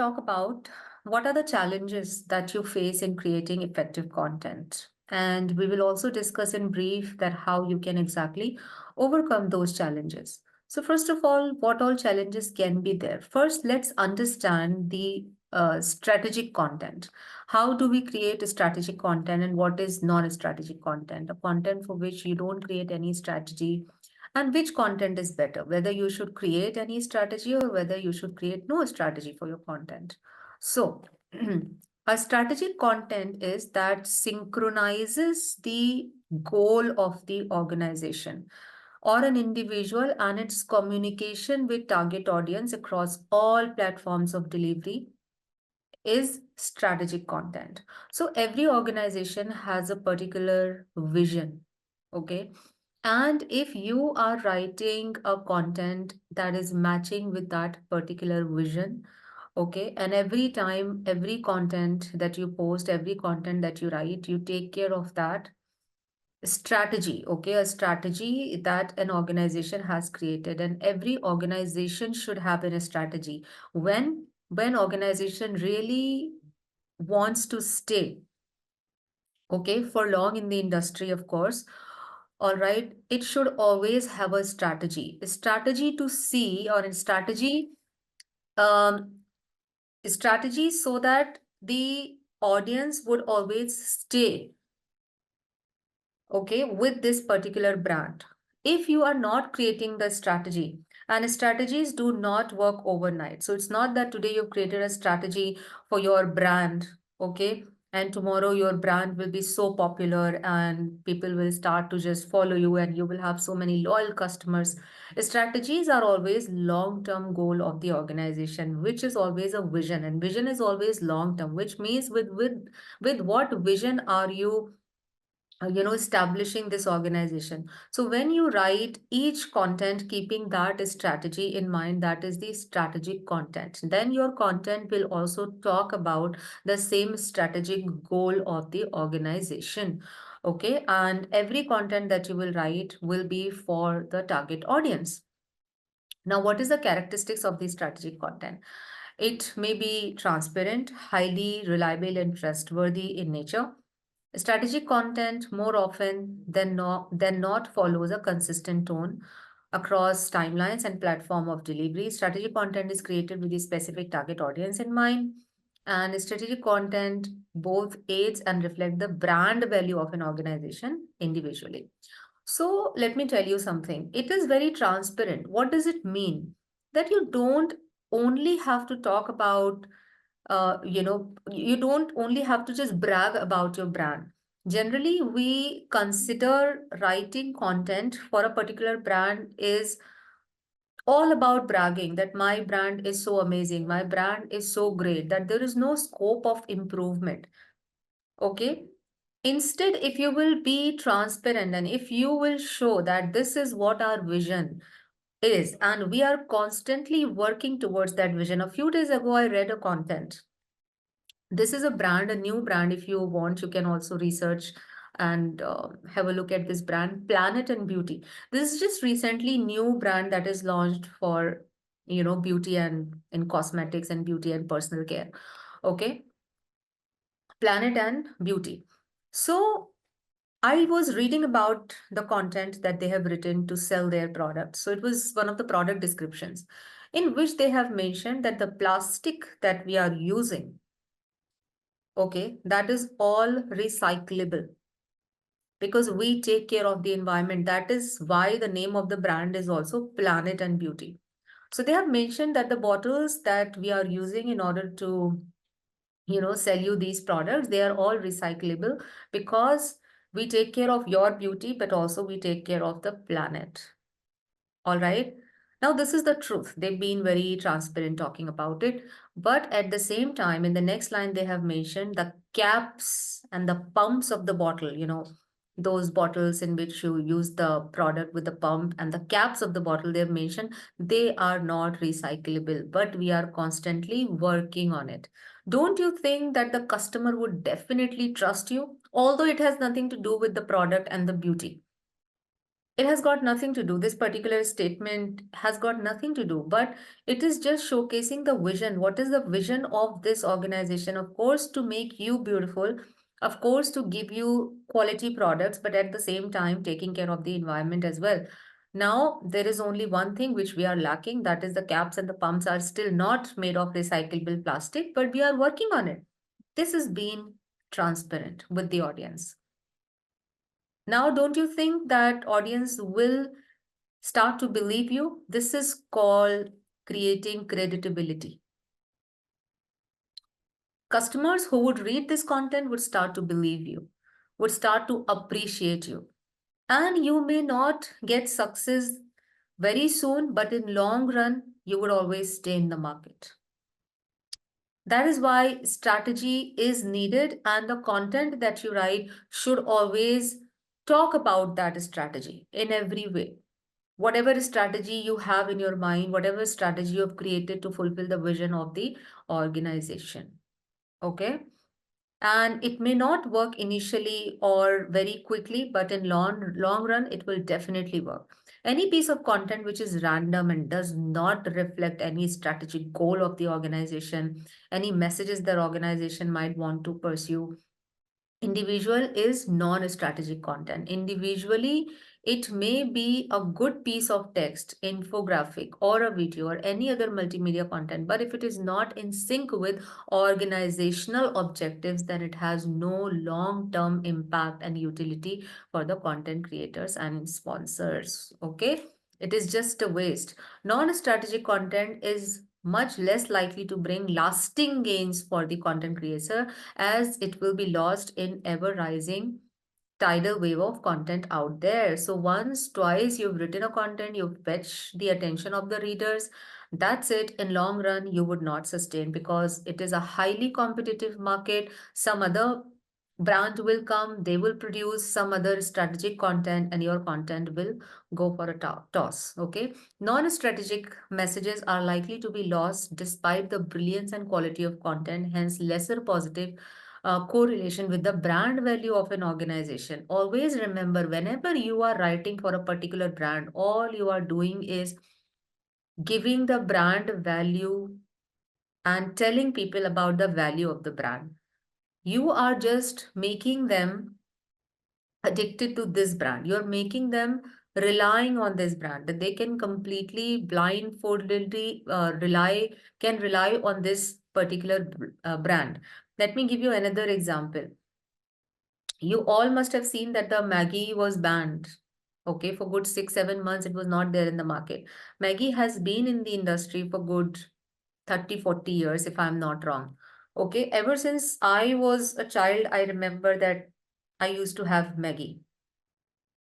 talk about what are the challenges that you face in creating effective content. And we will also discuss in brief that how you can exactly overcome those challenges. So first of all, what all challenges can be there? First, let's understand the strategic content. How do we create a strategic content and what is non-strategic content? A content for which you don't create any strategy, and which content is better, whether you should create any strategy or whether you should create no strategy for your content. So a strategic content is that synchronizes the goal of the organization or an individual and its communication with target audience across all platforms of delivery is strategic content. So every organization has a particular vision, okay? And if you are writing a content that is matching with that particular vision, okay, and every time, every content that you post, every content that you write, you take care of that strategy, okay, a strategy that an organization has created, and every organization should have a strategy. When organization really wants to stay, okay, for long in the industry, of course, all right, it should always have a strategy to see, or a um, strategy so that the audience would always stay, okay, with this particular brand. If you are not creating the strategy, and strategies do not work overnight. So it's not that today you've created a strategy for your brand, okay, and tomorrow your brand will be so popular and people will start to just follow you and you will have so many loyal customers. Strategies are always long-term goal of the organization, which is always a vision, and vision is always long-term, which means with what vision are you establishing this organization. So when you write each content keeping that strategy in mind, that is the strategic content, then your content will also talk about the same strategic goal of the organization, okay, and every content that you will write will be for the target audience. Now, what is the characteristics of the strategic content? It may be transparent, highly reliable and trustworthy in nature. Strategic content more often than not follows a consistent tone across timelines and platform of delivery. Strategic content is created with a specific target audience in mind, and strategic content both aids and reflect the brand value of an organization individually. So let me tell you something. It is very transparent. What does it mean? That you don't only have to talk about you don't only have to just brag about your brand. Generally, we consider writing content for a particular brand is all about bragging that my brand is so amazing, my brand is so great, that there is no scope of improvement. Okay. Instead, if you will be transparent and if you will show that this is what our vision is, and we are constantly working towards that vision. A few days ago, I read a content. This is a brand, a new brand. If you want, you can also research and have a look at this brand, Planet and Beauty. This is just recently new brand that is launched for, beauty and in cosmetics and beauty and personal care. Okay. Planet and Beauty. So I was reading about the content that they have written to sell their products. So it was one of the product descriptions in which they have mentioned that the plastic that we are using, okay, that is all recyclable because we take care of the environment. That is why the name of the brand is also Planet and Beauty. So they have mentioned that the bottles that we are using in order to, sell you these products, they are all recyclable because we take care of your beauty, but also we take care of the planet. All right. Now, this is the truth. They've been very transparent talking about it. But at the same time, in the next line, they have mentioned the caps and the pumps of the bottle, those bottles in which you use the product with the pump and the caps of the bottle, they've mentioned they are not recyclable, but we are constantly working on it. Don't you think that the customer would definitely trust you, although it has nothing to do with the product and the beauty? It has got nothing to do. This particular statement has got nothing to do, but it is just showcasing the vision. What is the vision of this organization? Of course, to make you beautiful, of course, to give you quality products, but at the same time, taking care of the environment as well. Now, there is only one thing which we are lacking, that is the caps and the pumps are still not made of recyclable plastic, but we are working on it. This is being transparent with the audience. Now, don't you think that audience will start to believe you? This is called creating creditability. Customers who would read this content would start to believe you, would start to appreciate you. And you may not get success very soon, but in long run, you would always stay in the market. That is why strategy is needed, and the content that you write should always talk about that strategy in every way. Whatever strategy you have in your mind, whatever strategy you have created to fulfill the vision of the organization. Okay. And it may not work initially or very quickly, but in long run, it will definitely work. Any piece of content which is random and does not reflect any strategic goal of the organization, any messages the organization might want to pursue, individual is non-strategic content. Individually, it may be a good piece of text, infographic, or a video, or any other multimedia content. But if it is not in sync with organizational objectives, then it has no long-term impact and utility for the content creators and sponsors. Okay. It is just a waste. Non-strategic content is much less likely to bring lasting gains for the content creator, as it will be lost in ever rising tidal wave of content out there. So once, twice you've written a content, you've fetched the attention of the readers. That's it. In long run, you would not sustain because it is a highly competitive market. Some other brand will come, they will produce some other strategic content, and your content will go for a toss. Okay. Non-strategic messages are likely to be lost despite the brilliance and quality of content, hence lesser positive correlation with the brand value of an organization. Always remember, whenever you are writing for a particular brand, all you are doing is giving the brand value and telling people about the value of the brand. You are just making them addicted to this brand. You're making them relying on this brand, that they can completely blindfoldedly rely on this particular brand. Let me give you another example. You all must have seen that the Maggie was banned. Okay, for good 6, 7 months, it was not there in the market. Maggie has been in the industry for good 30, 40 years, if I'm not wrong. Okay, ever since I was a child, I remember that I used to have Maggie.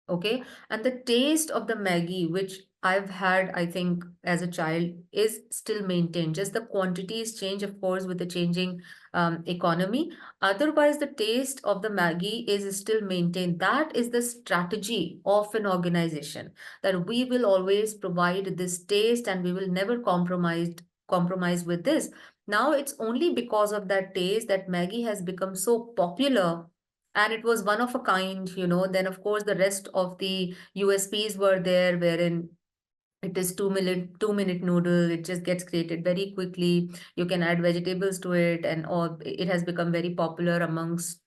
Okay, and the taste of the Maggie, which I've had, I think, as a child, is still maintained. Just the quantities change, of course, with the changing economy. Otherwise, the taste of the Maggie is still maintained. That is the strategy of an organization, that we will always provide this taste and we will never compromise with this. Now it's only because of that taste that Maggie has become so popular, and it was one of a kind. Then of course the rest of the USPs were there, wherein it is 2-minute noodle. It just gets created very quickly. You can add vegetables to it, and or it has become very popular amongst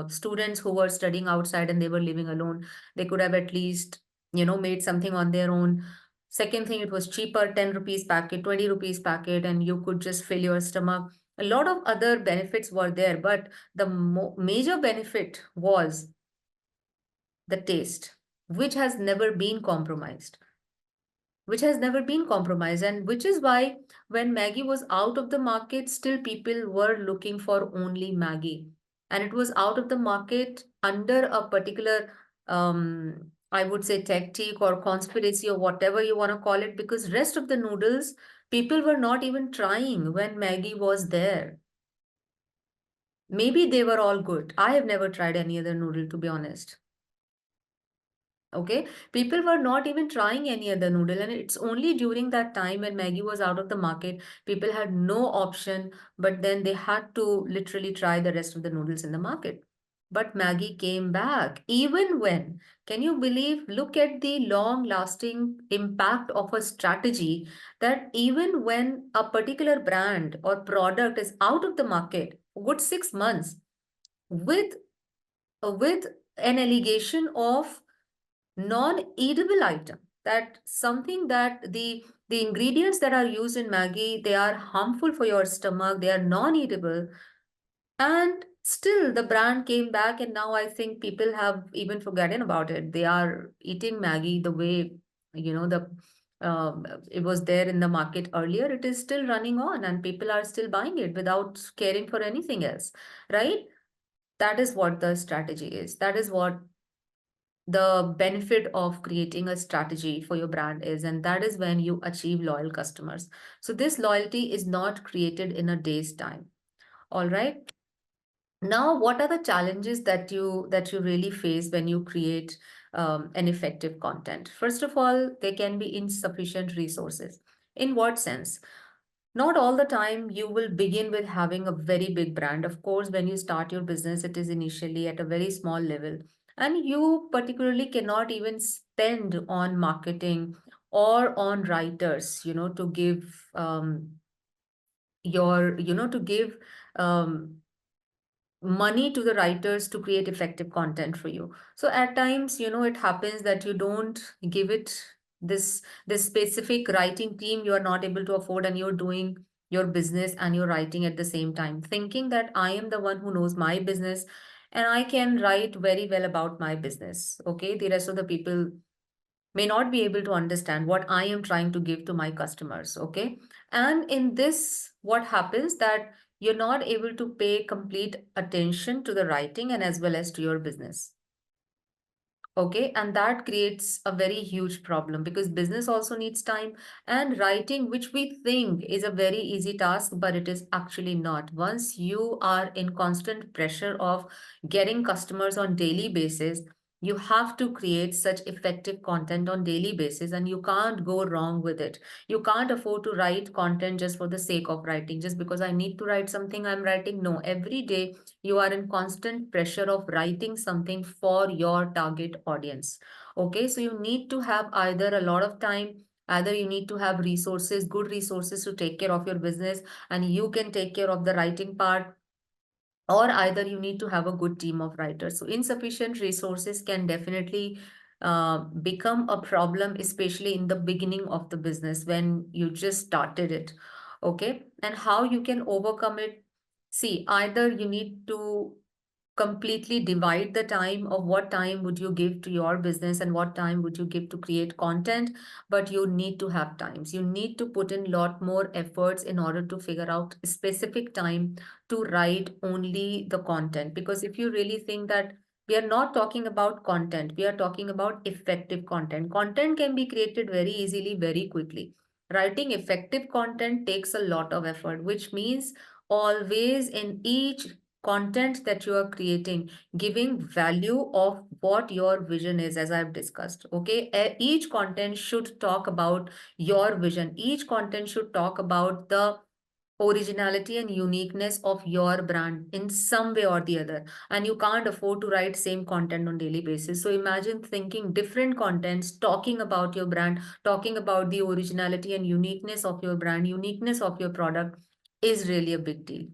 students who were studying outside and they were living alone. They could have at least made something on their own. Second thing, it was cheaper, 10 rupees packet, 20 rupees packet, and you could just fill your stomach. A lot of other benefits were there, but the major benefit was the taste, which has never been compromised. And which is why when Maggie was out of the market, still people were looking for only Maggie. And it was out of the market under a particular, I would say, tactic or conspiracy or whatever you want to call it, because rest of the noodles, people were not even trying when Maggie was there. Maybe they were all good. I have never tried any other noodle, to be honest. Okay, people were not even trying any other noodle, and it's only during that time when Maggie was out of the market, people had no option, but then they had to literally try the rest of the noodles in the market. but Maggie came back. Even when, can you believe, look at the long lasting impact of a strategy that even when a particular brand or product is out of the market, good 6 months, with with an allegation of non-edible item, that something that the ingredients that are used in Maggie, they are harmful for your stomach, they are non-edible, and still the brand came back, and now I think people have even forgotten about it. They are eating Maggie the way, the it was there in the market earlier. It is still running on and people are still buying it without caring for anything else, right? That is what the strategy is. That is what the benefit of creating a strategy for your brand is, and that is when you achieve loyal customers. So this loyalty is not created in a day's time. All right. Now, what are the challenges that you really face when you create an effective content? First of all, there can be insufficient resources. In what sense? Not all the time you will begin with having a very big brand. Of course, when you start your business, it is initially at a very small level, and you particularly cannot even spend on marketing or on writers, to give to give um, money to the writers to create effective content for you. So at times, it happens that you don't give it this specific writing team, you are not able to afford, and you're doing your business and you're writing at the same time, thinking that I am the one who knows my business and I can write very well about my business. Okay, the rest of the people may not be able to understand what I am trying to give to my customers. Okay. And in this, what happens that you're not able to pay complete attention to the writing and as well as to your business. Okay, and that creates a very huge problem because business also needs time, and writing, which we think is a very easy task, but it is actually not. Once you are in constant pressure of getting customers on daily basis, you have to create such effective content on daily basis, and you can't go wrong with it. You can't afford to write content just for the sake of writing, just because I need to write something I'm writing. No, every day you are in constant pressure of writing something for your target audience. Okay, so you need to have either a lot of time, either you need to have resources, good resources to take care of your business, and you can take care of the writing part, or either you need to have a good team of writers. So insufficient resources can definitely become a problem, especially in the beginning of the business when you just started it. Okay, and how you can overcome it? See, either you need to completely divide the time of what time would you give to your business and what time would you give to create content, but you need to have times. You need to put in a lot more efforts in order to figure out a specific time to write only the content, because if you really think that we are not talking about content, we are talking about effective content. Content can be created very easily, very quickly. Writing effective content takes a lot of effort, which means always in each content that you are creating, giving value of what your vision is, as I've discussed. Okay, each content should talk about your vision. Each content should talk about the originality and uniqueness of your brand in some way or the other, and you can't afford to write same content on daily basis. So imagine thinking different contents talking about your brand, talking about the originality and uniqueness of your brand, uniqueness of your product, is really a big deal.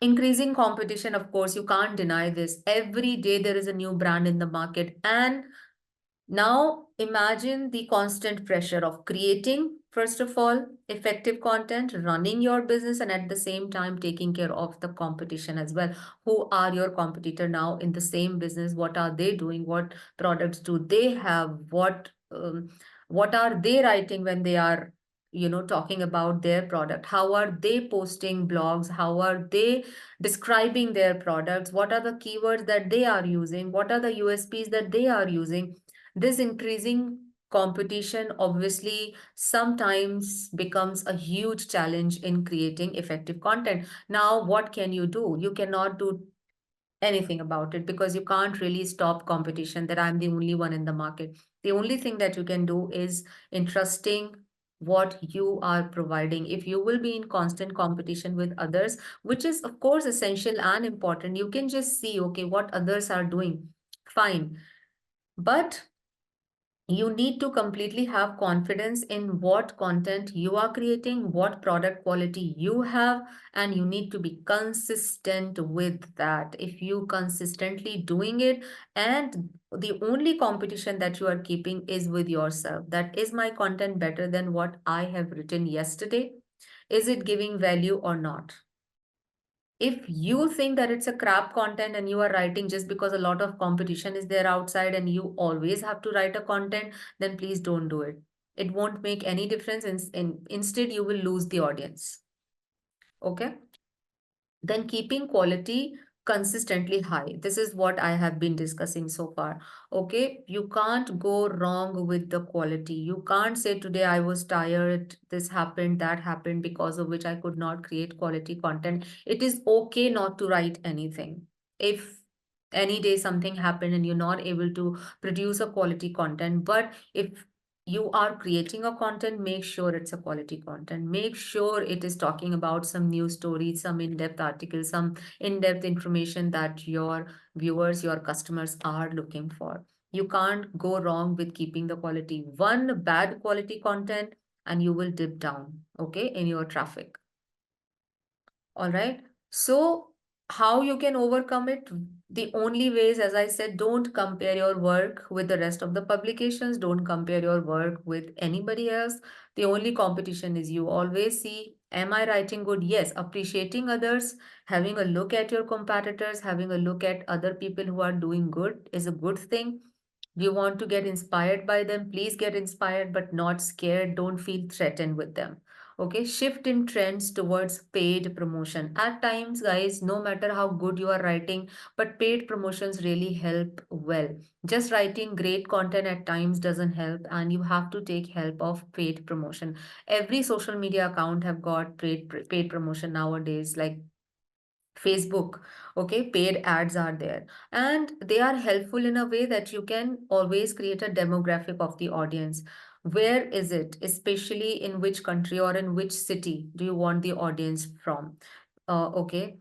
Increasing competition, of course, you can't deny this. Every day there is a new brand in the market, and now imagine the constant pressure of creating, first of all, effective content, running your business, and at the same time taking care of the competition as well. Who are your competitor now in the same business? What are they doing? What products do they have? What are they writing when they are, talking about their product? How are they posting blogs? How are they describing their products? What are the keywords that they are using? What are the USPs that they are using? This increasing competition obviously sometimes becomes a huge challenge in creating effective content. Now, what can you do? You cannot do anything about it because you can't really stop competition that I'm the only one in the market. The only thing that you can do is interesting what you are providing. If you will be in constant competition with others, which is of course essential and important, you can just see, okay, what others are doing. Fine. But you need to completely have confidence in what content you are creating, what product quality you have, and you need to be consistent with that. If you consistently doing it, and the only competition that you are keeping is with yourself, that is my content better than what I have written yesterday? Is it giving value or not? If you think that it's a crap content and you are writing just because a lot of competition is there outside and you always have to write a content, then please don't do it. It won't make any difference. Instead, you will lose the audience. Okay? Then keeping quality consistently high. This is what I have been discussing so far. Okay, you can't go wrong with the quality. You can't say today I was tired, this happened, that happened, because of which I could not create quality content. It is okay not to write anything. If any day something happened and you're not able to produce a quality content, but if you are creating a content, make sure it's a quality content. Make sure it is talking about some news stories, some in-depth articles, some in-depth information that your viewers, your customers are looking for. You can't go wrong with keeping the quality. One bad quality content and you will dip down, okay, in your traffic. All right. So, how you can overcome it? The only ways, as I said, don't compare your work with the rest of the publications. Don't compare your work with anybody else. The only competition is you always see, am I writing good? Yes, appreciating others, having a look at your competitors, having a look at other people who are doing good is a good thing. You want to get inspired by them, please get inspired, but not scared. Don't feel threatened with them. Okay, shift in trends towards paid promotion. At times, guys, no matter how good you are writing, but paid promotions really help well. Just writing great content at times doesn't help, and you have to take help of paid promotion. Every social media account have got paid promotion nowadays, like Facebook. Okay, paid ads are there, and they are helpful in a way that you can always create a demographic of the audience. Where is it, especially in which country or in which city do you want the audience from? Okay.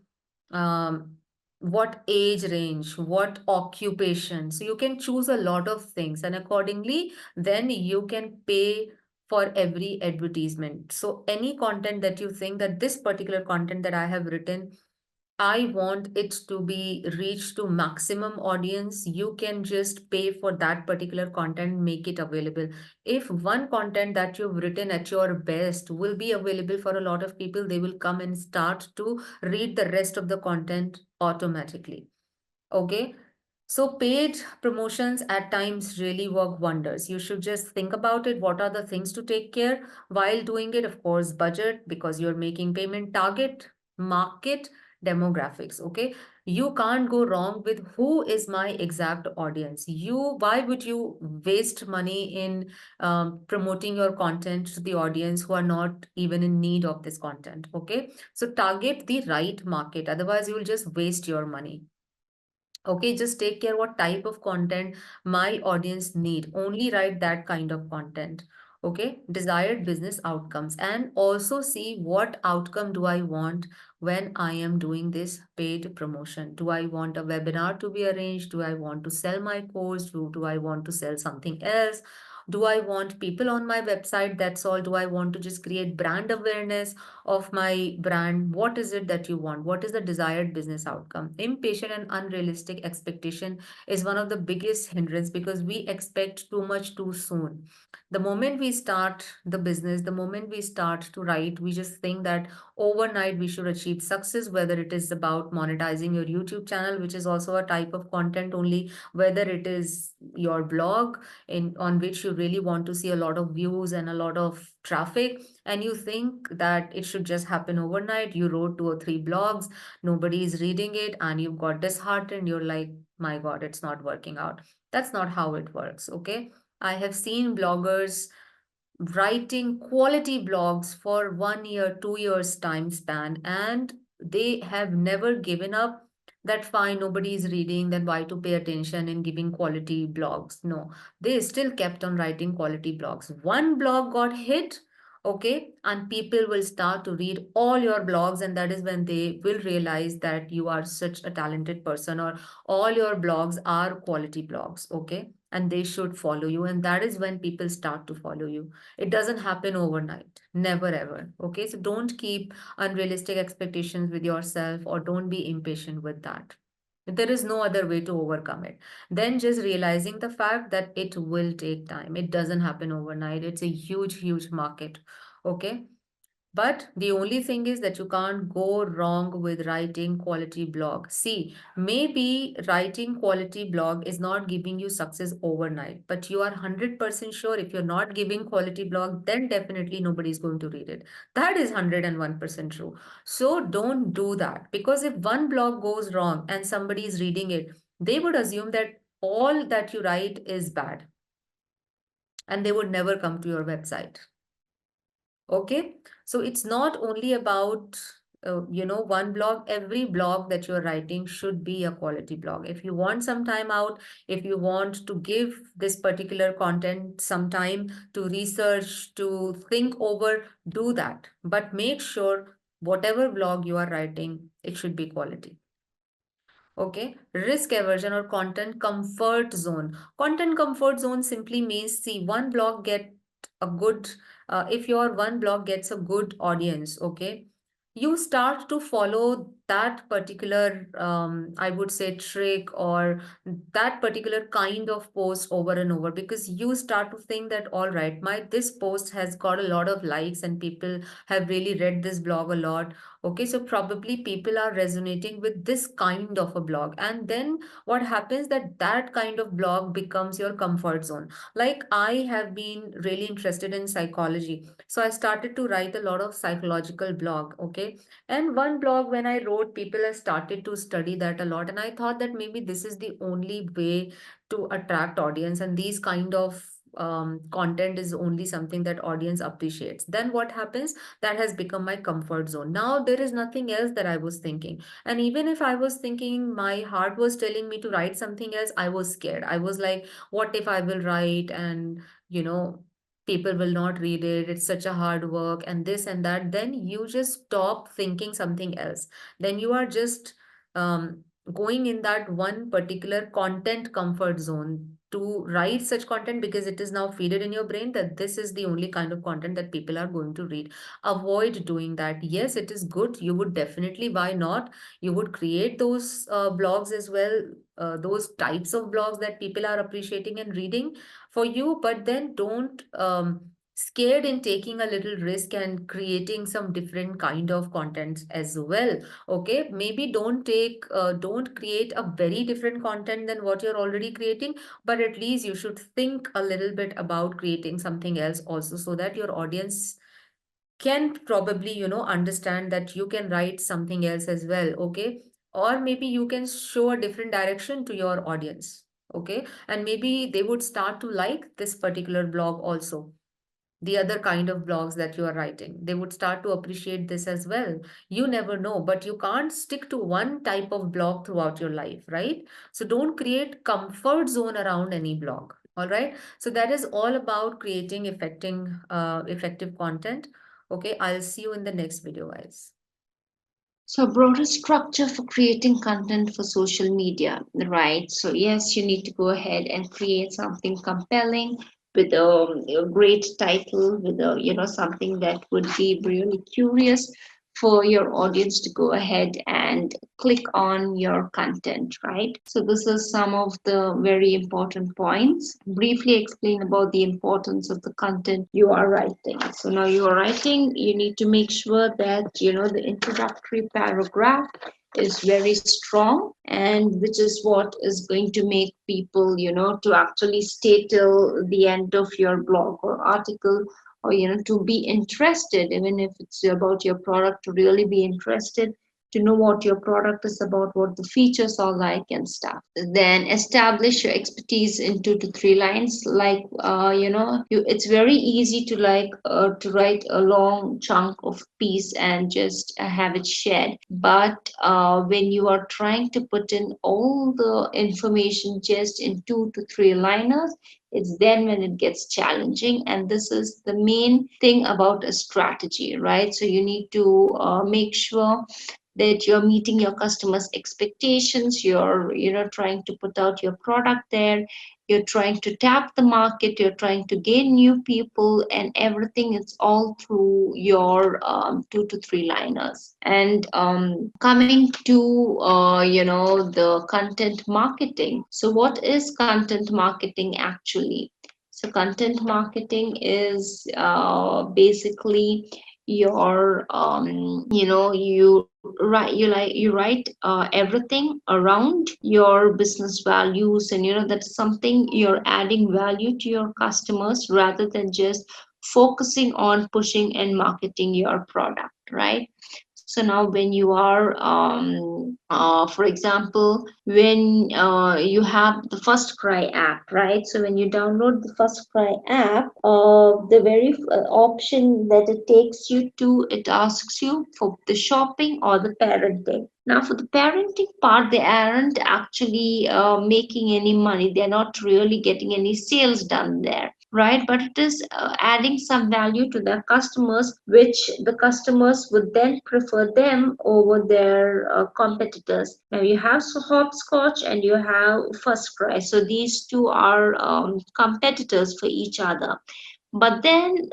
Um, what age range, what occupation? So you can choose a lot of things, and accordingly, then you can pay for every advertisement. So any content that you think that this particular content that I have written, I want it to be reached to maximum audience, you can just pay for that particular content, make it available. If one content that you've written at your best will be available for a lot of people, they will come and start to read the rest of the content automatically. Okay. So paid promotions at times really work wonders. You should just think about it. What are the things to take care while doing it? Of course, budget, because you're making payment, target, market, demographics. Okay. You can't go wrong with who is my exact audience. Why would you waste money in promoting your content to the audience who are not even in need of this content? Okay. So target the right market. Otherwise, you will just waste your money. Okay, just take care what type of content my audience need. Only write that kind of content. Okay, desired business outcomes, and also see what outcome do I want when I am doing this paid promotion. Do I want a webinar to be arranged? Do I want to sell my course? Do I want to sell something else? Do I want people on my website? That's all. Do I want to just create brand awareness of my brand? What is it that you want? What is the desired business outcome? Impatient and unrealistic expectation is one of the biggest hindrance, because we expect too much too soon. The moment we start the business, the moment we start to write, we just think that overnight we should achieve success, whether it is about monetizing your YouTube channel, which is also a type of content only, whether it is your blog in on which you really want to see a lot of views and a lot of traffic, and you think that it should just happen overnight. You wrote 2 or 3 blogs, nobody is reading it, and you got disheartened. You're like, my God, it's not working out. That's not how it works. Okay. I have seen bloggers writing quality blogs for 1 year, 2 years time span, and they have never given up. That fine, nobody is reading, then why to pay attention in giving quality blogs? No, they still kept on writing quality blogs. One blog got hit, Okay, and people will start to read all your blogs, and that is when they will realize that you are such a talented person, or all your blogs are quality blogs. Okay, and they should follow you, and that is when people start to follow you. It doesn't happen overnight, never ever. Okay, so don't keep unrealistic expectations with yourself, or don't be impatient with that. There is no other way to overcome it. Then just realizing the fact that it will take time. It doesn't happen overnight. It's a huge, huge market. Okay. But the only thing is that you can't go wrong with writing quality blog. See, maybe writing quality blog is not giving you success overnight, but you are 100% sure if you're not giving quality blog, then definitely nobody's going to read it. That is 101% true. So don't do that, because if one blog goes wrong and somebody is reading it, they would assume that all that you write is bad and they would never come to your website. Okay, so it's not only about one blog. Every blog that you're writing should be a quality blog. If you want some time out, if you want to give this particular content some time to research, to think over, do that. But make sure whatever blog you are writing, it should be quality. Okay, risk aversion or content comfort zone. Content comfort zone simply means, see, one blog get a good, if your one blog gets a good audience, okay, you start to follow that particular, I would say, trick, or that particular kind of post over and over, because you start to think that, all right, my this post has got a lot of likes and people have really read this blog a lot. Okay, so probably people are resonating with this kind of a blog. And then what happens, that that kind of blog becomes your comfort zone. Like, I have been really interested in psychology. So I started to write a lot of psychological blog. Okay. And one blog, when I wrote, people have started to study that a lot. And I thought that maybe this is the only way to attract audience. And these kind of content is only something that audience appreciates. Then what happens, that has become my comfort zone. Now there is nothing else that I was thinking. And even if I was thinking, my heart was telling me to write something else, I was scared. I was like, what if I will write and, you know, people will not read it? It's such a hard work and this and that. Then you just stop thinking something else. Then you are just going in that one particular content comfort zone to write such content, because it is now feeded in your brain that this is the only kind of content that people are going to read. Avoid doing that. Yes, it is good. You would definitely, why not? You would create those blogs as well, those types of blogs that people are appreciating and reading for you. But then don't scared in taking a little risk and creating some different kind of content as well. Okay, maybe don't create a very different content than what you're already creating, but at least you should think a little bit about creating something else also, so that your audience can probably, understand that you can write something else as well. Okay, or maybe you can show a different direction to your audience. Okay, and maybe they would start to like this particular blog also, the other kind of blogs that you are writing. They would start to appreciate this as well. You never know, but you can't stick to one type of blog throughout your life, right? So don't create comfort zone around any blog. All right. So that is all about creating effective content. Okay. I'll see you in the next video, guys. So, broader structure for creating content for social media, right? So, yes, you need to go ahead and create something compelling with a great title, with a something that would be really curious for your audience to go ahead and click on your content, right? So, this is some of the very important points. Briefly explain about the importance of the content you are writing. So, now you are writing, you need to make sure that the introductory paragraph is very strong, and which is what is going to make people to actually stay till the end of your blog or article, or to be interested, even if it's about your product, to really be interested to know what your product is about, what the features are like, and stuff. Then establish your expertise in 2 to 3 lines. Like, it's very easy to to write a long chunk of piece and just have it shared. But when you are trying to put in all the information just in 2 to 3 liners, it's then when it gets challenging. And this is the main thing about a strategy, right? So you need to make sure that you're meeting your customers expectations. You're trying to put out your product there, you're trying to tap the market, you're trying to gain new people, and everything is all through your 2 to 3 liners. And coming to the content marketing. So what is content marketing actually? So content marketing is basically your you write everything around your business values, and that's something you're adding value to your customers rather than just focusing on pushing and marketing your product, right? So now when you are for example, when you have the First Cry app, right? So when you download the First Cry app, the very option that it takes you to, it asks you for the shopping or the parenting. Now, for the parenting part, they aren't actually making any money. They're not really getting any sales done there, right? But it is adding some value to their customers, which the customers would then prefer them over their competitors. Now, you have Hopscotch and you have First Cry. So these two are competitors for each other. But then,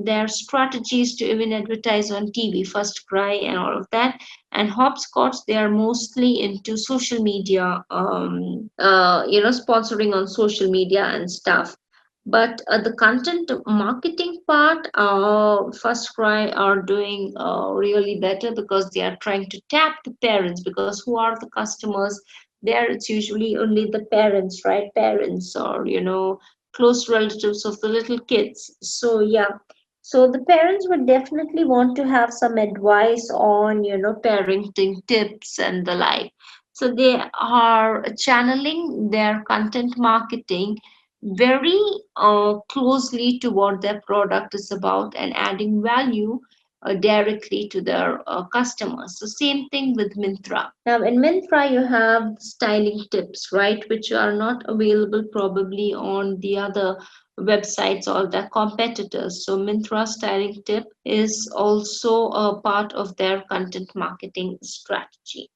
their strategies to even advertise on TV, First Cry and all of that, and Hopscotch, they are mostly into social media, sponsoring on social media and stuff. But the content marketing part, First Cry are doing really better because they are trying to tap the parents. Because who are the customers? There, it's usually only the parents, right? Parents, or close relatives of the little kids. So yeah, so the parents would definitely want to have some advice on parenting tips and the like. So they are channeling their content marketing very closely to what their product is about and adding value directly to their customers. So same thing with Mintra. Now in Mintra you have styling tips, right, which are not available probably on the other websites or their competitors. So Mintra styling tip is also a part of their content marketing strategy.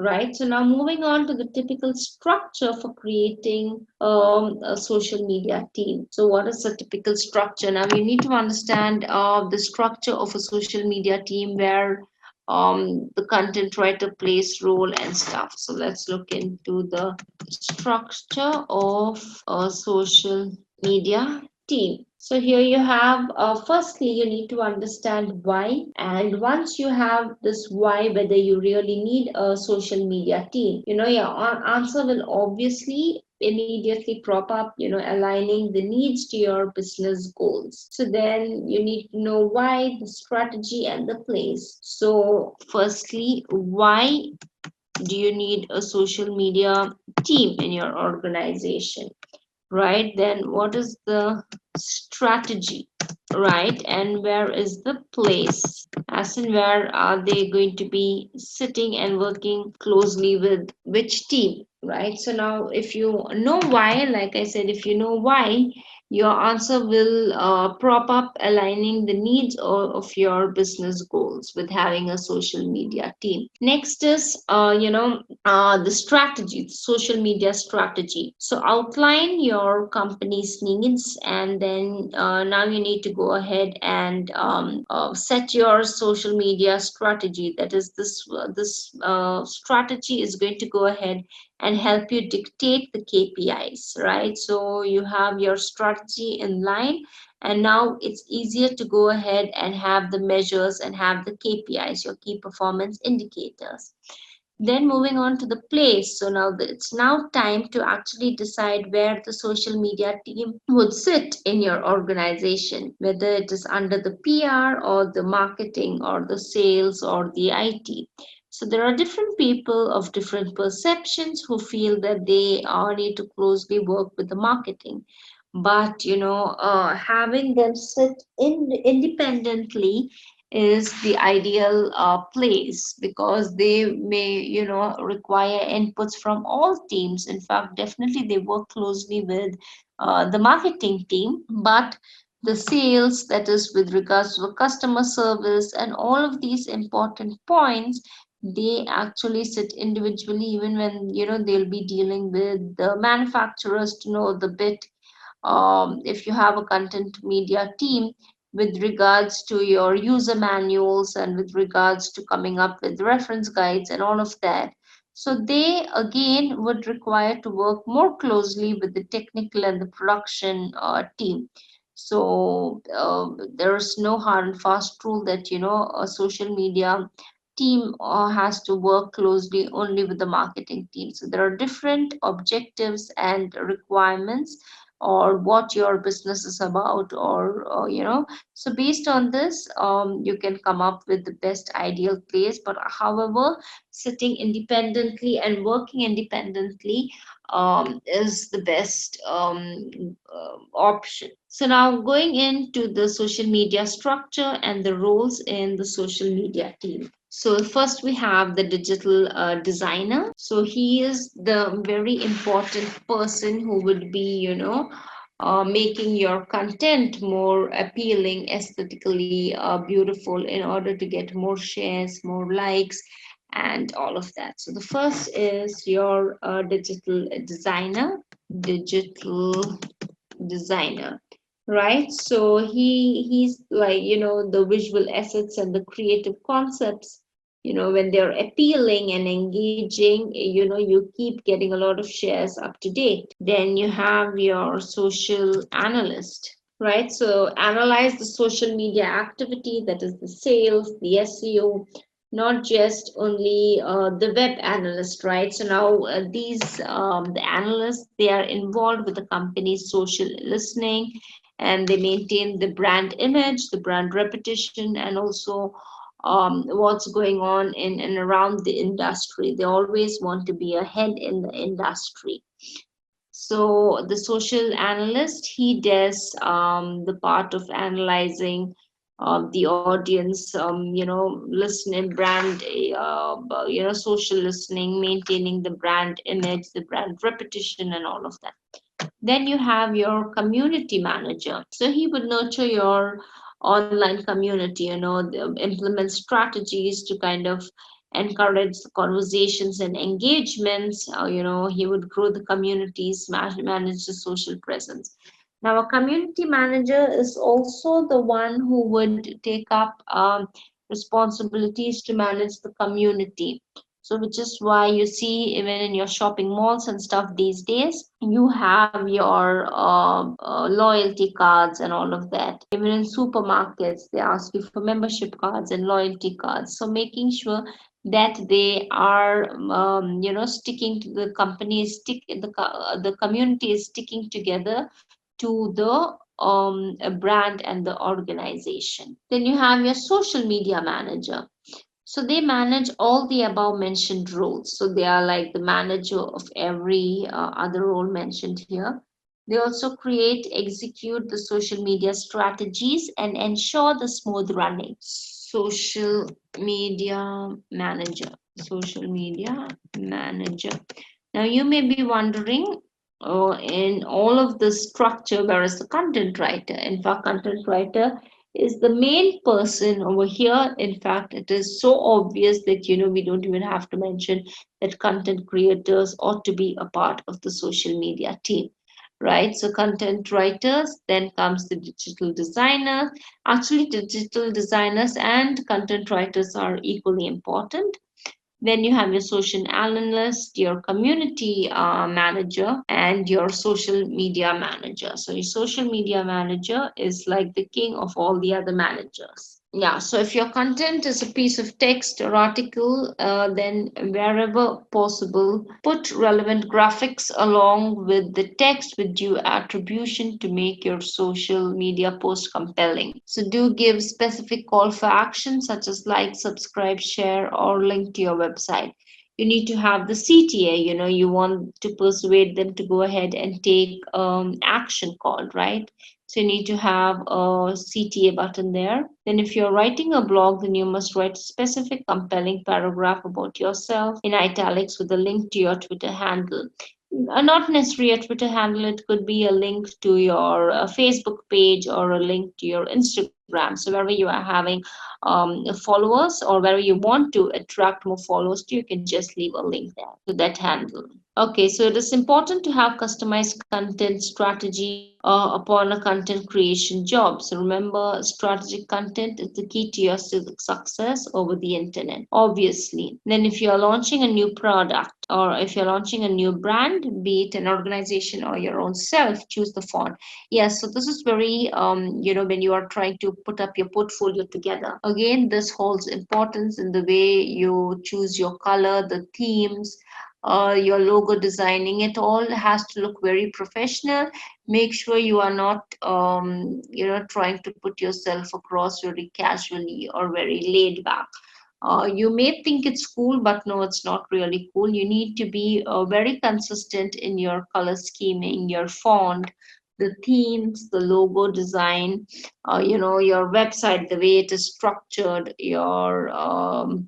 Right. So now moving on to the typical structure for creating a social media team. So what is the typical structure? Now you need to understand the structure of a social media team where the content writer plays role and stuff. So let's look into the structure of a social media team. So here you have, firstly, you need to understand why. And once you have this why, whether you really need a social media team, your answer will obviously immediately prop up, aligning the needs to your business goals. So then you need to know why, the strategy, and the place. So firstly, why do you need a social media team in your organization? Right? Then what is the strategy? Right? And where is the place? As in, where are they going to be sitting and working closely with which team? Right? So now if you know why, like I said, if you know why, your answer will prop up aligning the needs of your business goals with having a social media team. Next is the strategy, social media strategy. So outline your company's needs, and then now you need to go ahead and set your social media strategy. That is, this strategy is going to go ahead and help you dictate the KPIs, right? So you have your strategy in line, and now it's easier to go ahead and have the measures and have the KPIs, your key performance indicators. Then moving on to the place. So now it's now time to actually decide where the social media team would sit in your organization, whether it is under the PR or the marketing or the sales or the IT. So there are different people of different perceptions who feel that they need to closely work with the marketing. But having them sit independently is the ideal place, because they may require inputs from all teams. In fact, definitely they work closely with the marketing team, but the sales, that is with regards to the customer service and all of these important points, they actually sit individually, even when they'll be dealing with the manufacturers to know the bit. If you have a content media team, with regards to your user manuals and with regards to coming up with reference guides and all of that. So they again would require to work more closely with the technical and the production team. So there's no hard and fast rule that a social media team has to work closely only with the marketing team. So there are different objectives and requirements, or what your business is about, or so based on this, you can come up with the best ideal place. But however, sitting independently and working independently is the best option. So now going into the social media structure and the roles in the social media team. So first we have the digital designer. So he is the very important person who would be, making your content more appealing, aesthetically beautiful, in order to get more shares, more likes, and all of that. So the first is your digital designer. Digital designer, right? So he's like, the visual assets and the creative concepts, when they're appealing and engaging, you keep getting a lot of shares up to date. Then you have your social analyst, right? So analyze the social media activity, that is the sales, the SEO, not just only the web analyst, right? So now these the analysts, they are involved with the company's social listening, and they maintain the brand image, the brand reputation, and also what's going on in and around the industry. They always want to be ahead in the industry. So the social analyst, he does the part of analyzing the audience, listening, brand, social listening, maintaining the brand image, the brand reputation, and all of that. Then you have your community manager. So he would nurture your online community, implement strategies to kind of encourage the conversations and engagements. He would grow the communities, manage the social presence. Now, a community manager is also the one who would take up responsibilities to manage the community. So, which is why you see, even in your shopping malls and stuff these days, you have your loyalty cards and all of that. Even in supermarkets, they ask you for membership cards and loyalty cards. So, making sure that they are, sticking to the company, the community is sticking together to the brand and the organization. Then you have your social media manager. So they manage all the above mentioned roles. So they are like the manager of every other role mentioned here. They also create, execute the social media strategies and ensure the smooth running. Social media manager. Social media manager. Now you may be wondering, in all of the structure, where is the content writer? In fact, content writer is the main person over here. In fact, it is so obvious that we don't even have to mention that content creators ought to be a part of the social media team, right? So content writers, then comes the digital designer. Actually, digital designers and content writers are equally important. Then you have your social analyst, your community manager, and your social media manager. So your social media manager is like the king of all the other managers. Yeah, so if your content is a piece of text or article, then wherever possible, put relevant graphics along with the text with due attribution to make your social media post compelling. So do give specific call for action such as like, subscribe, share, or link to your website. You need to have the CTA, you want to persuade them to go ahead and take action call, right? So you need to have a CTA button there. Then if you're writing a blog, then you must write a specific compelling paragraph about yourself in italics with a link to your Twitter handle. Not necessarily a Twitter handle, it could be a link to your Facebook page or a link to your Instagram. So wherever you are having followers or wherever you want to attract more followers to, you can just leave a link there to that handle. Okay, so it is important to have customized content strategy upon a content creation job. So remember, strategic content is the key to your success over the internet, obviously. Then, if you're launching a new product or if you're launching a new brand, be it an organization or your own self, choose the font. Yes, so this is very, when you are trying to put up your portfolio together. Again, this holds importance in the way you choose your color, the themes, your logo designing. It all has to look very professional. Make sure you are not trying to put yourself across very casually or very laid back. You may think it's cool, but no, it's not really cool. You need to be very consistent in your color scheming, your font, the themes, the logo design, your website, the way it is structured, your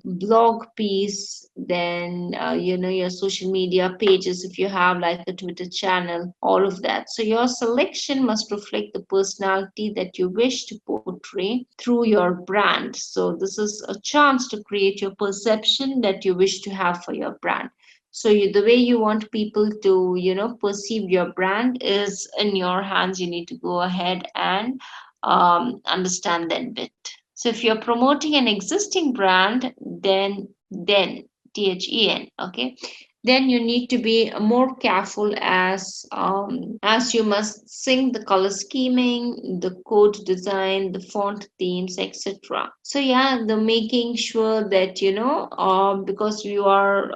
blog piece, then, your social media pages, if you have like a Twitter channel, all of that. So your selection must reflect the personality that you wish to portray through your brand. So this is a chance to create your perception that you wish to have for your brand. So the way you want people to perceive your brand is in your hands. You need to go ahead and understand that bit. So if you're promoting an existing brand, then THEN, okay, then you need to be more careful as you must sync the color scheming, the code design, the font themes, etc. So yeah, the making sure that because you are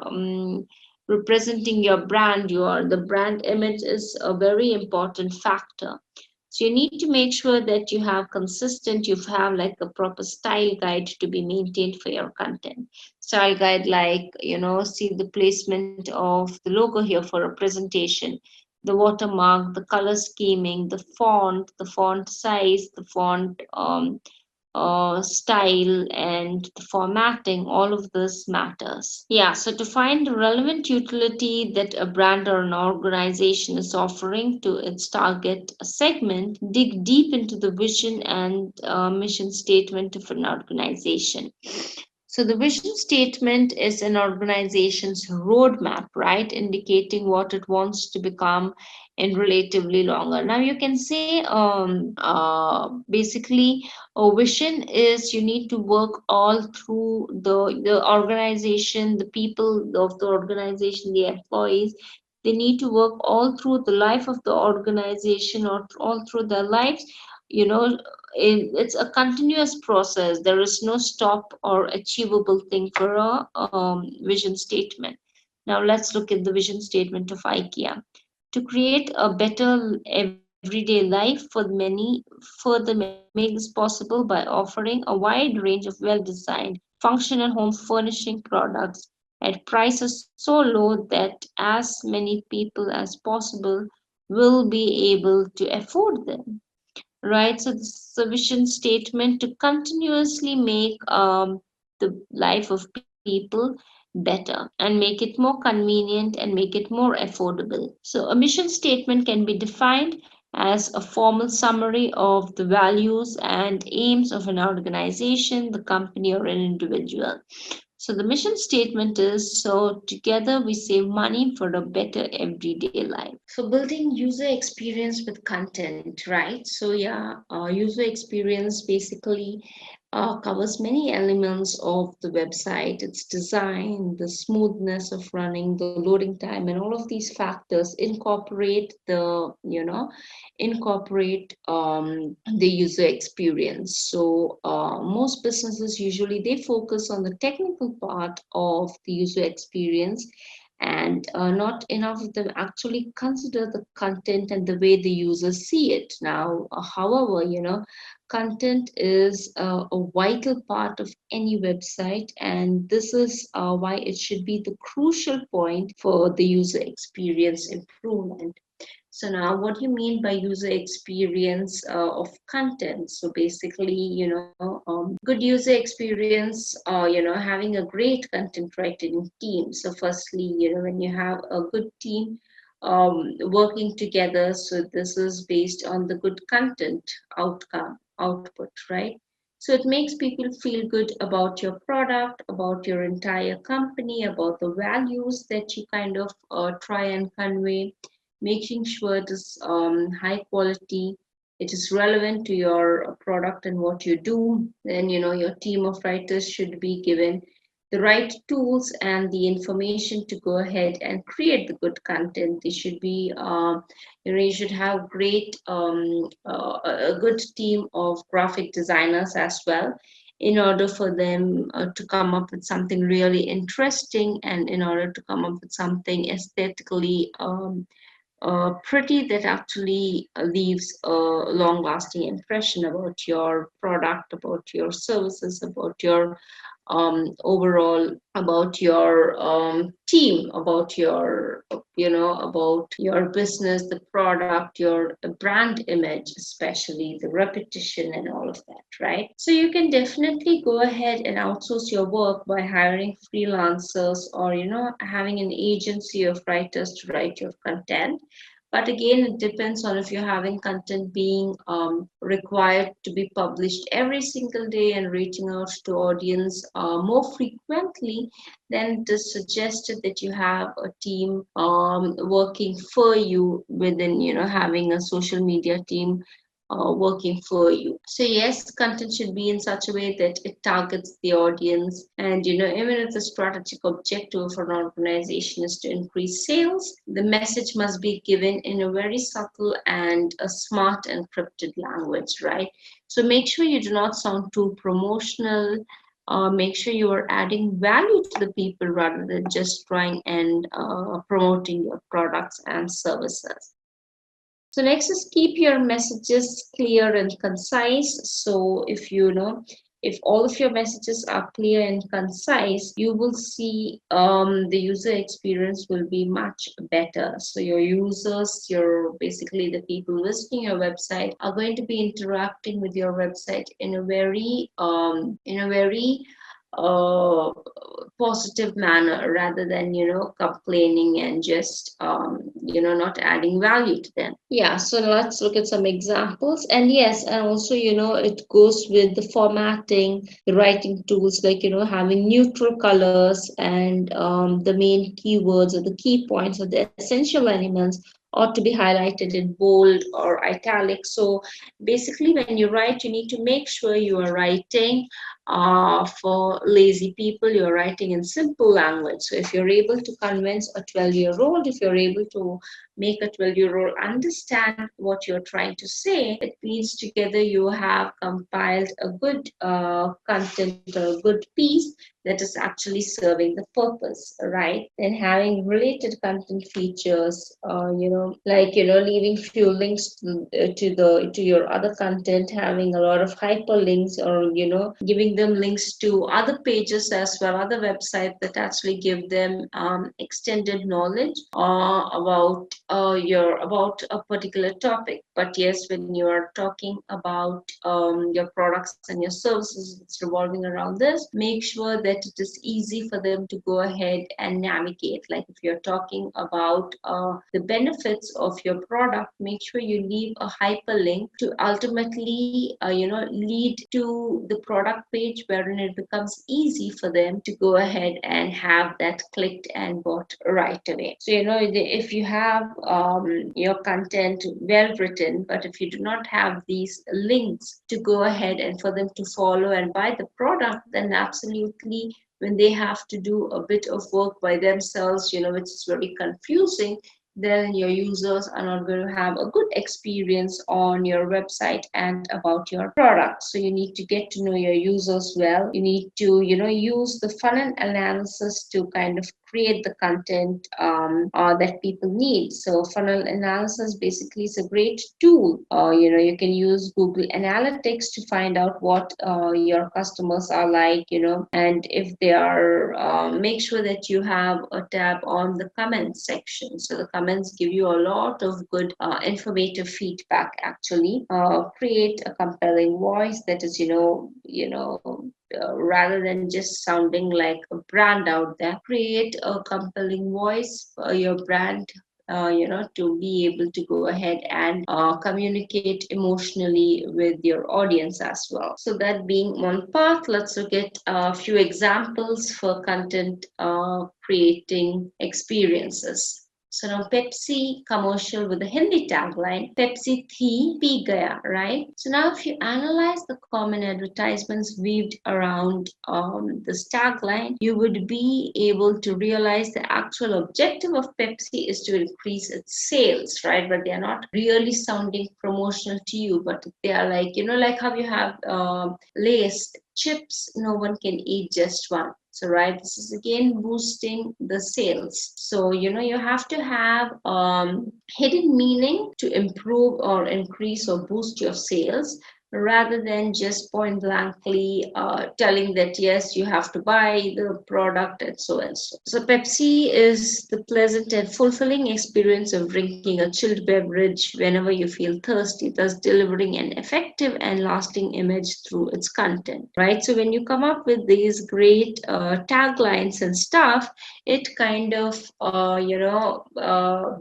representing your brand, the brand image is a very important factor. So you need to make sure that you have like a proper style guide to be maintained for your content. Style guide, like, see the placement of the logo here for a presentation, the watermark, the color scheming, the font size, the font style, and the formatting. All of this matters. Yeah, so to find the relevant utility that a brand or an organization is offering to its target segment, dig deep into the vision and mission statement of an organization. So the vision statement is an organization's roadmap, right? Indicating what it wants to become in relatively longer. Now you can say basically a vision is you need to work all through the organization, the people of the organization, the employees. They need to work all through the life of the organization or all through their lives. You know, it's a continuous process. There is no stop or achievable thing for a vision statement. Now let's look at the vision statement of IKEA. To create a better everyday life for the many, it makes possible by offering a wide range of well designed, functional home furnishing products at prices so low that as many people as possible will be able to afford them. Right? So, this is a vision statement to continuously make the life of people better and make it more convenient and make it more affordable. So, a mission statement can be defined as a formal summary of the values and aims of an organization, the company, or an individual. So the mission statement is, so together we save money for a better everyday life. So building user experience with content, right? So yeah, user experience basically covers many elements of the website, its design, the smoothness of running, the loading time, and all of these factors incorporate the user experience. So most businesses usually they focus on the technical part of the user experience, and not enough of them actually consider the content and the way the users see it. Now, however, content is a vital part of any website, and this is why it should be the crucial point for the user experience improvement. So now, what do you mean by user experience of content? So basically, good user experience, having a great content writing team. So firstly, when you have a good team working together, so this is based on the good content output, right? So it makes people feel good about your product, about your entire company, about the values that you kind of try and convey, making sure it is high quality, it is relevant to your product and what you do. Then your team of writers should be given the right tools and the information to go ahead and create the good content. They should be you should have great a good team of graphic designers as well, in order for them to come up with something really interesting, and in order to come up with something aesthetically pretty, that actually leaves a long lasting impression about your product, about your services, about your overall, about your team, about your about your business, the product, your brand image, especially the repetition and all of that, right? So you can definitely go ahead and outsource your work by hiring freelancers, or having an agency of writers to write your content. But again, it depends on if you're having content being required to be published every single day and reaching out to audience more frequently. Then it is suggested that you have a team working for you, within having a social media team working for you. So yes, content should be in such a way that it targets the audience. And even if the strategic objective for an organization is to increase sales, the message must be given in a very subtle and a smart encrypted language, right? So make sure you do not sound too promotional. Make sure you are adding value to the people rather than just trying and promoting your products and services. So next is keep your messages clear and concise. So if all of your messages are clear and concise, you will see the user experience will be much better. So your users, your basically the people visiting your website, are going to be interacting with your website in a very uh, positive manner, rather than complaining and just not adding value to them. Yeah, so let's look at some examples. And yes, and also it goes with the formatting, the writing tools, like having neutral colors, and the main keywords or the key points or the essential elements ought to be highlighted in bold or italic. So basically, when you write, you need to make sure you are writing for lazy people, you're writing in simple language. So if you're able to convince a 12-year-old, if you're able to make a 12-year-old understand what you're trying to say, it means together you have compiled a good content or a good piece that is actually serving the purpose, right? Then having related content features, like leaving few links to your other content, having a lot of hyperlinks, or giving them links to other pages as well, other websites that actually give them extended knowledge about a particular topic. But yes, when you are talking about your products and your services, it's revolving around this. Make sure that it is easy for them to go ahead and navigate. Like if you're talking about the benefits of your product, make sure you leave a hyperlink to ultimately lead to the product page, wherein it becomes easy for them to go ahead and have that clicked and bought right away. So if you have your content well written, but if you do not have these links to go ahead and for them to follow and buy the product, then absolutely when they have to do a bit of work by themselves, which is very confusing, then your users are not going to have a good experience on your website and about your product. So you need to get to know your users well. You need to, use the funnel analysis to kind of create the content that people need. So funnel analysis basically is a great tool. You can use Google Analytics to find out what your customers are like, and if they are, make sure that you have a tab on the comments section. So the comments give you a lot of good informative feedback actually. Create a compelling voice that is, rather than just sounding like a brand out there, create a compelling voice for your brand, to be able to go ahead and communicate emotionally with your audience as well. So, that being one part, let's look at a few examples for content creating experiences. So now Pepsi commercial with a Hindi tagline, Pepsi thi pee gaya, right? So now if you analyze the common advertisements weaved around this tagline, you would be able to realize the actual objective of Pepsi is to increase its sales, right? But they are not really sounding promotional to you, but they are like, like how you have Lay's chips, no one can eat just one. So, right, this is again boosting the sales. So, you have to have hidden meaning to improve or increase or boost your sales rather than just point blankly telling that yes, you have to buy the product and so and so. So Pepsi is the pleasant and fulfilling experience of drinking a chilled beverage whenever you feel thirsty, thus delivering an effective and lasting image through its content, right? So when you come up with these great taglines and stuff, it kind of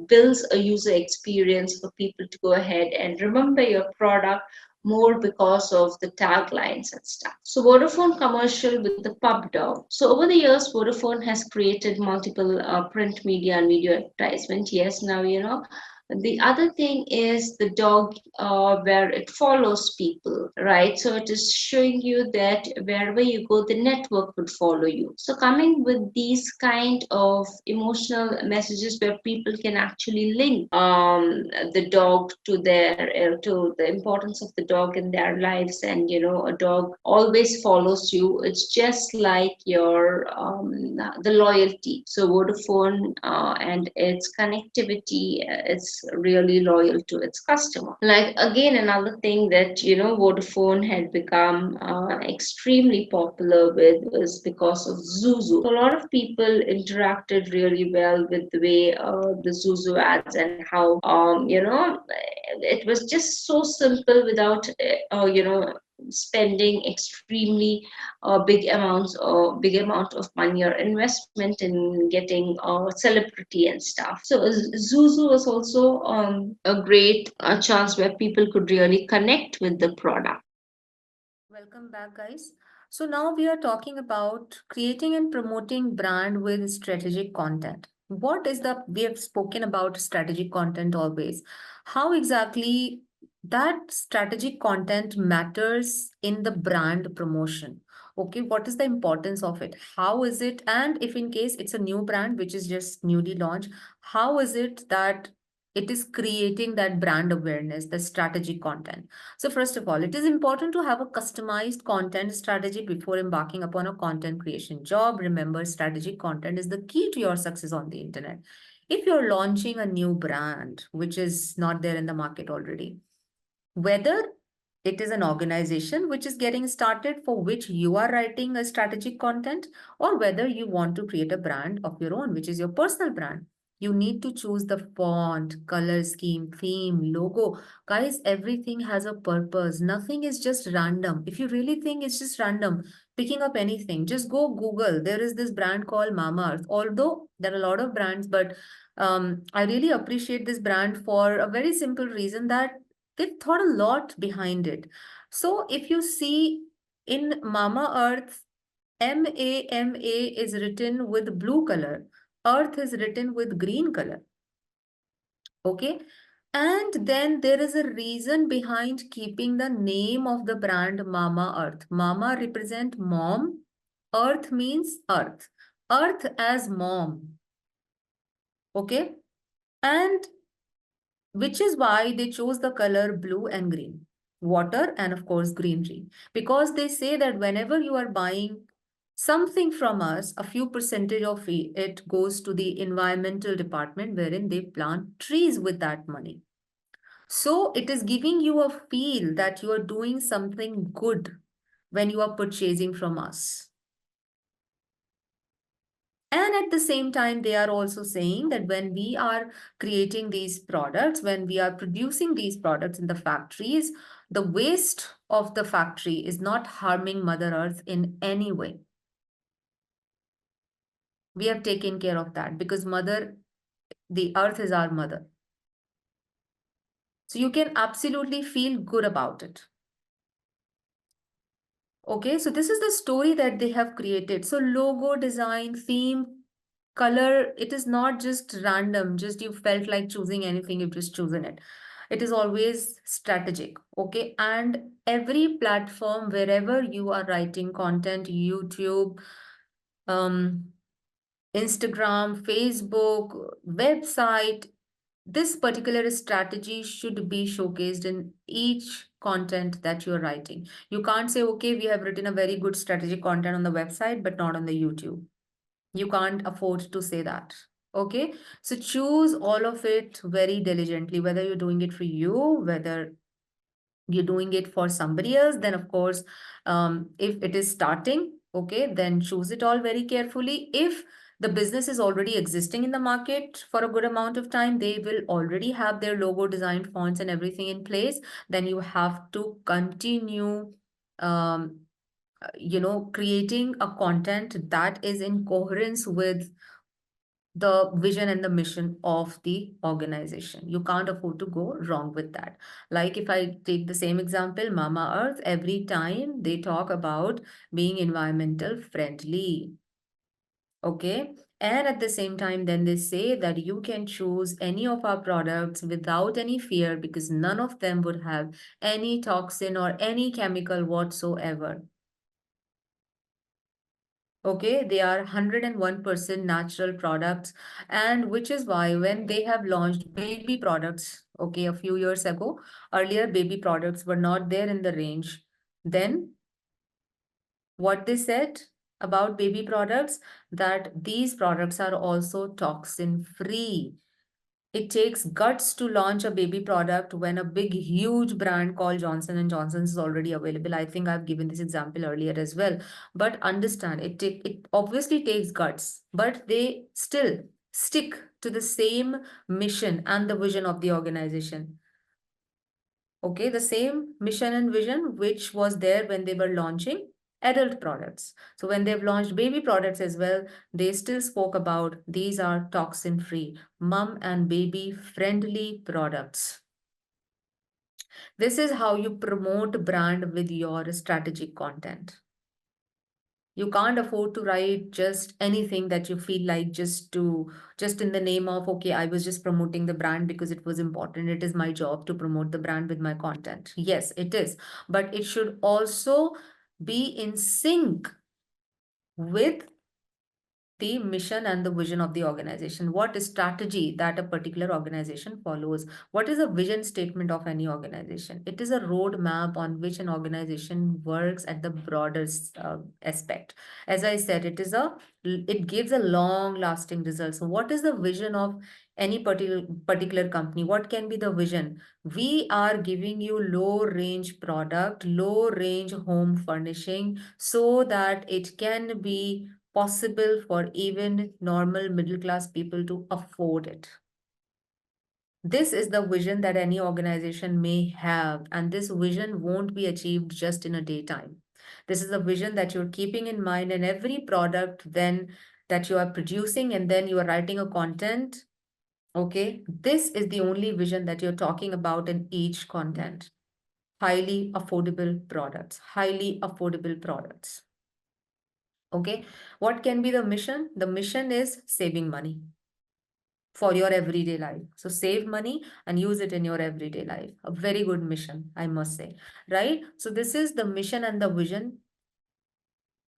builds a user experience for people to go ahead and remember your product more because of the taglines and stuff. So Vodafone commercial with the pub dog. So over the years, Vodafone has created multiple print media and video advertisement. Yes, now the other thing is the dog where it follows people, right? So it is showing you that wherever you go, the network would follow you. So coming with these kind of emotional messages where people can actually link the dog to to the importance of the dog in their lives, and a dog always follows you. It's just like your the loyalty. So Vodafone and its connectivity, it's really loyal to its customer. Like again, another thing that Vodafone had become extremely popular with is because of Zuzu. So a lot of people interacted really well with the way the Zuzu ads and how it was just so simple without spending extremely big amount of money or investment in getting celebrity and stuff. So Zuzu was also a great chance where people could really connect with the product. Welcome back, guys. So now we are talking about creating and promoting brand with strategic content. We have spoken about strategic content always. How exactly that strategic content matters in the brand promotion? Okay, what is the importance of it? How is it? And if in case it's a new brand which is just newly launched, how is it that it is creating that brand awareness, the strategic content? So first of all, it is important to have a customized content strategy before embarking upon a content creation job. Remember, strategic content is the key to your success on the internet. If you're launching a new brand, which is not there in the market already, whether it is an organization which is getting started for which you are writing a strategic content, or whether you want to create a brand of your own, which is your personal brand. You need to choose the font, color scheme, theme, logo. Guys, everything has a purpose. Nothing is just random. If you really think it's just random, picking up anything, just go Google. There is this brand called Mama Earth. Although there are a lot of brands, but I really appreciate this brand for a very simple reason that they thought a lot behind it. So if you see in Mama Earth, MAMA is written with blue color, Earth is written with green color. Okay. And then there is a reason behind keeping the name of the brand Mama Earth. Mama represent mom. Earth means earth. Earth as mom. Okay. And which is why they chose the color blue and green, water, and of course, greenery. Because they say that whenever you are buying something from us, a few percentage of it goes to the environmental department wherein they plant trees with that money. So it is giving you a feel that you are doing something good when you are purchasing from us. And at the same time, they are also saying that when we are creating these products, when we are producing these products in the factories, the waste of the factory is not harming Mother Earth in any way. We have taken care of that because the earth is our mother. So you can absolutely feel good about it. Okay, so this is the story that they have created. So logo, design, theme, color, it is not just random, just you felt like choosing anything, you've just chosen it. It is always strategic. Okay, and every platform, wherever you are writing content, YouTube, um, Instagram, Facebook, website, this particular strategy should be showcased in each content that you're writing. You can't say, okay, we have written a very good strategic content on the website, but not on the YouTube. You can't afford to say that. Okay. So choose all of it very diligently, whether you're doing it for you, whether you're doing it for somebody else, then of course, if it is starting, okay, then choose it all very carefully. If the business is already existing in the market for a good amount of time, they will already have their logo, design, fonts, and everything in place. Then you have to continue, um, creating a content that is in coherence with the vision and the mission of the organization. You can't afford to go wrong with that. Like if I take the same example, Mama Earth, every time they talk about being environmental friendly. Okay. And at the same time, then they say that you can choose any of our products without any fear because none of them would have any toxin or any chemical whatsoever. Okay, they are 101% natural products, and which is why when they have launched baby products, okay, a few years ago, earlier baby products were not there in the range. Then what they said about baby products, that these products are also toxin free. It takes guts to launch a baby product when a big, huge brand called Johnson and Johnson is already available. I think I've given this example earlier as well. But understand, it obviously takes guts, but they still stick to the same mission and the vision of the organization. Okay, the same mission and vision which was there when they were launching adult products. So when they've launched baby products as well, they still spoke about these are toxin free, mom and baby friendly products. This is how you promote brand with your strategic content. You can't afford to write just anything that you feel like just in the name of, okay, I was just promoting the brand because it was important. It is my job to promote the brand with my content. Yes, it is. But it should also be in sync with the mission and the vision of the organization. What strategy that a particular organization follows? What is a vision statement of any organization? It is a roadmap on which an organization works at the broader aspect. As I said, it gives a long lasting result. So what is the vision of any particular company? What can be the vision? We are giving you low range product, low range home furnishing so that it can be possible for even normal middle class people to afford it. This is the vision that any organization may have, and this vision won't be achieved just in a daytime. This is a vision that you're keeping in mind in every product then that you are producing, and then you are writing a content. Okay, this is the only vision that you're talking about in each content. Highly affordable products, highly affordable products. Okay, what can be the mission? The mission is saving money. for your everyday life. So save money and use it in your everyday life. A very good mission, I must say, right? So this is the mission and the vision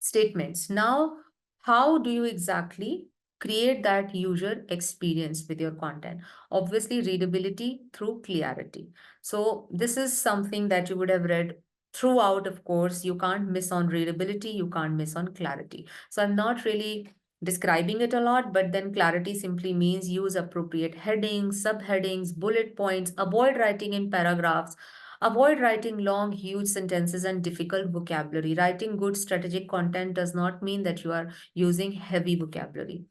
statements. Now, how do you exactly create that user experience with your content? Obviously, readability through clarity. So, this is something that you would have read throughout, of course. You can't miss on readability, you can't miss on clarity. So, I'm not really describing it a lot, but then clarity simply means use appropriate headings, subheadings, bullet points, avoid writing in paragraphs. Avoid writing long, huge sentences and difficult vocabulary. Writing good strategic content does not mean that you are using heavy vocabulary.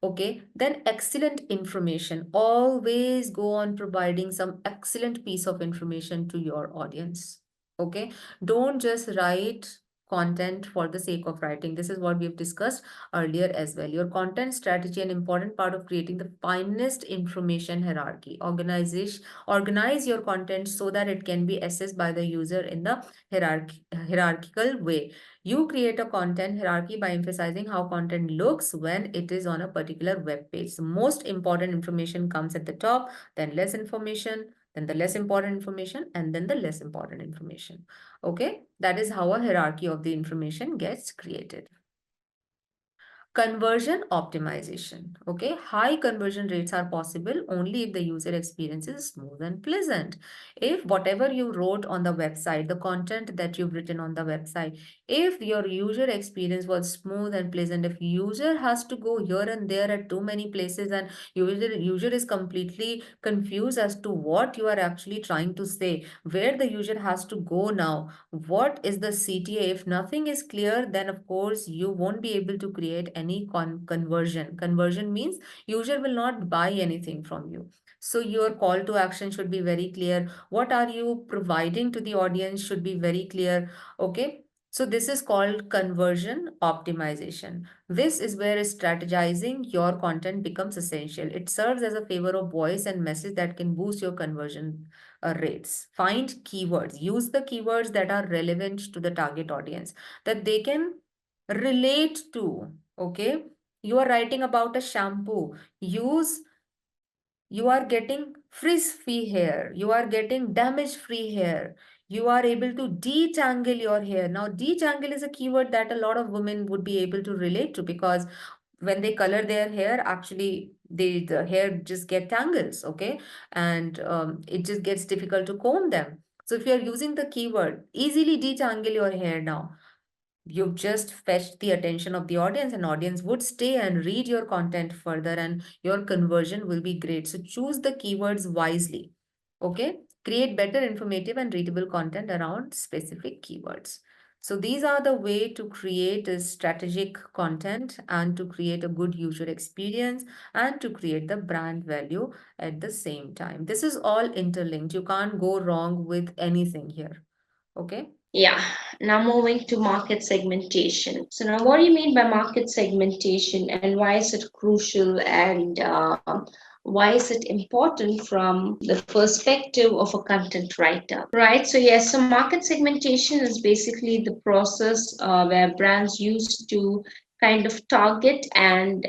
Okay, then excellent information. Always go on providing some excellent piece of information to your audience. Okay, don't just write content for the sake of writing. This is what we've discussed earlier as well. Your content strategy, an important part of creating the finest information hierarchy. Organize your content so that it can be assessed by the user in the hierarchical way. You create a content hierarchy by emphasizing how content looks when it is on a particular web page. The most important information comes at the top, then less information, then the less important information, and then the less important information. Okay, that is how a hierarchy of the information gets created. Conversion optimization. Okay, high conversion rates are possible only if the user experience is smooth and pleasant. If whatever you wrote on the website, the content that you've written on the website, if your user experience was smooth and pleasant, if user has to go here and there at too many places and user is completely confused as to what you are actually trying to say, where the user has to go now, what is the CTA? If nothing is clear, then of course you won't be able to create any conversion. Conversion means user will not buy anything from you. So your call to action should be very clear. What are you providing to the audience should be very clear. Okay. So this is called conversion optimization. This is where strategizing your content becomes essential. It serves as a favor of voice and message that can boost your conversion rates. Find keywords. Use the keywords that are relevant to the target audience, that they can relate to. Okay. You are writing about a shampoo. Use you are getting frizz-free hair. You are getting damage-free hair. You are able to detangle your hair. Now, detangle is a keyword that a lot of women would be able to relate to because when they color their hair, actually, the hair just get tangles, okay? And it just gets difficult to comb them. So if you're using the keyword, easily detangle your hair now. You've just fetched the attention of the audience, and audience would stay and read your content further, and your conversion will be great. So choose the keywords wisely. Okay, create better informative and readable content around specific keywords. So these are the way to create a strategic content and to create a good user experience and to create the brand value at the same time. This is all interlinked. You can't go wrong with anything here. Okay. Yeah, now moving to market segmentation. So, now what do you mean by market segmentation and why is it crucial and why is it important from the perspective of a content writer? Right, so yes, so market segmentation is basically the process where brands use to kind of target and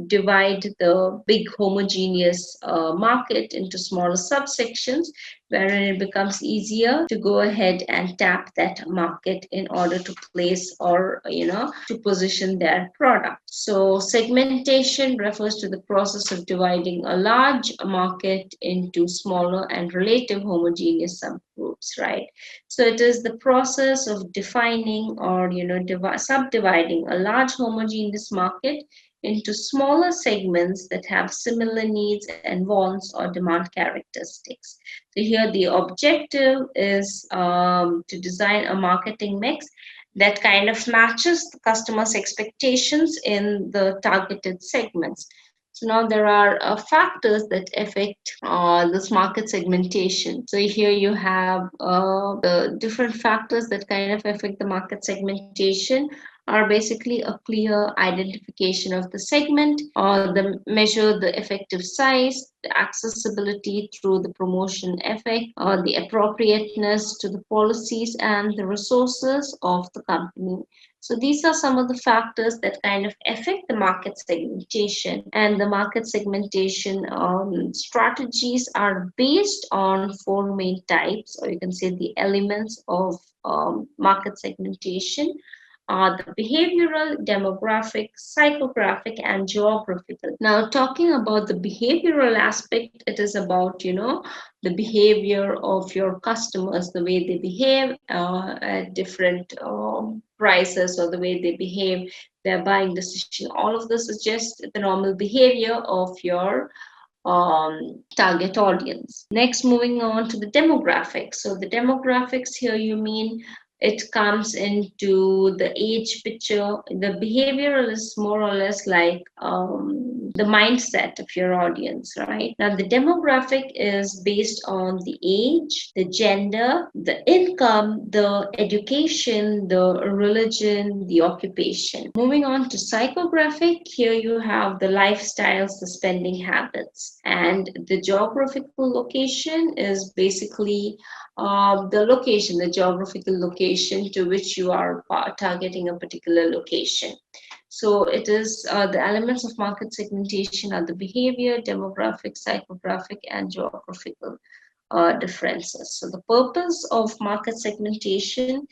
divide the big homogeneous market into smaller subsections wherein it becomes easier to go ahead and tap that market in order to place or to position their product. So segmentation refers to the process of dividing a large market into smaller and relative homogeneous subgroups, right? So it is the process of defining or subdividing a large homogeneous market into smaller segments that have similar needs and wants or demand characteristics. So here the objective is to design a marketing mix that kind of matches the customer's expectations in the targeted segments. So now there are factors that affect this market segmentation. So here you have the different factors that kind of affect the market segmentation are basically a clear identification of the segment or the measure the effective size, the accessibility through the promotion effect, or the appropriateness to the policies and the resources of the company. So these are some of the factors that kind of affect the market segmentation. And the market segmentation strategies are based on four main types, or you can say the elements of market segmentation are the behavioral, demographic, psychographic, and geographical. Now, talking about the behavioral aspect, it is about, the behavior of your customers, the way they behave at different prices, or the way they behave, their buying decision. All of this is just the normal behavior of your target audience. Next, moving on to the demographics. So the demographics here, you mean it comes into the age picture. The behavioral is more or less like the mindset of your audience, right? Now, the demographic is based on the age, the gender, the income, the education, the religion, the occupation. Moving on to psychographic, here you have the lifestyles, the spending habits, and the geographical location is basically the geographical location to which you are targeting a particular location. So it is the elements of market segmentation are the behavior, demographic, psychographic, and geographical differences. So the purpose of market segmentation,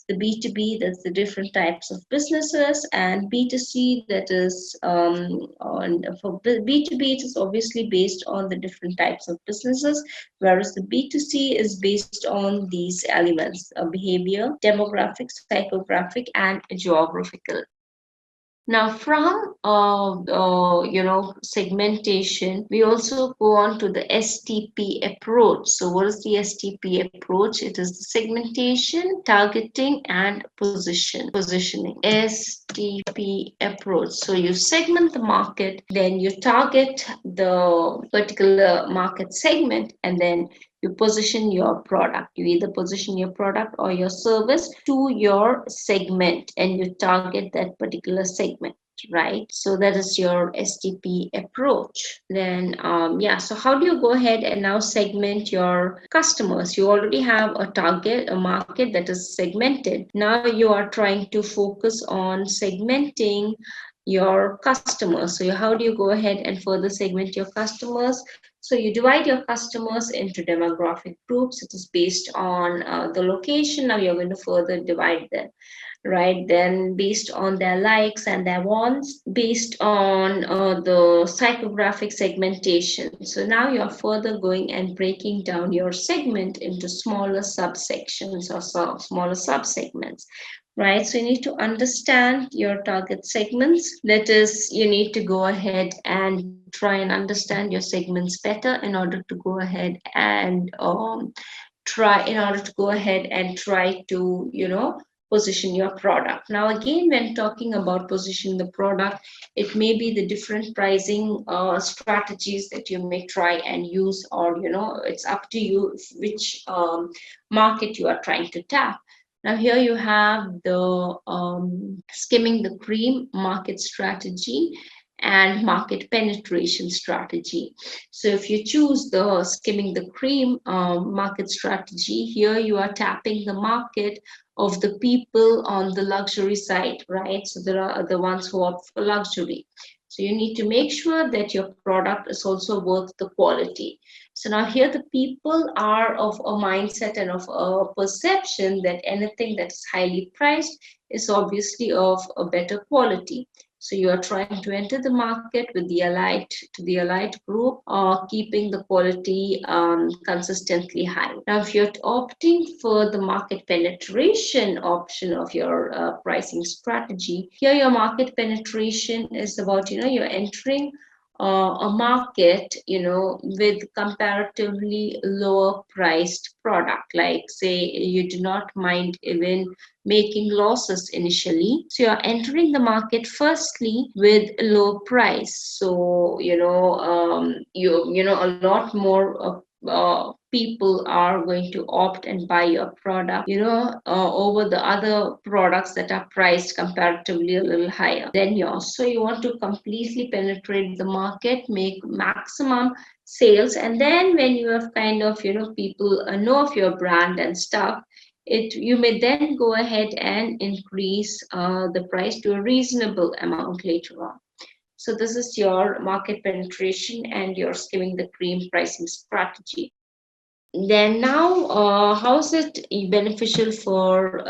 the B2B, that's the different types of businesses, and B2C, that is for B2B, it is obviously based on the different types of businesses, whereas the B2C is based on these elements: behavior, demographic, psychographic, and geographical. Now, from segmentation, we also go on to the STP approach. So, what is the STP approach? It is the segmentation, targeting, and positioning. STP approach. So, you segment the market, then you target the particular market segment, and then you position your product. You either position your product or your service to your segment, and you target that particular segment, right? So that is your STP approach. Then so how do you go ahead and now segment your customers? You already have a target, a market that is segmented. Now you are trying to focus on segmenting your customers. So how do you go ahead and further segment your customers? So you divide your customers into demographic groups. It is based on the location. Now you're going to further divide them, right? Then based on their likes and their wants, based on the psychographic segmentation. So now you're further going and breaking down your segment into smaller subsections or smaller subsegments. Right, so you need to understand your target segments. That is, you need to go ahead and try and understand your segments better in order to go ahead and try to position your product. Now again, when talking about position the product, it may be the different pricing strategies that you may try and use, or it's up to you which market you are trying to tap. Now here you have the skimming the cream market strategy and market penetration strategy. So if you choose the skimming the cream market strategy, here you are tapping the market of the people on the luxury side, right? So there are the ones who opt for luxury. So you need to make sure that your product is also worth the quality. So now here the people are of a mindset and of a perception that anything that is highly priced is obviously of a better quality. So you are trying to enter the market with the allied group, or keeping the quality consistently high. Now, if you're opting for the market penetration option of your pricing strategy, here your market penetration is about you're entering a market with comparatively lower priced product, like say you do not mind even making losses initially. So you're entering the market firstly with a low price. So a lot more people are going to opt and buy your product over the other products that are priced comparatively a little higher than yours. So you want to completely penetrate the market, make maximum sales, and then when you have kind of people know of your brand and stuff, You may then go ahead and increase the price to a reasonable amount later on. So this is your market penetration and your skimming the cream pricing strategy. Then now, how is it beneficial for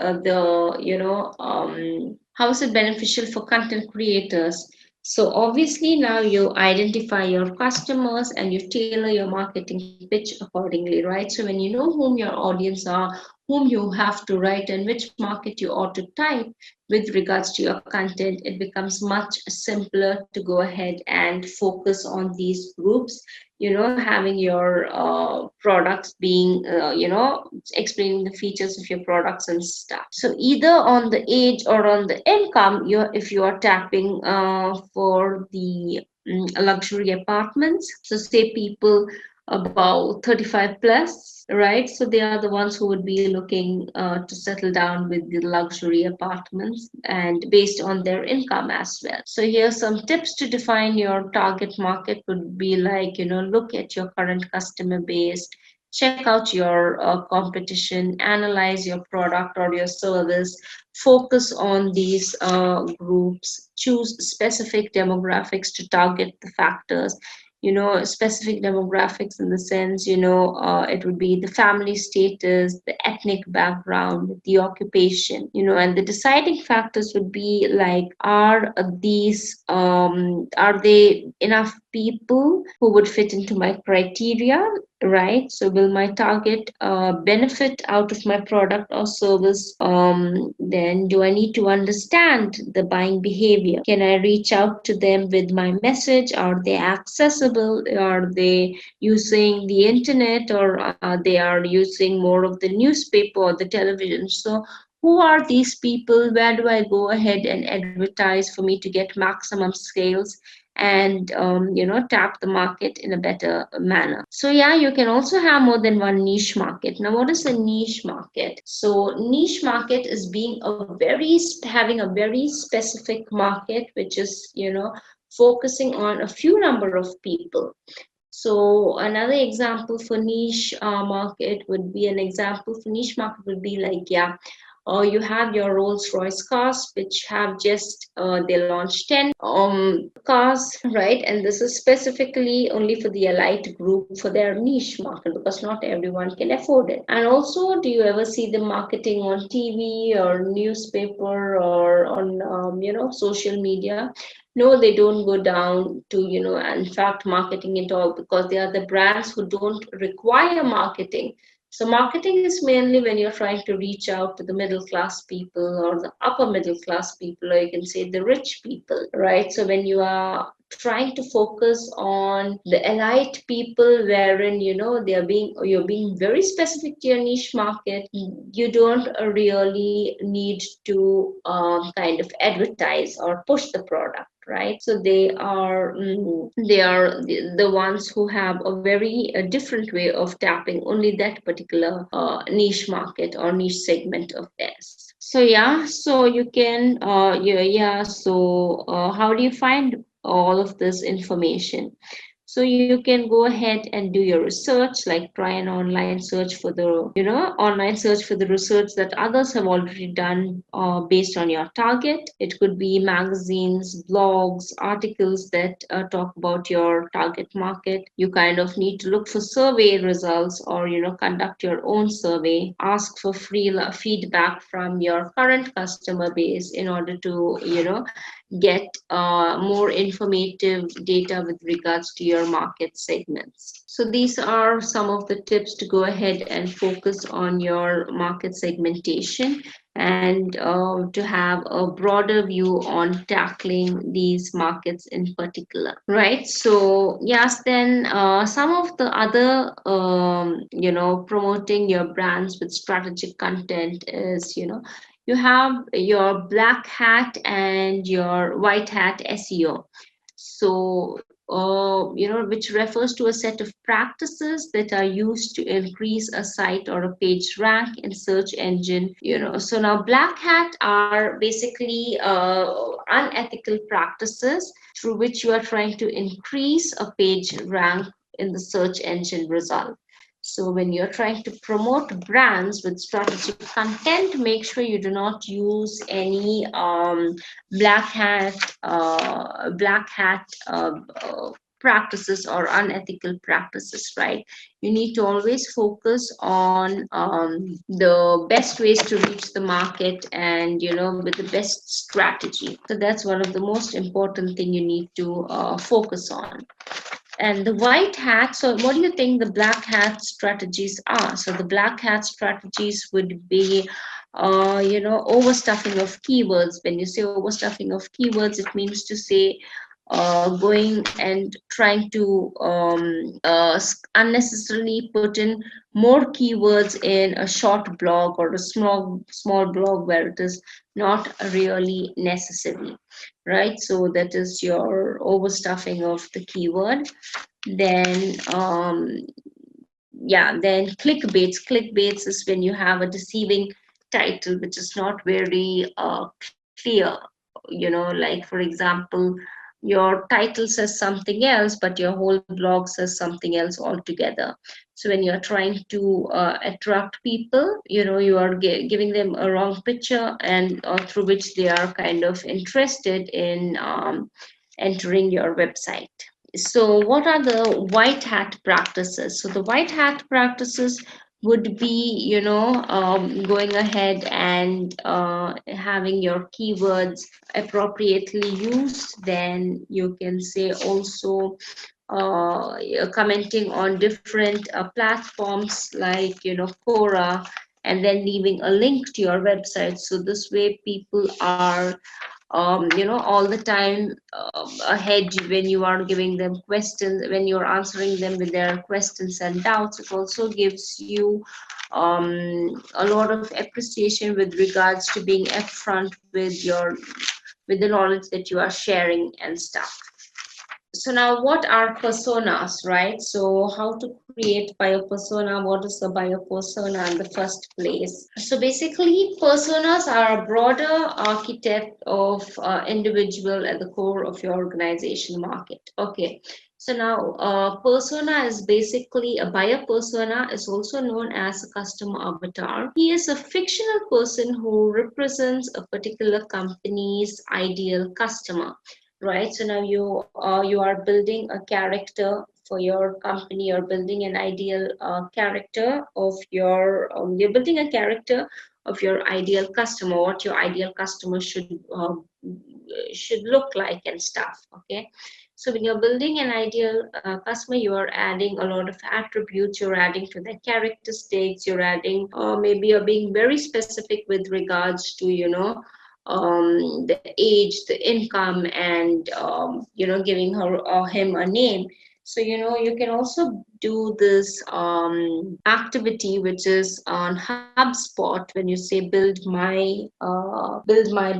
how is it beneficial for content creators? So obviously now you identify your customers and you tailor your marketing pitch accordingly, right? So when you know whom your audience are, whom you have to write and which market you ought to type with regards to your content, it becomes much simpler to go ahead and focus on these groups, having your products being explaining the features of your products and stuff. So either on the age or on the income, if you are tapping for the luxury apartments, so say people about 35 plus, right? So they are the ones who would be looking to settle down with the luxury apartments and based on their income as well. So here's some tips to define your target market would be like, look at your current customer base, check out your competition, analyze your product or your service, focus on these groups, choose specific demographics to target the factors, specific demographics in the sense, it would be the family status, the ethnic background, the occupation, and the deciding factors would be like, are they enough people who would fit into my criteria, right? So will my target benefit out of my product or service? Then do I need to understand the buying behavior? Can I reach out to them with my message? Are they accessible? Are they using the internet, or they are using more of the newspaper or the television? So who are these people? Where do I go ahead and advertise for me to get maximum sales and tap the market in a better manner? So yeah, you can also have more than one niche market. Now what is a niche market? So niche market is having a very specific market, which is focusing on a few number of people. So another example for niche market would be, like, yeah, or you have your Rolls Royce cars, which have just they launched 10 cars, right? And this is specifically only for the elite group for their niche market, because not everyone can afford it. And also, do you ever see them marketing on TV or newspaper or on social media? No, they don't go down to, in fact, marketing it all, because they are the brands who don't require marketing. So marketing is mainly when you're trying to reach out to the middle class people or the upper middle class people, or you can say the rich people, right? So when you are trying to focus on the elite people, wherein you're being very specific to your niche market, you don't really need to kind of advertise or push the product, right? So they are the ones who have a very different way of tapping only that particular niche market or niche segment of theirs. So yeah, so you can yeah, so how do you find all of this information? So you can go ahead and do your research, like try an online search for the, online search for the research that others have already done based on your target. It could be magazines, blogs, articles that talk about your target market. You kind of need to look for survey results, or, conduct your own survey, ask for free feedback from your current customer base in order to, get more informative data with regards to your market segments. So these are some of the tips to go ahead and focus on your market segmentation and to have a broader view on tackling these markets in particular, right? So yes, then some of the other promoting your brands with strategic content is, you have your black hat and your white hat SEO. So, which refers to a set of practices that are used to increase a site or a page rank in search engine. So now black hat are basically unethical practices through which you are trying to increase a page rank in the search engine result. So when you're trying to promote brands with strategic content, make sure you do not use any black hat black hat practices or unethical practices, right? You need to always focus on the best ways to reach the market, and with the best strategy. So that's one of the most important thing you need to focus on. And the white hat, so what do you think the black hat strategies are? So the black hat strategies would be overstuffing of keywords. When you say overstuffing of keywords, it means to say going and trying to unnecessarily put in more keywords in a short blog or a small blog where it is not really necessary, right? So that is your overstuffing of the keyword. Then yeah, then clickbaits is when you have a deceiving title which is not very clear. Like for example, your title says something else but your whole blog says something else altogether. So when you're trying to attract people, you are giving them a wrong picture, and through which they are kind of interested in entering your website. So what are the white hat practices? So the white hat practices would be, going ahead and having your keywords appropriately used. Then you can say also commenting on different platforms like Quora, and then leaving a link to your website. So this way people are all the time ahead when you are giving them questions, when you're answering them with their questions and doubts. It also gives you a lot of appreciation with regards to being upfront with the knowledge that you are sharing and stuff. So now what are personas, right? So how to create bio persona? What is the bio persona in the first place? So basically personas are a broader architect of individual at the core of your organization market. Okay, so now persona is basically a buyer persona is also known as a customer avatar. He is a fictional person who represents a particular company's ideal customer, right? So now you are building a character for your company. You're building an ideal character of your you're building a character of your ideal customer, what your ideal customer should look like and stuff. Okay, so when you're building an ideal customer, you are adding a lot of attributes, you're adding to their characteristics, you're adding maybe you're being very specific with regards to the age, the income, and giving her or him a name. So you can also do this activity which is on HubSpot when you say build my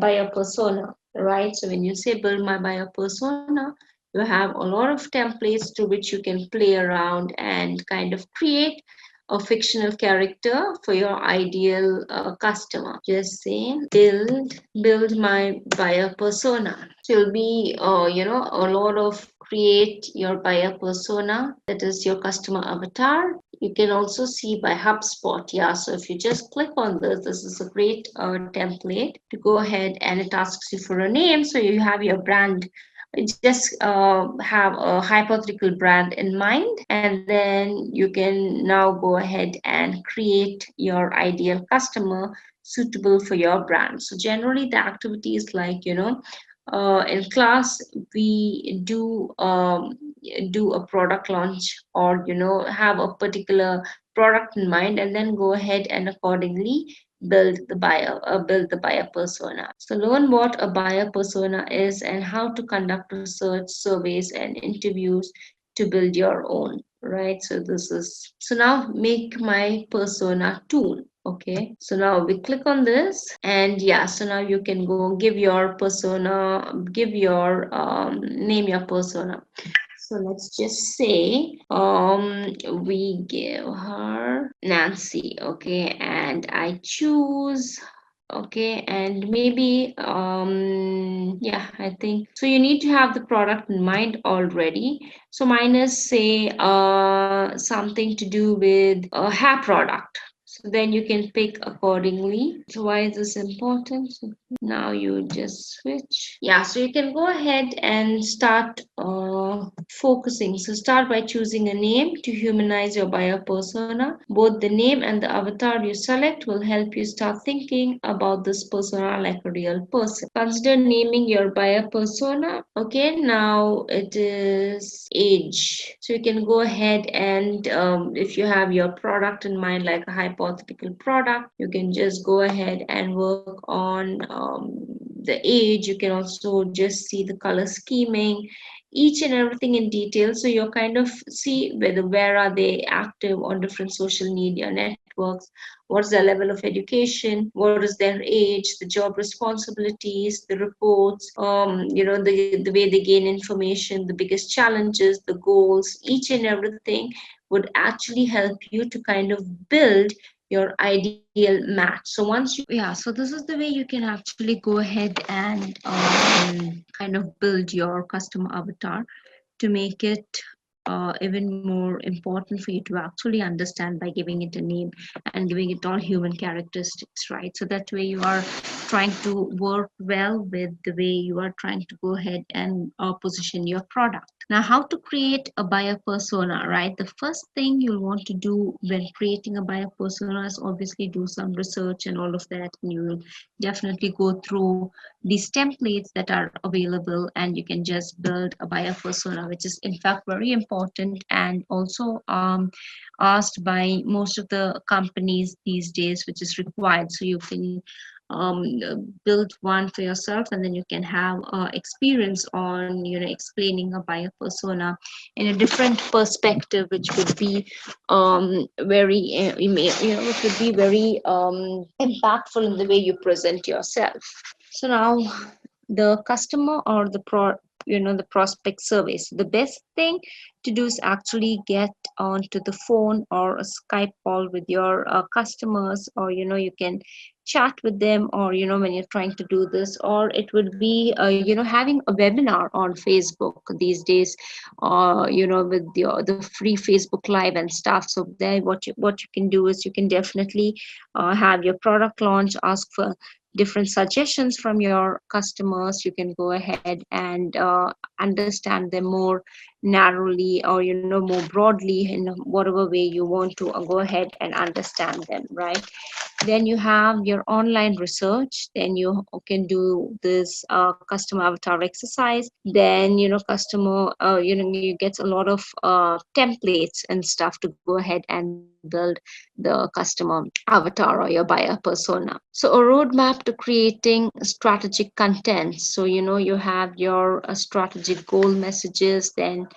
buyer persona, right? So when you say build my buyer persona, you have a lot of templates to which you can play around and kind of create a fictional character for your ideal customer. Just say build my buyer persona. So it'll be a lot of create your buyer persona, that is your customer avatar. You can also see by HubSpot. Yeah, so if you just click on this is a great template to go ahead, and it asks you for a name. So you have your brand, just have a hypothetical brand in mind, and then you can now go ahead and create your ideal customer suitable for your brand. So generally the activity is like in class we do a product launch, or have a particular product in mind, and then go ahead and accordingly build the buyer persona. So learn what a buyer persona is and how to conduct research, surveys, and interviews to build your own, right? So this is, so now make my persona tool. Okay, so now we click on this, and yeah, so now you can go give your persona, give your name your persona. So let's just say we give her Nancy, okay, and I choose Okay, and maybe yeah, I think so. You need to have the product in mind already. So mine is say something to do with a hair product. So then you can pick accordingly. So why is this important? Now you just switch. Yeah, so you can go ahead and start focusing. So start by choosing a name to humanize your buyer persona. Both the name and the avatar you select will help you start thinking about this persona like a real person. Consider naming your buyer persona. Okay, now it is age. So you can go ahead and if you have your product in mind, like a hypothetical product, you can just go ahead and work on the age. You can also just see the color scheming, each and everything in detail, so you kind of see where are they active on different social media networks, what's their level of education, what is their age, the job responsibilities, the reports, the way they gain information, the biggest challenges, the goals, each and everything would actually help you to kind of build your ideal match. So once you yeah, so this is the way you can actually go ahead and kind of build your customer avatar to make it even more important for you to actually understand by giving it a name and giving it all human characteristics, right? So that way you are trying to work well with the way you are trying to go ahead and position your product. Now, how to create a buyer persona, right? The first thing you'll want to do when creating a buyer persona is obviously do some research and all of that. And you will definitely go through these templates that are available, and you can just build a buyer persona, which is in fact very important and also asked by most of the companies these days, which is required. So you can build one for yourself, and then you can have experience on explaining a buyer persona in a different perspective, which could be very which would be very impactful in the way you present yourself. So now the customer or the prospect surveys, the best thing to do is actually get onto the phone or a Skype call with your customers, or you can chat with them, or when you're trying to do this, or it would be having a webinar on Facebook these days, with the free Facebook live and stuff. So there, what you can do is you can definitely have your product launch, ask for different suggestions from your customers. You can go ahead and understand them more narrowly, or more broadly, in whatever way you want to go ahead and understand them, right? Then you have your online research. Then you can do this customer avatar exercise. Then customer you get a lot of templates and stuff to go ahead and build the customer avatar or your buyer persona. So a roadmap to creating strategic content. So you have your strategic goal messages, then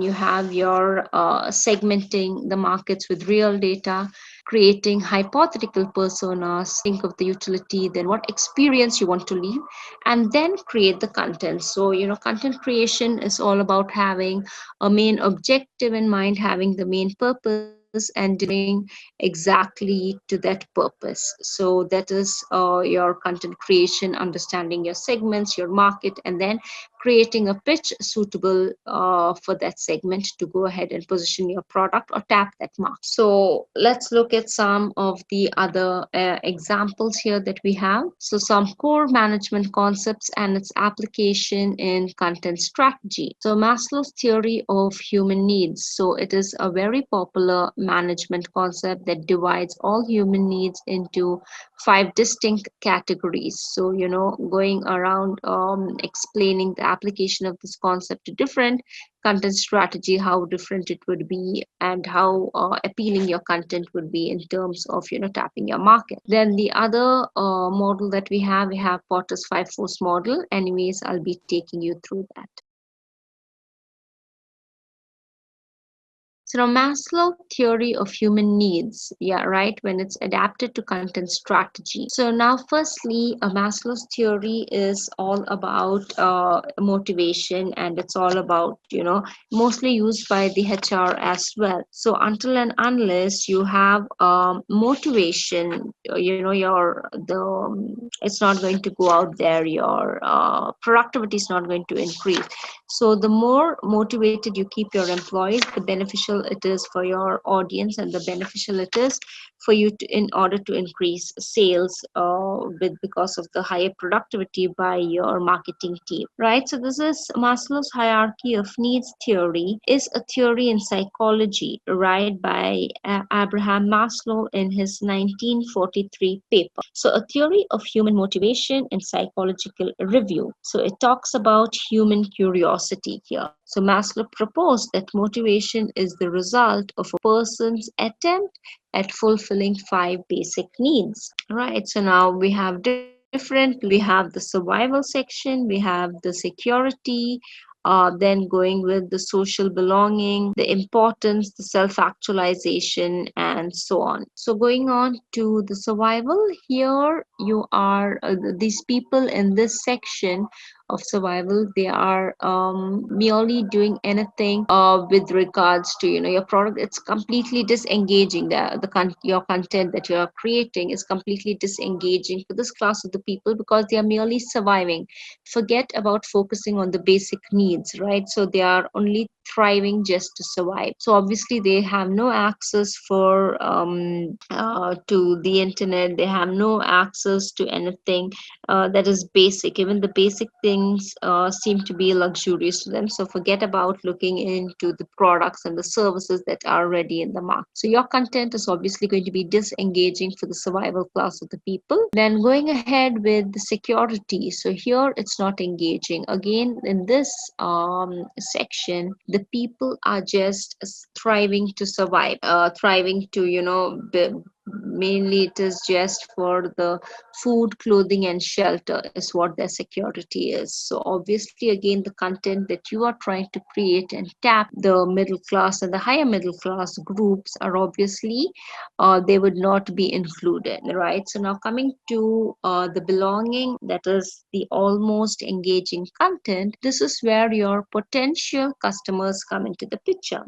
you have your segmenting the markets with real data, creating hypothetical personas, think of the utility, then what experience you want to leave, and then create the content. So content creation is all about having a main objective in mind, having the main purpose, and delivering exactly to that purpose. So that is your content creation, understanding your segments, your market, and then creating a pitch suitable for that segment to go ahead and position your product or tap that market. So let's look at some of the other examples here that we have. So some core management concepts and its application in content strategy. So Maslow's theory of human needs. So it is a very popular management concept that divides all human needs into 5 distinct categories. So going around explaining the application of this concept to different content strategy, how different it would be, and how appealing your content would be in terms of tapping your market. Then the other model that we have Potter's 5 force model. Anyways, I'll be taking you through that. So now Maslow theory of human needs, yeah, right, when it's adapted to content strategy. So now firstly, Maslow's theory is all about motivation, and it's all about, mostly used by the HR as well. So until and unless you have motivation, it's not going to go out there, your productivity is not going to increase. So the more motivated you keep your employees, the beneficial it is for your audience, and the beneficial it is for you to, in order to increase sales with because of the higher productivity by your marketing team, right? So this is Maslow's hierarchy of needs theory, is a theory in psychology, right, by Abraham Maslow in his 1943 paper. So a theory of human motivation and psychological review. So it talks about human curiosity here. So Maslow proposed that motivation is the result of a person's attempt at fulfilling five basic needs. Right. So now we have the survival section, we have the security, then going with the social belonging, the importance, the self actualization, and so on. So, going on to the survival, here you are, these people in this section of survival, they are merely doing anything with regards to your product. It's completely disengaging. Your content that you are creating is completely disengaging for this class of the people, because they are merely surviving. Forget about focusing on the basic needs, right? So they are only thriving just to survive. So obviously they have no access to the internet. They have no access to anything that is basic. Even the basic things seem to be luxurious to them. So forget about looking into the products and the services that are already in the market. So your content is obviously going to be disengaging for the survival class of the people. Then going ahead with the security. So here it's not engaging. Again, in this section, the people are just thriving to survive, thriving to, mainly it is just for the food, clothing, and shelter is what their security is. So obviously, again, the content that you are trying to create and tap the middle class and the higher middle class groups are obviously they would not be included, right? So now coming to the belonging, that is the almost engaging content. This is where your potential customers come into the picture,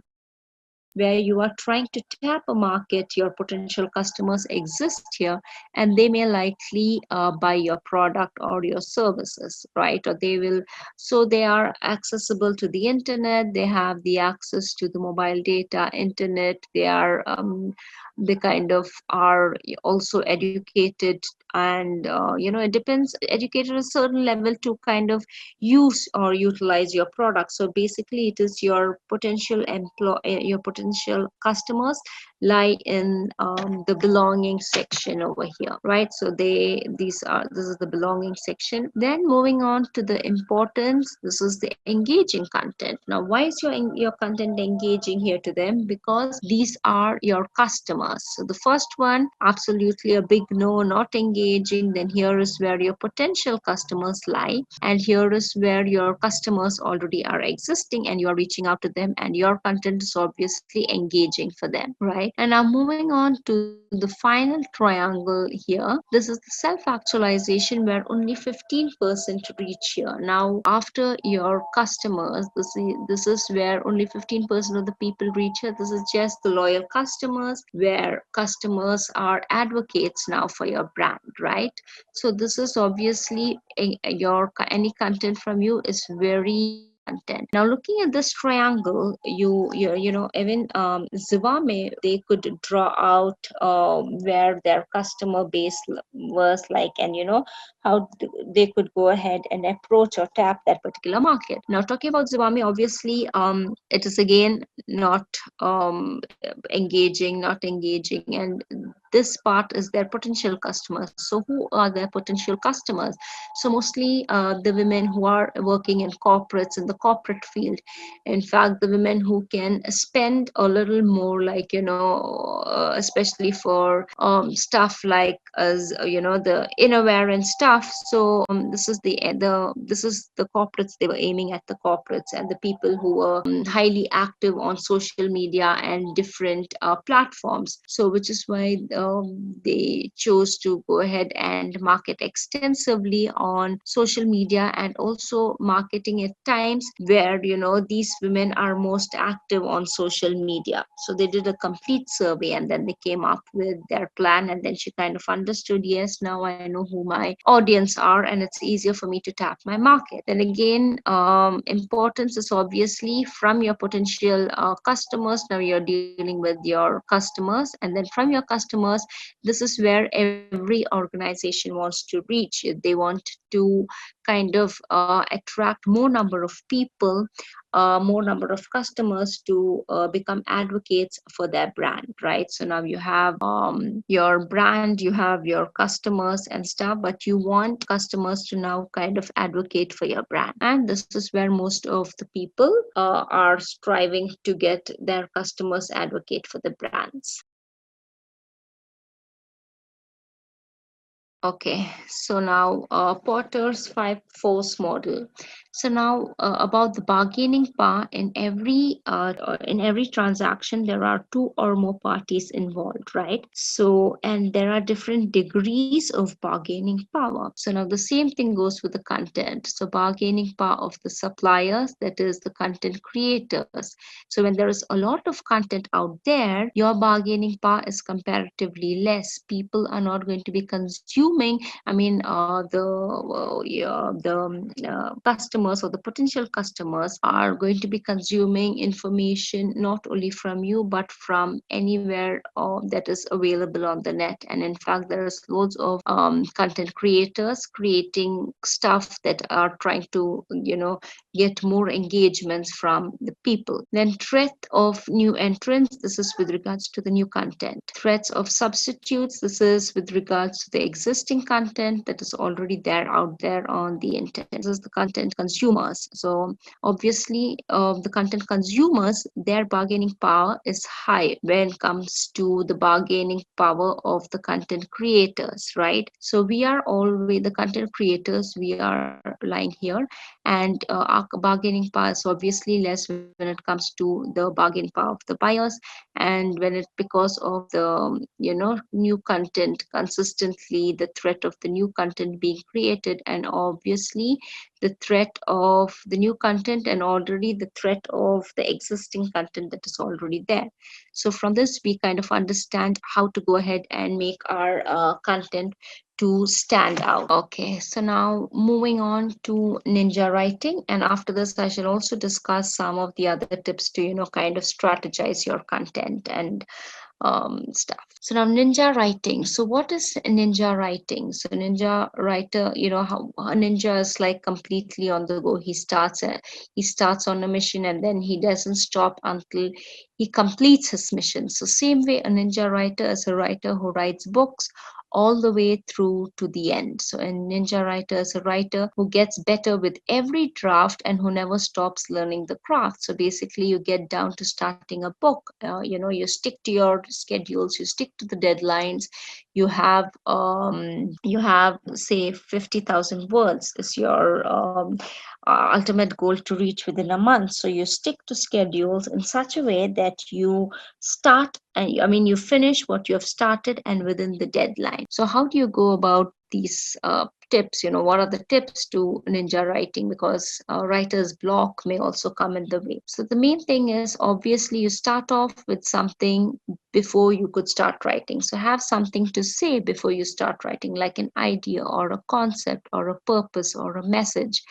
where you are trying to tap a market. Your potential customers exist here, and they may likely buy your product or your services, right? Or they will, so they are accessible to the internet, they have the access to the mobile data, internet, they kind of are also educated, and it depends, educated at a certain level to kind of use or utilize your product. So basically it is your your potential customers lie in the belonging section over here, right? So this is the belonging section. Then moving on to the importance, this is the engaging content. Now why is your content engaging here to them? Because these are your customers. So the first one, absolutely a big no, not engaging. Then here is where your potential customers lie, and here is where your customers already are existing and you are reaching out to them, and your content is obviously engaging for them, right? And now moving on to the final triangle here, this is the self actualization, where only 15% reach here. Now after your customers, this is where only 15% of the people reach here. This is just the loyal customers, where customers are advocates now for your brand, right? So this is obviously your any content from you is very content. Now looking at this triangle, even Zivame, they could draw out where their customer base was like, and how they could go ahead and approach or tap that particular market. Now talking about Zivame, obviously it is again not engaging, and this part is their potential customers. So who are their potential customers? So mostly the women who are working in corporates, in the corporate field. In fact, the women who can spend a little more, like especially for stuff like as the innerwear and stuff. So this is the corporates. They were aiming at the corporates and the people who were highly active on social media and different platforms. So which is why they chose to go ahead and market extensively on social media, and also marketing at times where these women are most active on social media. So they did a complete survey and then they came up with their plan, and then she kind of understood, yes, now I know who my audience are and it's easier for me to tap my market. Then again, importance is obviously from your potential customers. Now you're dealing with your customers, and then from your customers, this is where every organization wants to reach. They want to kind of attract more number of people, more number of customers to become advocates for their brand, right? So now you have your brand, you have your customers and stuff, but you want customers to now kind of advocate for your brand. And this is where most of the people are striving to get their customers advocate for the brands. Okay, so now Potter's five force model. So now about the bargaining power. In every transaction there are two or more parties involved, right? So and there are different degrees of bargaining power. So now the same thing goes with the content. So bargaining power of the suppliers, that is the content creators. So when there is a lot of content out there, your bargaining power is comparatively less. People are not going to be consuming. I mean, the customers or the potential customers are going to be consuming information not only from you but from anywhere that is available on the net. And in fact, there's loads of content creators creating stuff that are trying to, get more engagements from the people. Then threat of new entrants. This is with regards to the new content. Threats of substitutes. This is with regards to the existing content that is already there out there on the internet. This is the content consumers. So obviously, the content consumers, their bargaining power is high when it comes to the bargaining power of the content creators, right? So we are always the content creators. We are lying here, and our bargaining power is obviously less when it comes to the bargaining power of the buyers. And when it because of the new content consistently, the threat of the new content being created, and obviously the threat of the new content and already the threat of the existing content that is already there. So from this we kind of understand how to go ahead and make our content to stand out. Okay, so now moving on to ninja writing, and after this I shall also discuss some of the other tips to kind of strategize your content and stuff. So now ninja writing. So what is ninja writing? So ninja writer, how a ninja is like completely on the go. He starts on a mission and then he doesn't stop until he completes his mission. So same way a ninja writer is a writer who writes books all the way through to the end. So a ninja writer is a writer who gets better with every draft and who never stops learning the craft. So basically you get down to starting a book. You stick to your schedules, you stick to the deadlines. You have say 50,000 words is your ultimate goal to reach within a month. So you stick to schedules in such a way that you start and you finish what you have started and within the deadline. So how do you go about these tips? What are the tips to ninja writing? Because writer's block may also come in the way. So the main thing is obviously you start off with something before you could start writing. So have something to say before you start writing, like an idea or a concept or a purpose or a message.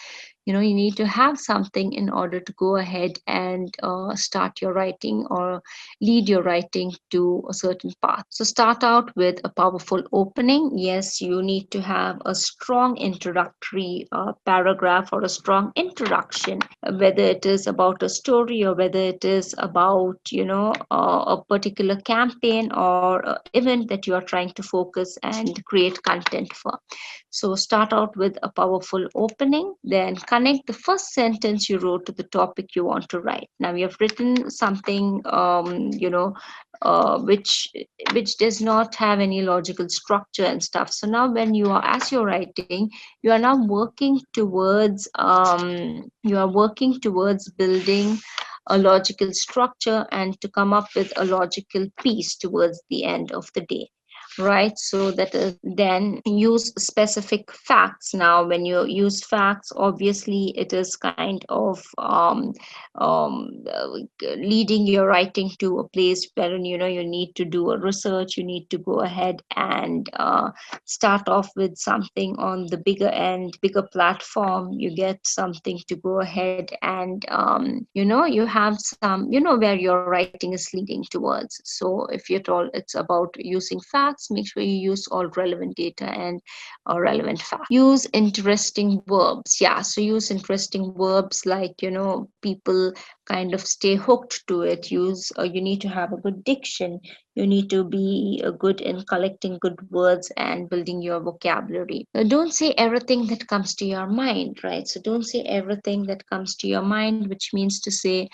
You need to have something in order to go ahead and start your writing or lead your writing to a certain path. So start out with a powerful opening. Yes, you need need to have a strong introductory paragraph or a strong introduction, whether it is about a story or whether it is about, a particular campaign or event that you are trying to focus and create content for. So start out with a powerful opening, then connect the first sentence you wrote to the topic you want to write. Now you have written something, which does not have any logical structure and stuff. So now when you are, as you're writing, you are now working towards, building a logical structure and to come up with a logical piece towards the end of the day, right? So that is, then use specific facts. Now when you use facts, obviously it is kind of leading your writing to a place where, you need to do a research, you need to go ahead and start off with something on the bigger end, bigger platform. You get something to go ahead and, you have some, where your writing is leading towards. So if you're told it's about using facts, make sure you use all relevant data and relevant facts. Use interesting verbs. Yeah, so use interesting verbs, like, people kind of stay hooked to it. You need to have a good diction, you need to be good in collecting good words and building your vocabulary. Don't say everything that comes to your mind, right? So don't say everything that comes to your mind, which means to say,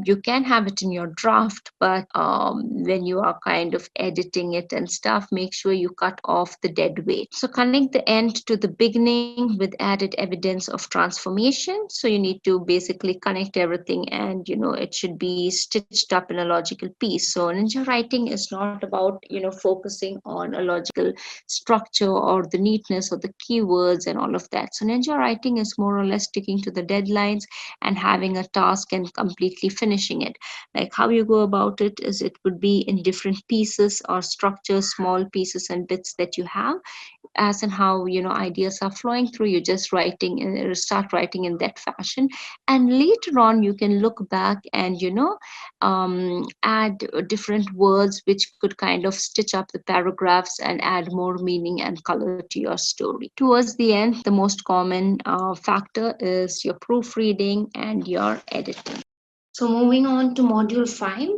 you can have it in your draft, but when you are kind of editing it and stuff, make sure you cut off the dead weight. So connect the end to the beginning with added evidence of transformation. So you need to basically connect everything, and it should be stitched up in a logical piece. So ninja writing is not about, focusing on a logical structure or the neatness or the keywords and all of that. So ninja writing is more or less sticking to the deadlines and having a task and completely finishing it. Like how you go about it is, it would be in different pieces or structures, small pieces and bits that you have, as and how, ideas are flowing through. You just writing and start writing in that fashion, and later on you can look back and, add different words which could kind of stitch up the paragraphs and add more meaning and color to your story. Towards the end, the most common factor is your proofreading and your editing. So moving on to module 5,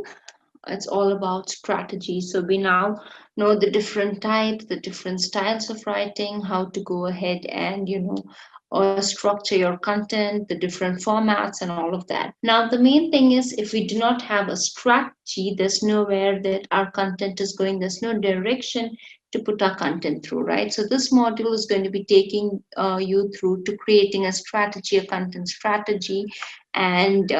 it's all about strategy. So we now know the different types, the different styles of writing, how to go ahead and, or structure your content, the different formats and all of that. Now the main thing is, if we do not have a strategy, there's nowhere that our content is going, there's no direction to put our content through, right? So this module is going to be taking you through to creating a strategy, a content strategy, and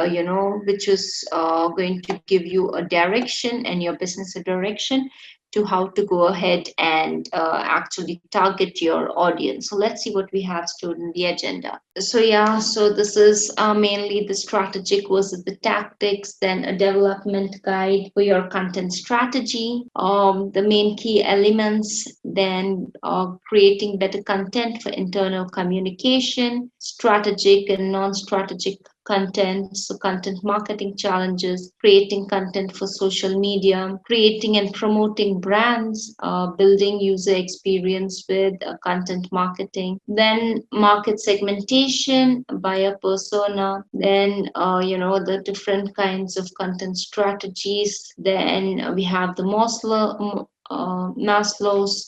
which is going to give you a direction and your business a direction to how to go ahead and actually target your audience. So let's see what we have stored in the agenda. So yeah, so this is mainly the strategic versus the tactics, then a development guide for your content strategy, the main key elements, then creating better content for internal communication, strategic and non-strategic content, so content marketing challenges, creating content for social media, creating and promoting brands, building user experience with content marketing, then market segmentation, buyer persona, then the different kinds of content strategies. Then we have the Maslow's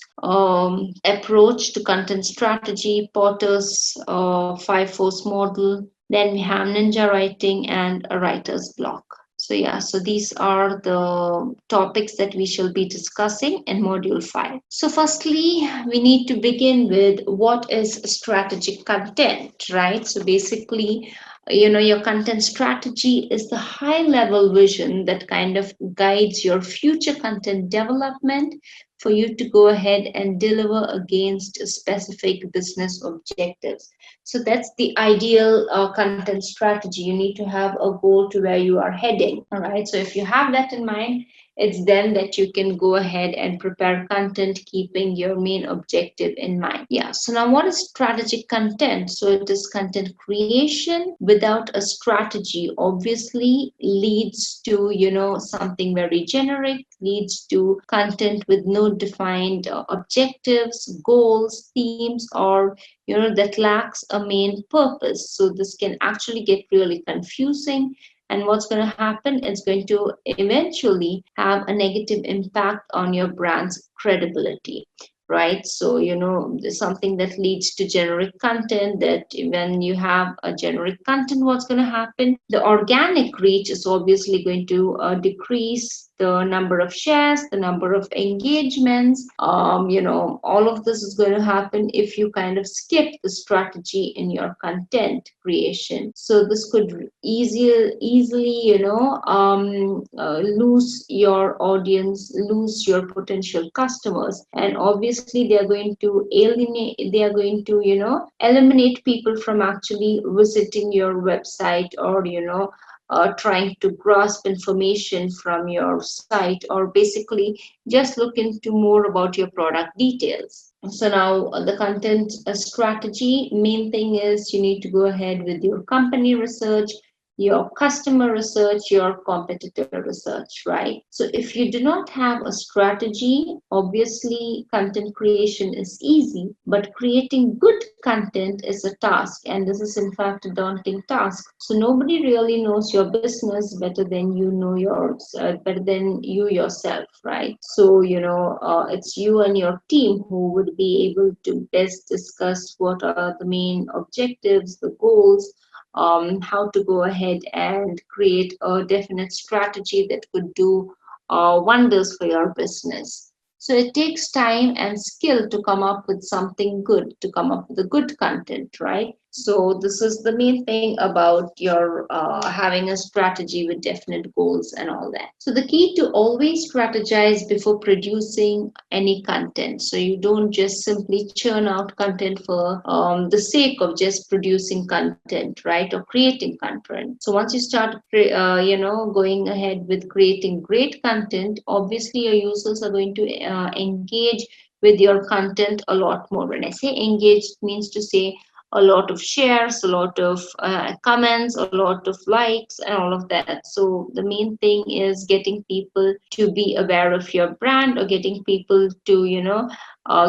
approach to content strategy, Porter's 5 force model. Then we have ninja writing and a writer's block. So yeah, so these are the topics that we shall be discussing in module 5. So firstly, we need to begin with what is strategic content, right? So basically, your content strategy is the high level vision that kind of guides your future content development for you to go ahead and deliver against specific business objectives. So that's the ideal content strategy. You need to have a goal to where you are heading. All right. So if you have that in mind, it's then that you can go ahead and prepare content keeping your main objective in mind. Yeah, so now what is strategic content? So it is content creation without a strategy obviously leads to, something very generic, leads to content with no defined objectives, goals, themes, or that lacks a main purpose. So this can actually get really confusing, and what's going to happen, it's going to eventually have a negative impact on your brand's credibility, right? So there's something that leads to generic content, that when you have a generic content, what's going to happen, the organic reach is obviously going to decrease, the number of shares, the number of engagements, all of this is going to happen if you kind of skip the strategy in your content creation. So this could easily, lose your audience, lose your potential customers, and obviously they are going to alienate, they are going to, eliminate people from actually visiting your website, or trying to grasp information from your site, or basically just look into more about your product details. So now the content strategy, main thing is you need to go ahead with your company research, your customer research, your competitor research, right? So if you do not have a strategy, obviously content creation is easy, but creating good content is a task, and this is in fact a daunting task. So nobody really knows your business better than you know yours, better than you yourself, right? So it's you and your team who would be able to best discuss what are the main objectives, the goals, how to go ahead and create a definite strategy that could do wonders for your business. So it takes time and skill to come up with something good, to come up with a good content, right? So this is the main thing about your having a strategy with definite goals and all that. So the key to always strategize before producing any content. So you don't just simply churn out content for the sake of just producing content, right, or creating content. So once you start, going ahead with creating great content, obviously your users are going to engage with your content a lot more. When I say engage, it means to say a lot of shares, a lot of comments, a lot of likes, and all of that. So the main thing is getting people to be aware of your brand, or getting people to,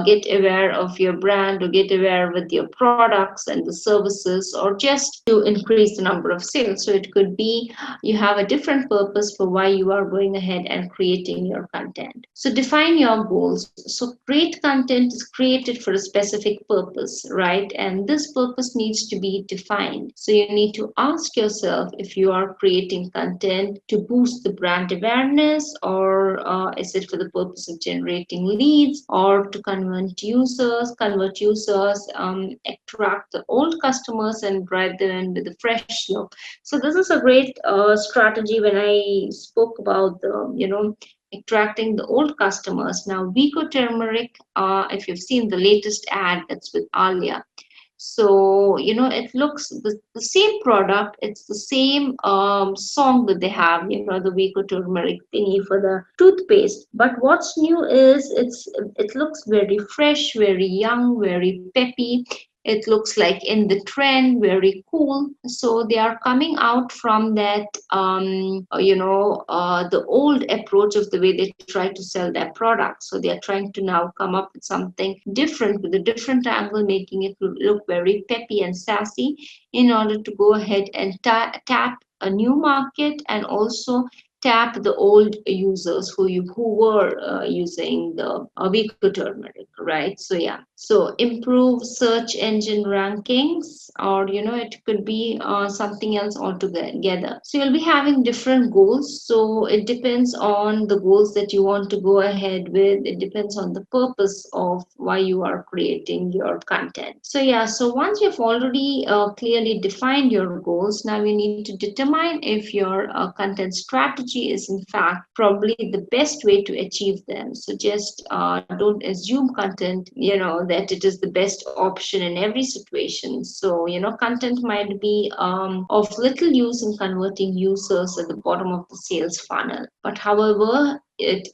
get aware of your brand, or get aware with your products and the services, or just to increase the number of sales. So it could be you have a different purpose for why you are going ahead and creating your content. So define your goals. So great content is created for a specific purpose, right? And this purpose needs to be defined. So you need to ask yourself if you are creating content to boost the brand awareness, or is it for the purpose of generating leads, or to convert users, attract the old customers and drive them in with a fresh look. So this is a great strategy when I spoke about the, attracting the old customers. Now, Vico Turmeric, if you've seen the latest ad, that's with Alia. So, it looks the same product, it's the same song that they have, the Vico turmeric thingy for the toothpaste. But what's new is it looks very fresh, very young, very peppy. It looks like in the trend, very cool. So they are coming out from that, the old approach of the way they try to sell their product. So they are trying to now come up with something different, with a different angle, making it look very peppy and sassy, in order to go ahead and tap a new market, and also tap the old users who were using the Vico turmeric, right? So yeah, so improve search engine rankings, or it could be something else altogether. So you'll be having different goals. So it depends on the goals that you want to go ahead with. It depends on the purpose of why you are creating your content. So yeah, so once you've already clearly defined your goals, now you need to determine if your content strategy is in fact probably the best way to achieve them. So just don't assume content, that it is the best option in every situation. So content might be of little use in converting users at the bottom of the sales funnel, but however, it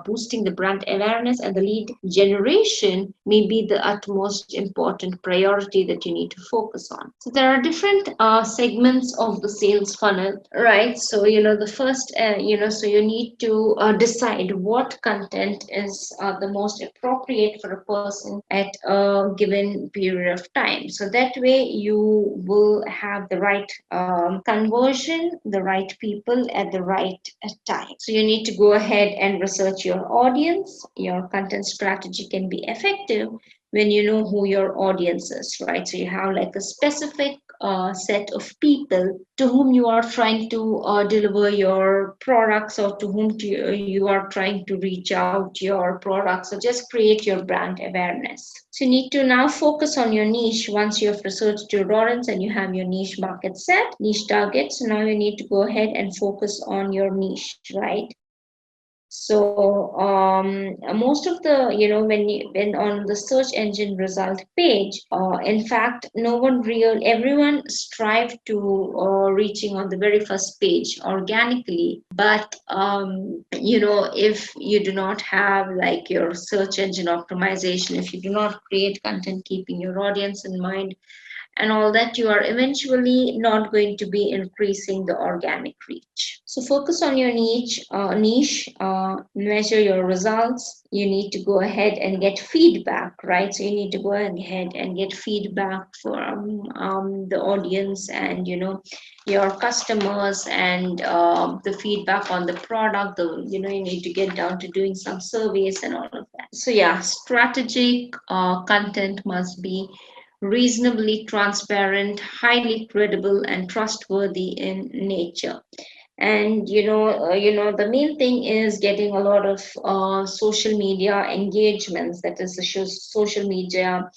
boosting the brand awareness, and the lead generation may be the utmost important priority that you need to focus on. So there are different segments of the sales funnel, right? So the first so you need to decide what content is the most appropriate for a person at a given period of time, so that way you will have the right conversion, the right people at the right time. So you need to go ahead and research your audience. Your content strategy can be effective when you know who your audience is, right? So you have like a specific set of people to whom you are trying to deliver your products, or to whom you are trying to reach out your products. So just create your brand awareness. So you need to now focus on your niche. Once you have researched your audience and you have your niche market set, niche target, so now you need to go ahead and focus on your niche, right? So most of the when on the search engine result page, in fact, everyone strive to reaching on the very first page organically. But if you do not have like your search engine optimization, if you do not create content keeping your audience in mind and all that, you are eventually not going to be increasing the organic reach. So focus on your niche, measure your results. You need to go ahead and get feedback, right? So you need to go ahead and get feedback from the audience, and your customers, and the feedback on the product. You need to get down to doing some surveys and all of that. So yeah, strategic content must be reasonably transparent, highly credible, and trustworthy in nature. And the main thing is getting a lot of social media engagements. That is the social media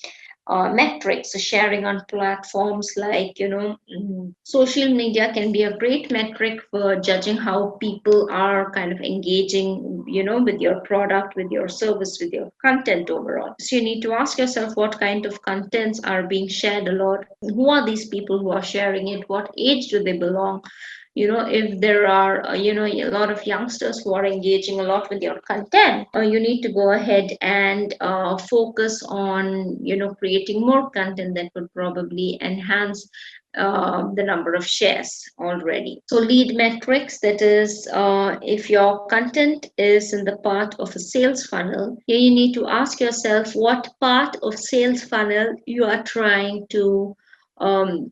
metrics. So sharing on platforms like social media can be a great metric for judging how people are kind of engaging with your product, with your service, with your content overall. So you need to ask yourself what kind of contents are being shared a lot, who are these people who are sharing it, what age do they belong. If there are a lot of youngsters who are engaging a lot with your content, you need to go ahead and focus on creating more content that would probably enhance the number of shares already. So lead metrics, that is, if your content is in the part of a sales funnel, here you need to ask yourself what part of sales funnel you are trying to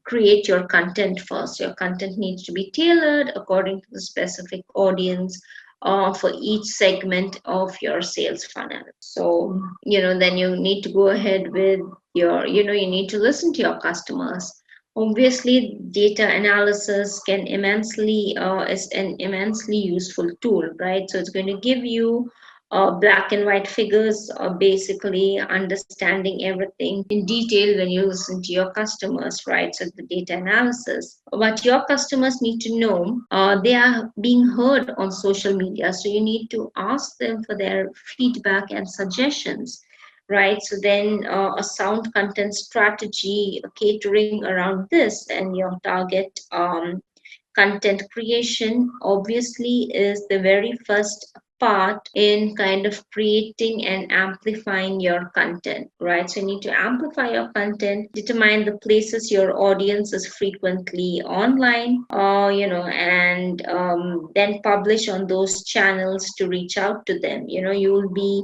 create your content first. Your content needs to be tailored according to the specific audience for each segment of your sales funnel. So, then you need to go ahead with you need to listen to your customers. Obviously, data analysis is an immensely useful tool, right? So it's going to give you black and white figures, basically understanding everything in detail when you listen to your customers, right? So the data analysis. What your customers need to know, they are being heard on social media, so you need to ask them for their feedback and suggestions, right? So then a sound content strategy catering around this, and your target content creation obviously is the very first part in kind of creating and amplifying your content, right? So you need to amplify your content, determine the places your audience is frequently online, and then publish on those channels to reach out to them. You will be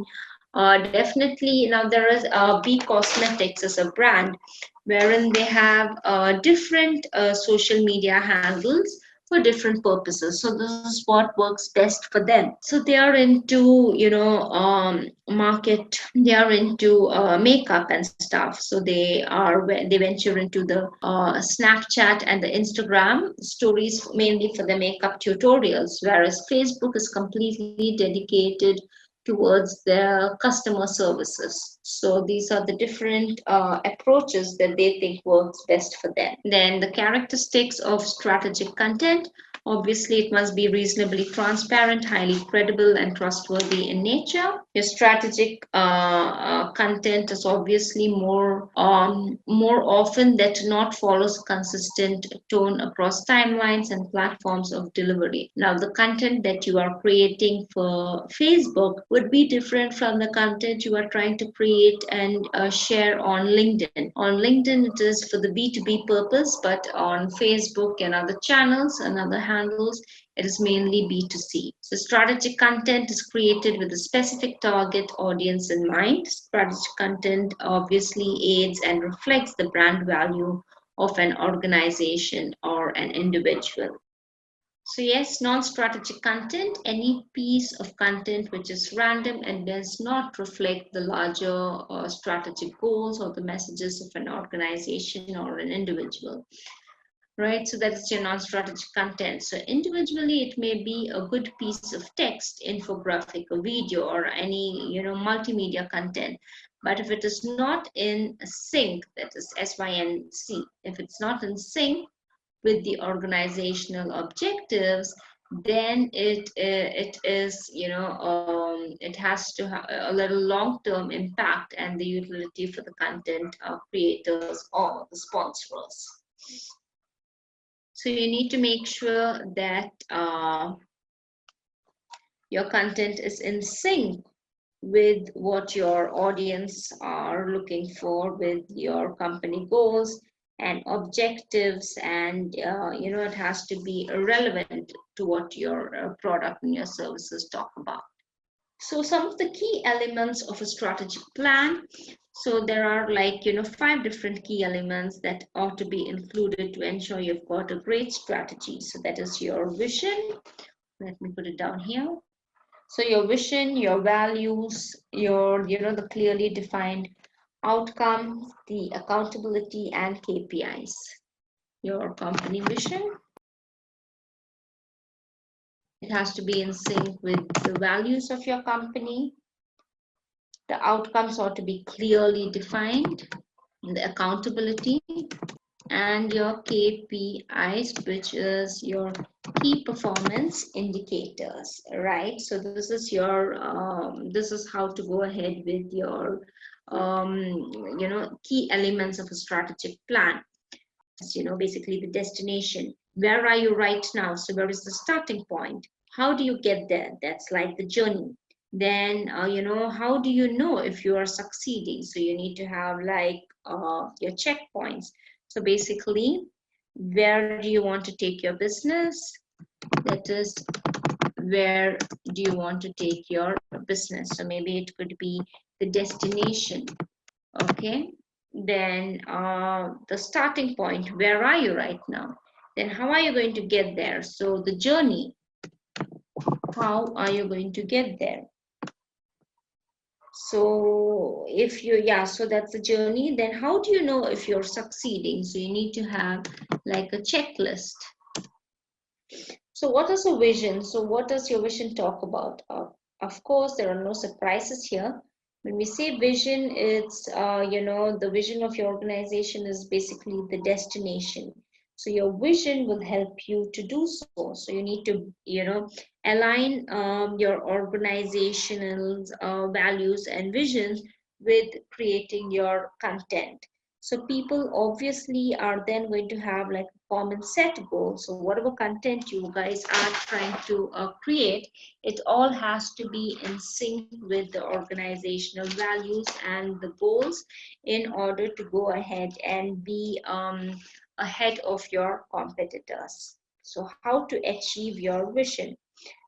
definitely, now there is B Cosmetics as a brand wherein they have different social media handles for different purposes. So this is what works best for them. So they are into, they are into makeup and stuff. So they venture into the Snapchat and the Instagram stories mainly for the makeup tutorials, whereas Facebook is completely dedicated towards their customer services. So these are the different approaches that they think works best for them. Then the characteristics of strategic content. Obviously, it must be reasonably transparent, highly credible, and trustworthy in nature. Your strategic content is obviously more often that not follows consistent tone across timelines and platforms of delivery. Now, the content that you are creating for Facebook would be different from the content you are trying to create and share on LinkedIn. On LinkedIn, it is for the B2B purpose, but on Facebook and other channels and other handles, it is mainly B2C. So strategic content is created with a specific target audience in mind. Strategic content obviously aids and reflects the brand value of an organization or an individual. So yes, non-strategic content, any piece of content which is random and does not reflect the larger strategic goals or the messages of an organization or an individual. Right, so that's your non-strategic content. So individually it may be a good piece of text, infographic, a video, or any multimedia content, but if it is not in sync, that is SYNC, if it's not in sync with the organizational objectives, then it is it has to have a little long-term impact and the utility for the content creators or the sponsors. So you need to make sure that your content is in sync with what your audience are looking for, with your company goals and objectives, and it has to be relevant to what your product and your services talk about. So some of the key elements of a strategic plan. So there are 5 different key elements that ought to be included to ensure you've got a great strategy. So that is your vision. Let me put it down here. So your vision, your values, your the clearly defined outcomes, the accountability and KPIs. Your company vision. It has to be in sync with the values of your company. The outcomes ought to be clearly defined, the accountability, and your KPIs, which is your key performance indicators, right? So this is your this is how to go ahead with your key elements of a strategic plan. Basically the destination. Where are you right now? So where is the starting point? How do you get there? That's like the journey. Then how do you know if you are succeeding? So you need to have your checkpoints. So basically, where do you want to take your business? That is, where do you want to take your business? So maybe it could be the destination. Okay, then the starting point, where are you right now? Then how are you going to get there? So the journey, how are you going to get there? So if you so that's the journey. Then how do you know if you're succeeding? So you need to have like a checklist. So what is a vision? So what does your vision talk about? Of course, there are no surprises here. When we say vision, it's the vision of your organization is basically the destination. So your vision will help you to do so. So you need to align your organizational values and visions with creating your content. So people obviously are then going to have like a common set goal. So whatever content you guys are trying to create, it all has to be in sync with the organizational values and the goals in order to go ahead and be ahead of your competitors. So how to achieve your vision?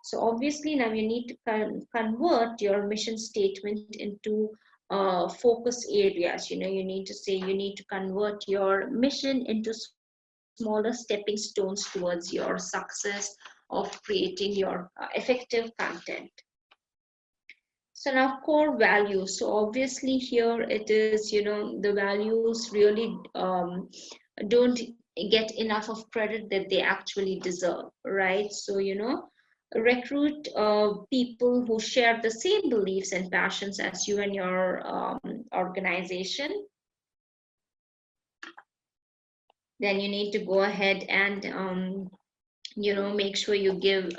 So obviously now you need to convert your mission statement into focus areas. You need to say, you need to convert your mission into smaller stepping stones towards your success of creating your effective content. So now core values. So obviously here it is, the values really don't get enough of credit that they actually deserve, right? So recruit people who share the same beliefs and passions as you and your organization. Then you need to go ahead and make sure you give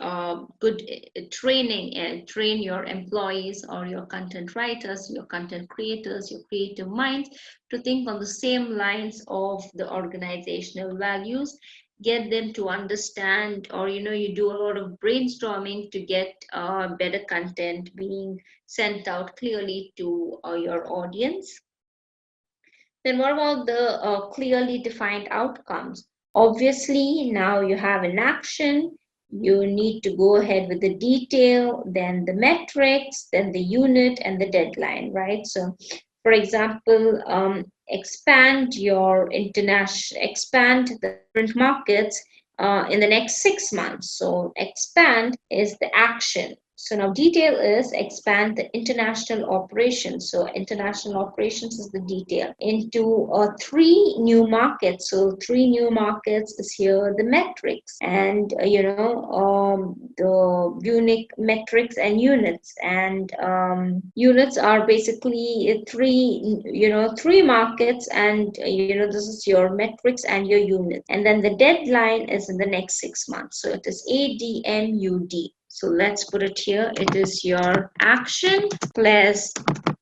good training and train your employees or your content writers, your content creators, your creative minds to think on the same lines of the organizational values. Get them to understand, or you do a lot of brainstorming to get better content being sent out clearly to your audience. Then what about the clearly defined outcomes? Obviously, now you have an action. You need to go ahead with the detail, then the metrics, then the unit and the deadline, right? So, for example, expand the different markets in the next 6 months. So, expand is the action. So now detail is expand the international operations. So international operations is the detail into 3 new markets. So 3 new markets is here the metrics, and the unique metrics and units. And units are basically three markets, and this is your metrics and your units. And then the deadline is in the next 6 months. So it is ADMUD. So let's put it here. It is your action plus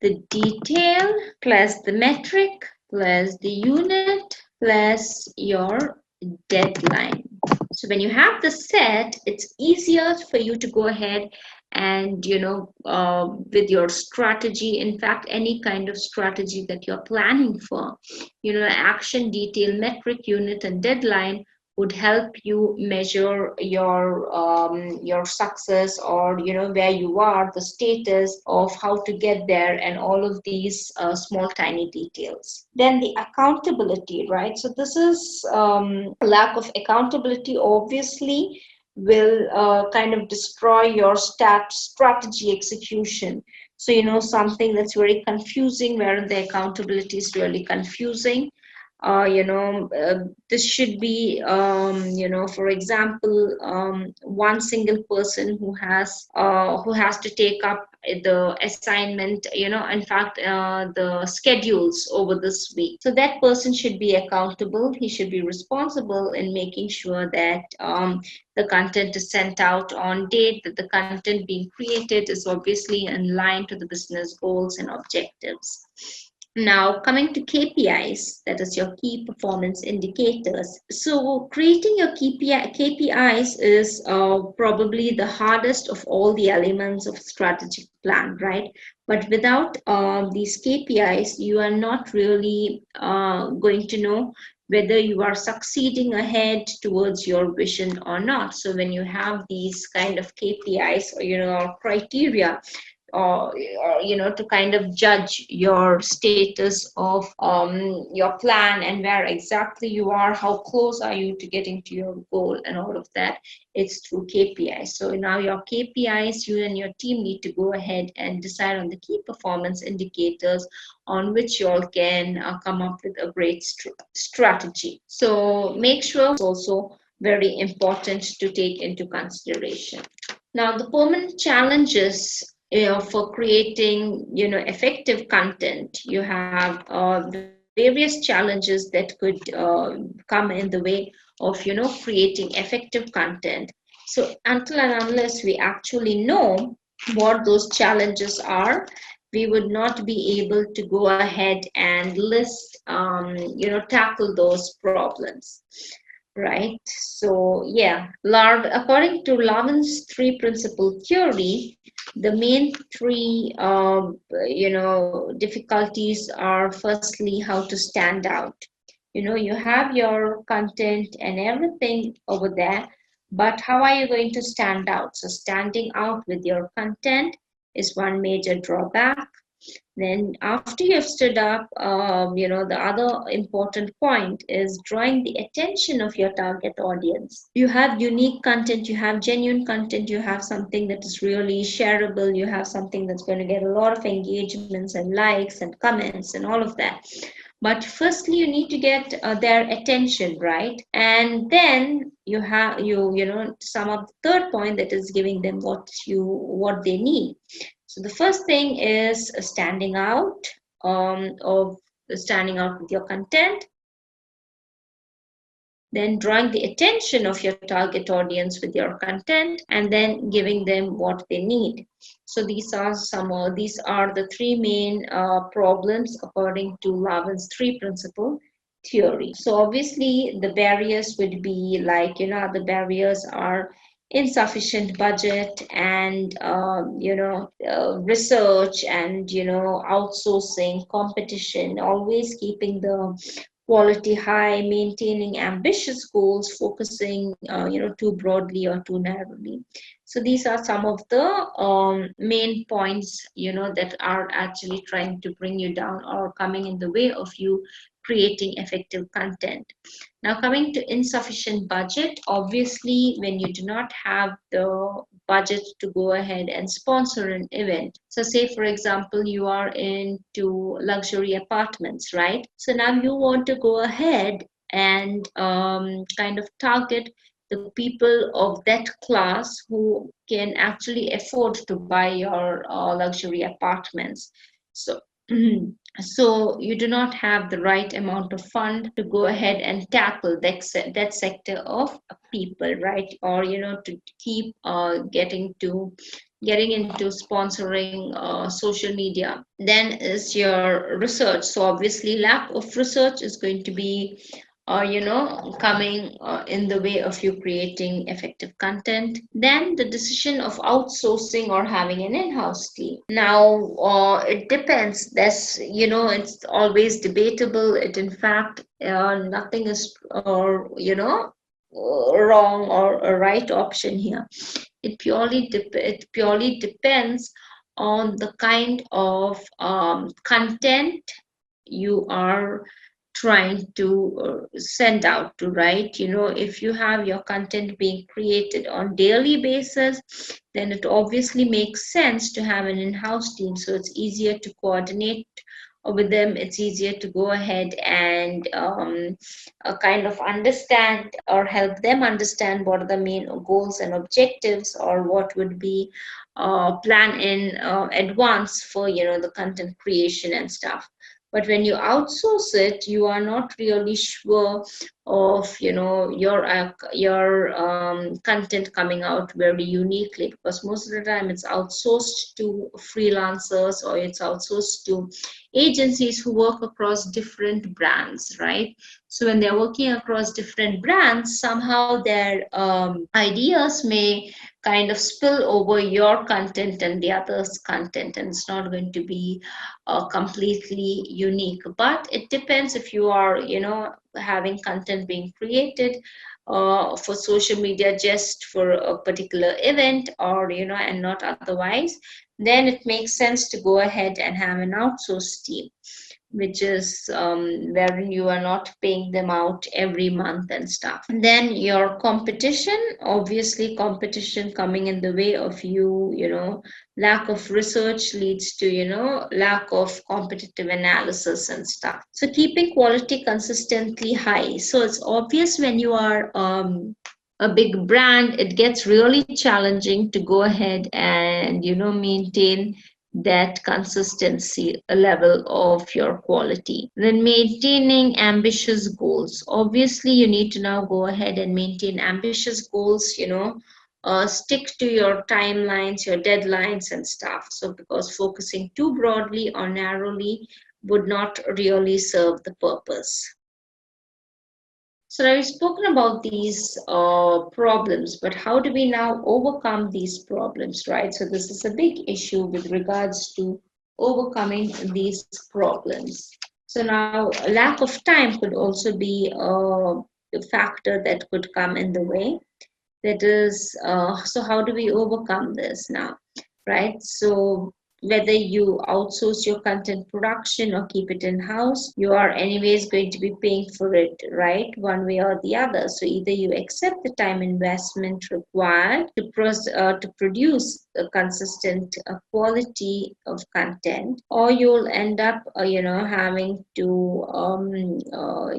the detail plus the metric plus the unit plus your deadline. So when you have the set, it's easier for you to go ahead and with your strategy, in fact any kind of strategy that you're planning for, action, detail, metric, unit and deadline would help you measure your success, or where you are, the status of how to get there, and all of these small tiny details. Then the accountability, right? So this is lack of accountability obviously will kind of destroy your strategy execution. So something that's very confusing, where the accountability is really confusing. This should be, for example, one single person who has to take up the assignment, in fact, the schedules over this week. So that person should be accountable. He should be responsible in making sure that the content is sent out on date, that the content being created is obviously in line to the business goals and objectives. Now, coming to KPIs, that is your key performance indicators. So, creating your KPIs is probably the hardest of all the elements of strategic plan, right? But without these KPIs, you are not really going to know whether you are succeeding ahead towards your vision or not. So, when you have these kind of KPIs, or criteria, or to kind of judge your status of your plan, and where exactly you are, how close are you to getting to your goal, and all of that, it's through KPIs. So now your KPIs, you and your team need to go ahead and decide on the key performance indicators on which you all can come up with a great strategy. So make sure it's also very important to take into consideration. Now, the permanent challenges for creating effective content, you have various challenges that could come in the way of creating effective content. So until and unless we actually know what those challenges are, we would not be able to go ahead and list tackle those problems. Right. So, yeah, according to Larvin's three principle theory, the main three, difficulties are firstly how to stand out. You have your content and everything over there, but how are you going to stand out? So, standing out with your content is one major drawback. Then after you've stood up, the other important point is drawing the attention of your target audience. You have unique content, you have genuine content, you have something that is really shareable, you have something that's going to get a lot of engagements and likes and comments and all of that. But firstly, you need to get their attention, right? And then you have sum up the third point, that is giving them what they need. So the first thing is standing out, of standing out with your content. then drawing the attention of your target audience with your content, and then giving them what they need. So these are the three main problems according to Lavin's three principle theory. So obviously the barriers would be like, the barriers are insufficient budget and research and outsourcing, competition, always keeping the quality high, maintaining ambitious goals, focusing too broadly or too narrowly. So these are some of the main points that are actually trying to bring you down or coming in the way of you creating effective content. Now, coming to insufficient budget, obviously, when you do not have the budget to go ahead and sponsor an event. So, say for example, you are into luxury apartments, right? So now you want to go ahead and kind of target the people of that class who can actually afford to buy your luxury apartments. So, so you do not have the right amount of fund to go ahead and tackle that sector of people, right? Or to keep getting into sponsoring social media. Then is your research. So obviously lack of research is going to be coming in the way of you creating effective content. Then the decision of outsourcing or having an in-house team. Now it depends. That's it's always debatable. It in fact nothing is wrong or a right option here. It purely depends on the kind of content you are trying to send out to, right? If you have your content being created on daily basis, then it obviously makes sense to have an in-house team, so it's easier to coordinate with them. It's easier to go ahead and kind of understand or help them understand what are the main goals and objectives, or what would be plan in advance for the content creation and stuff. But when you outsource it, you are not really sure of your content coming out very uniquely, because most of the time it's outsourced to freelancers, or it's outsourced to agencies who work across different brands, right? So when they're working across different brands, somehow their ideas may kind of spill over your content and the others content, and it's not going to be completely unique. But it depends if you are having content being created for social media just for a particular event, or and not otherwise, then it makes sense to go ahead and have an outsourced team, which is wherein you are not paying them out every month and stuff. And then your competition, obviously competition coming in the way of lack of research leads to lack of competitive analysis and stuff. So keeping quality consistently high. So it's obvious when you are a big brand, it gets really challenging to go ahead and maintain that consistency level of your quality. Then maintaining ambitious goals. Obviously, you need to now go ahead and maintain ambitious goals, stick to your timelines, your deadlines, and stuff. So, because focusing too broadly or narrowly would not really serve the purpose. So now we've spoken about these problems, but how do we now overcome these problems, right? So this is a big issue with regards to overcoming these problems. So now lack of time could also be a factor that could come in the way. That is, so how do we overcome this now, right? So whether you outsource your content production or keep it in house, you are anyways going to be paying for it, right? One way or the other. So either you accept the time investment required to produce a consistent quality of content, or you'll end up, having to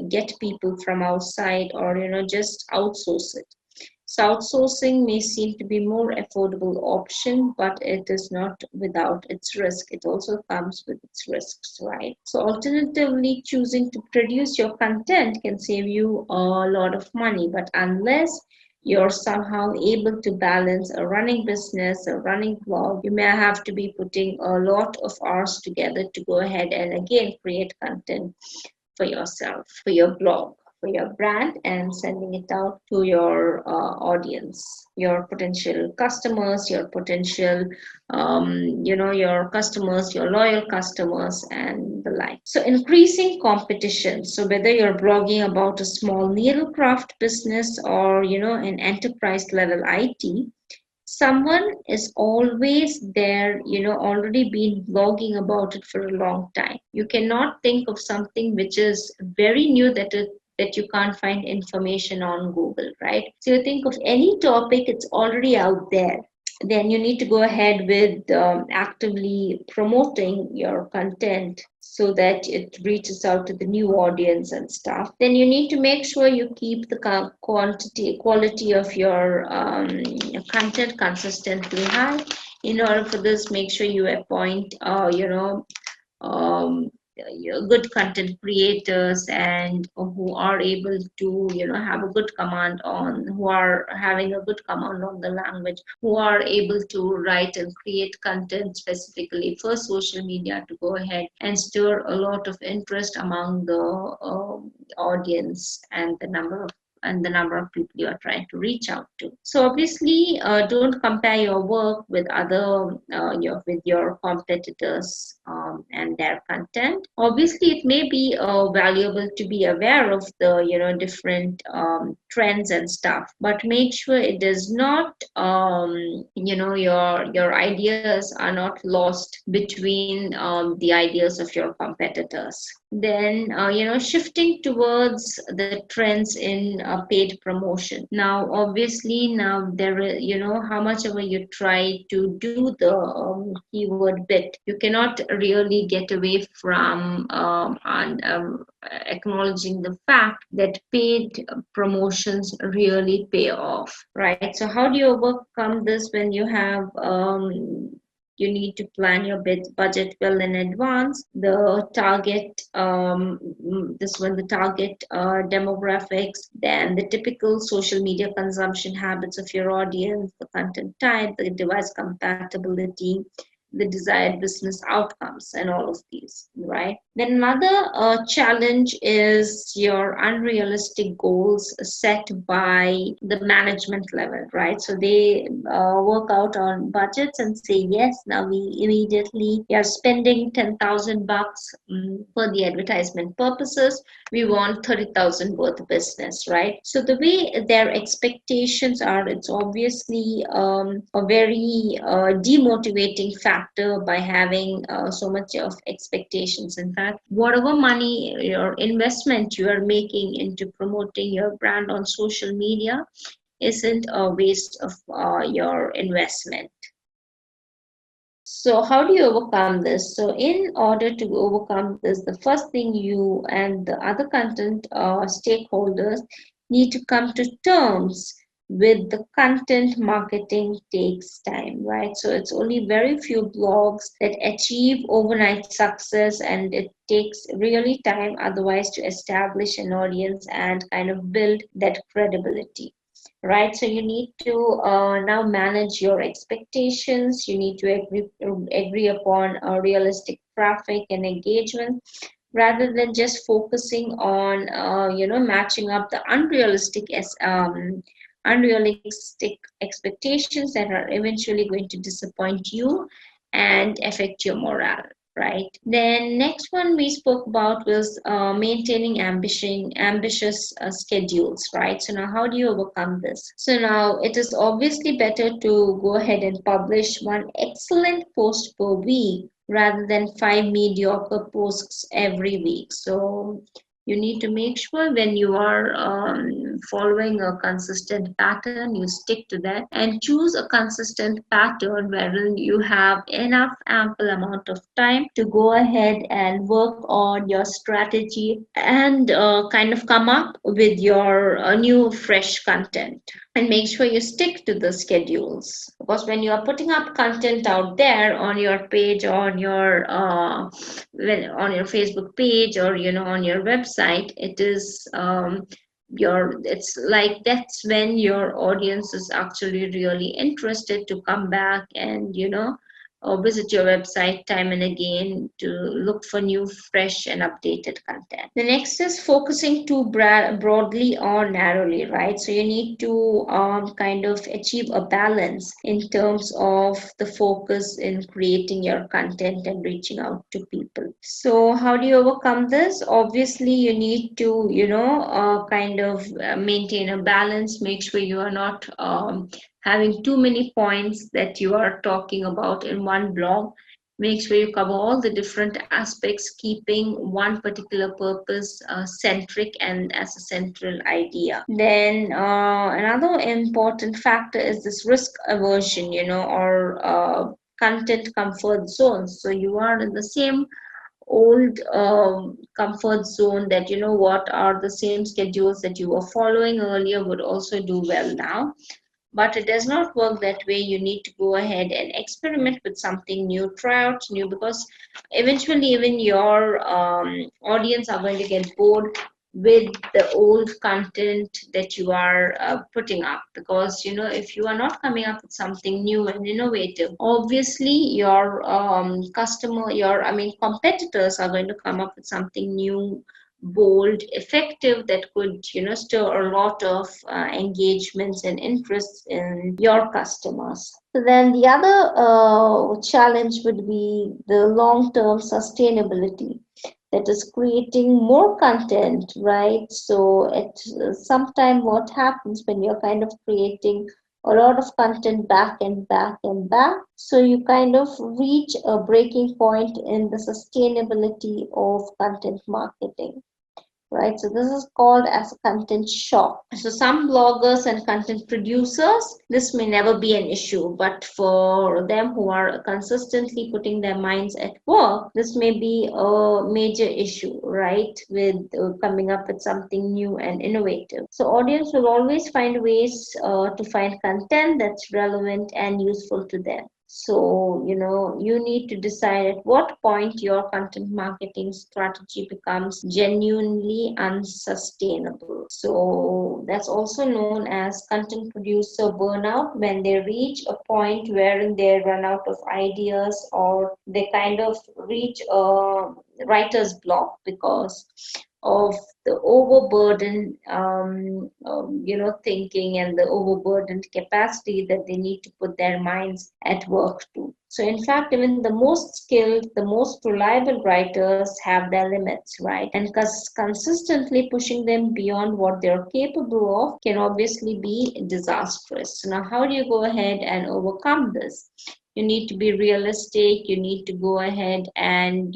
get people from outside, or just outsource it. So outsourcing may seem to be more affordable option, but it is not without its risk. It also comes with its risks, right? So alternatively, choosing to produce your content can save you a lot of money, but unless you're somehow able to balance a running business, a running blog, you may have to be putting a lot of hours together to go ahead and again create content for yourself, for your blog, for your brand, and sending it out to your audience, your potential customers, your potential, your customers, your loyal customers, and the like. So, increasing competition. So, whether you're blogging about a small needlecraft business or, an enterprise level IT, someone is always there, already been blogging about it for a long time. You cannot think of something which is very new that you can't find information on Google, right? So you think of any topic, it's already out there. Then you need to go ahead with actively promoting your content so that it reaches out to the new audience and stuff. Then you need to make sure you keep the quality of your content consistently high. In order for this, make sure you appoint um, good content creators and who are able to have a good command on, who are having a good command on the language, who are able to write and create content specifically for social media to go ahead and stir a lot of interest among the audience and the number of people you are trying to reach out to. So obviously, don't compare your work with with your competitors and their content. Obviously, it may be valuable to be aware of the different trends and stuff, but make sure it does not your ideas are not lost between the ideas of your competitors. Then shifting towards the trends in paid promotion. Now obviously, now there is, how much ever you try to do the keyword bit, you cannot really get away from acknowledging the fact that paid promotions really pay off, right? So how do you overcome this when you need to plan your budget well in advance? The target, this one, the target demographics, then the typical social media consumption habits of your audience, the content type, the device compatibility, the desired business outcomes, and all of these, right? Then another challenge is your unrealistic goals set by the management level, right? So they work out on budgets and say, yes, now we immediately are spending 10,000 bucks for the advertisement purposes. We want 30,000 worth of business, right? So the way their expectations are, it's obviously a very demotivating factor by having so much of expectations. In fact, whatever money or investment you are making into promoting your brand on social media isn't a waste of your investment. So how do you overcome this? So in order to overcome this, the first thing you and the other content stakeholders need to come to terms with the content marketing takes time, right? So it's only very few blogs that achieve overnight success, and it takes really time otherwise to establish an audience and kind of build that credibility, right? So you need to now manage your expectations. You need to agree upon a realistic traffic and engagement, rather than just focusing on matching up the unrealistic expectations that are eventually going to disappoint you and affect your morale, right? Then next one we spoke about was maintaining ambitious schedules, right? So now how do you overcome this? So now it is obviously better to go ahead and publish one excellent post per week rather than five mediocre posts every week. So you need to make sure when you are following a consistent pattern, you stick to that and choose a consistent pattern wherein you have enough ample amount of time to go ahead and work on your strategy and kind of come up with your new fresh content, and make sure you stick to the schedules, because when you are putting up content out there on your page, on your Facebook page, or on your website, it is your it's like that's when your audience is actually really interested to come back and or visit your website time and again to look for new, fresh, and updated content. The next is focusing too broadly or narrowly, right? So you need to kind of achieve a balance in terms of the focus in creating your content and reaching out to people. So how do you overcome this? Obviously, you need to, kind of maintain a balance, make sure you are not having too many points that you are talking about in one blog. Make sure you cover all the different aspects, keeping one particular purpose centric and as a central idea. Then another important factor is this risk aversion, or content comfort zones. So you are in the same old comfort zone, that what are the same schedules that you were following earlier would also do well now, but it does not work that way. You need to go ahead and experiment with something new, try out new, because eventually even your audience are going to get bored with the old content that you are putting up, because if you are not coming up with something new and innovative, obviously your customer your I mean competitors are going to come up with something new, bold, effective, that could stir a lot of engagements and interests in your customers. So then the other challenge would be the long-term sustainability, that is creating more content, right? So at sometime what happens when you're kind of creating a lot of content back and back and back, so you kind of reach a breaking point in the sustainability of content marketing, right? So this is called as content shock. So some bloggers and content producers, this may never be an issue, but for them who are consistently putting their minds at work, this may be a major issue, right? With coming up with something new and innovative. So audience will always find ways to find content that's relevant and useful to them. So, you need to decide at what point your content marketing strategy becomes genuinely unsustainable. So, that's also known as content producer burnout, when they reach a point wherein they run out of ideas, or they kind of reach a writer's block because of the overburdened thinking, and the overburdened capacity that they need to put their minds at work to. So in fact, even the most skilled, the most reliable writers have their limits, right? And consistently pushing them beyond what they're capable of can obviously be disastrous. So now how do you go ahead and overcome this? You need to be realistic. You need to go ahead and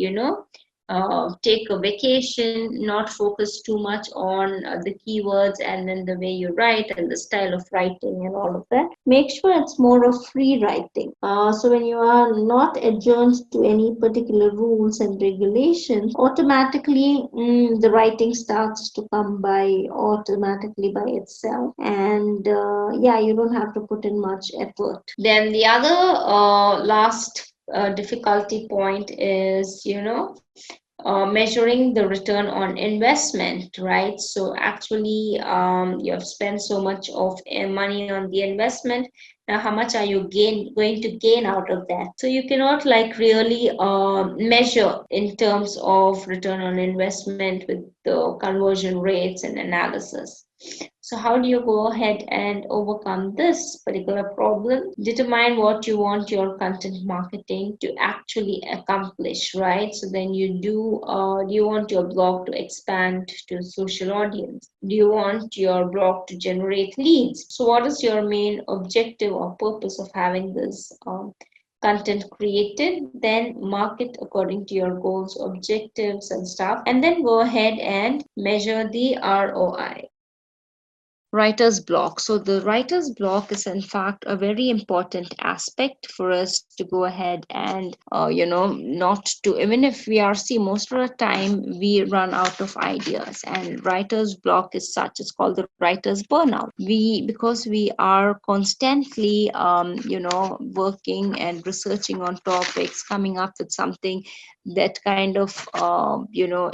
take a vacation, not focus too much on the keywords and then the way you write and the style of writing and all of that. Make sure it's more of free writing. So when you are not adjourned to any particular rules and regulations, automatically the writing starts to come by automatically by itself. And yeah, you don't have to put in much effort. Then the other last difficulty point is, measuring the return on investment, right? So actually, you have spent so much of money on the investment. Now, how much are you going to gain out of that? So you cannot like really measure in terms of return on investment with the conversion rates and analysis. So how do you go ahead and overcome this particular problem? Determine what you want your content marketing to actually accomplish, right? So then do you want your blog to expand to social audience? Do you want your blog to generate leads? So what is your main objective or purpose of having this content created? Then market according to your goals, objectives and stuff, and then go ahead and measure the ROI. Writer's block. So the writer's block is in fact a very important aspect for us to go ahead and not to, even if we are, see, most of the time we run out of ideas, and writer's block is such, it's called the writer's burnout. We, because we are constantly working and researching on topics, coming up with something that kind of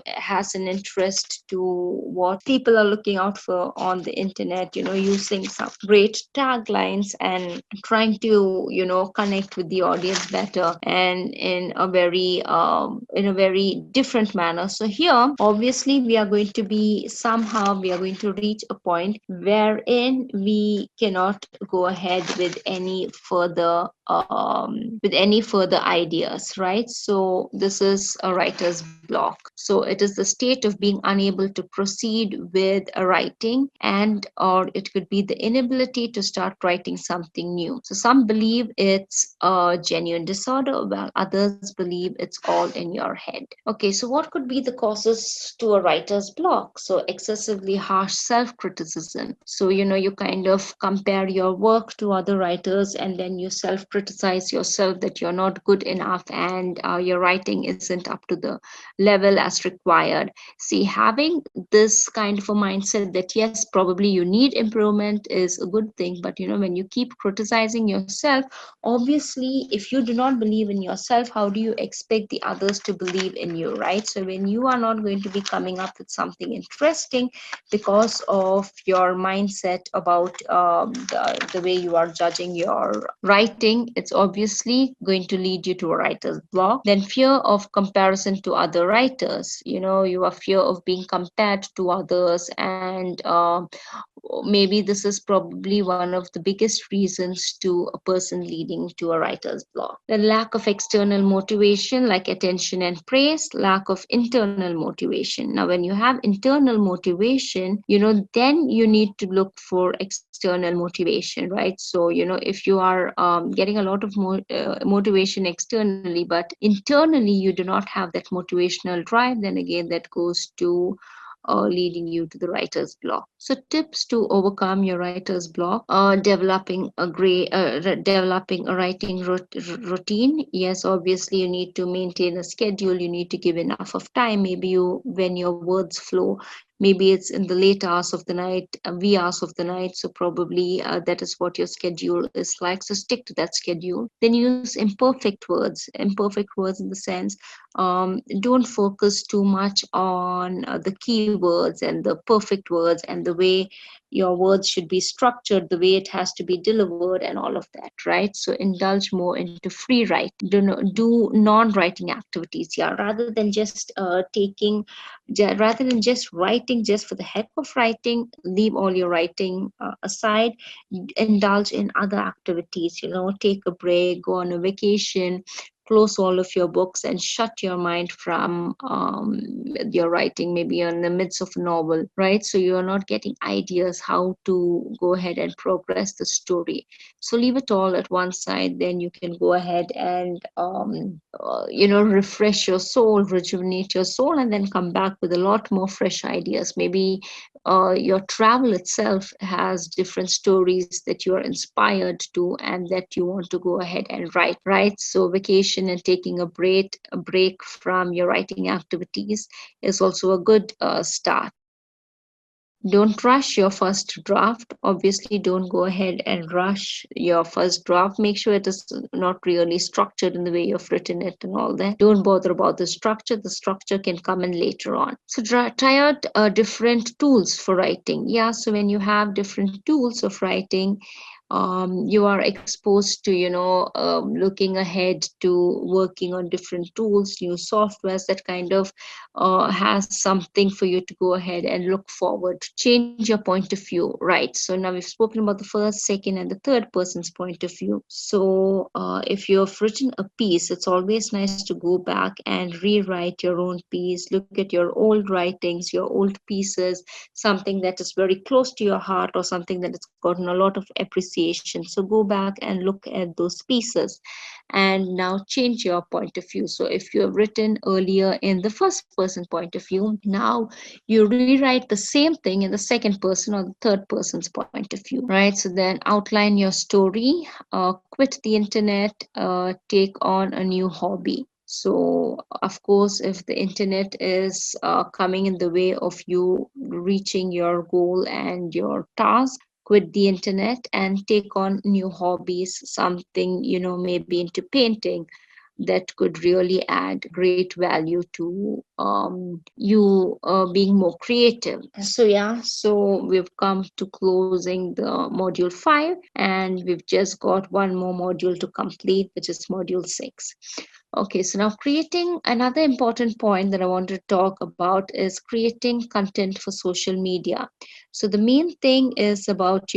has an interest to what people are looking out for on the internet, using some great taglines and trying to connect with the audience better and in a very different manner. So here obviously we are going to reach a point wherein we cannot go ahead with any further ideas, right? So this is a writer's block. So it is the state of being unable to proceed with a writing, and or it could be the inability to start writing something new. So some believe it's a genuine disorder, while others believe it's all in your head. Okay, so what could be the causes to a writer's block? So excessively harsh self-criticism. So you kind of compare your work to other writers, and then you self-criticize yourself that you're not good enough, and your writing isn't up to the level as required. See, having this kind of a mindset that yes, probably you need improvement is a good thing, but when you keep criticizing yourself, obviously if you do not believe in yourself, how do you expect the others to believe in you, right? So when you are not going to be coming up with something interesting because of your mindset about the way you are judging your writing, it's obviously going to lead you to a writer's block. Then fear of comparison to other writers. You are fear of being compared to others, and maybe this is probably one of the biggest reasons to a person leading to a writer's block. The lack of external motivation like attention and praise, lack of internal motivation. Now when you have internal motivation, then you need to look for external motivation, right? So if you are getting a lot of motivation externally, but internally you do not have that motivational drive, then again that goes to leading you to the writer's block. So tips to overcome your writer's block: developing a writing routine. Yes, obviously you need to maintain a schedule. You need to give enough of time. Maybe you, when your words flow, maybe it's in the late hours of the night, wee hours of the night. So probably that is what your schedule is like. So stick to that schedule. Then use imperfect words in the sense, don't focus too much on the keywords and the perfect words and the way your words should be structured, the way it has to be delivered, and all of that, right? So indulge more into free write. Do non-writing activities, yeah, rather than just writing just for the heck of writing. Leave all your writing aside. Indulge in other activities. Take a break, go on a vacation, close all of your books and shut your mind from your writing. Maybe you're in the midst of a novel, right? So you're not getting ideas how to go ahead and progress the story. So leave it all at one side. Then you can go ahead and refresh your soul, rejuvenate your soul, and then come back with a lot more fresh ideas. Maybe your travel itself has different stories that you are inspired to and that you want to go ahead and write, right? So vacation and taking a break from your writing activities is also a good start. Don't rush your first draft. Obviously, don't go ahead and rush your first draft. Make sure it is not really structured in the way you've written it and all that. Don't bother about the structure. The structure can come in later on. So try out different tools for writing. Yeah, so when you have different tools of writing, you are exposed to looking ahead to working on different tools, new softwares that kind of has something for you to go ahead and look forward. Change your point of view, right? So now we've spoken about the first, second, and the third person's point of view. So if you've written a piece, it's always nice to go back and rewrite your own piece. Look at your old writings, your old pieces, something that is very close to your heart or something that has gotten a lot of appreciation association. So go back and look at those pieces and now change your point of view. So if you have written earlier in the first person point of view, now you rewrite the same thing in the second person or the third person's point of view, right? So then outline your story, quit the internet, take on a new hobby. So, of course, if the internet is coming in the way of you reaching your goal and your task, quit the internet and take on new hobbies, something, maybe into painting that could really add great value to you being more creative. So, yeah, so we've come to closing the module 5, and we've just got one more module to complete, which is module 6. Okay, so now creating another important point that I want to talk about is creating content for social media. So the main thing is about,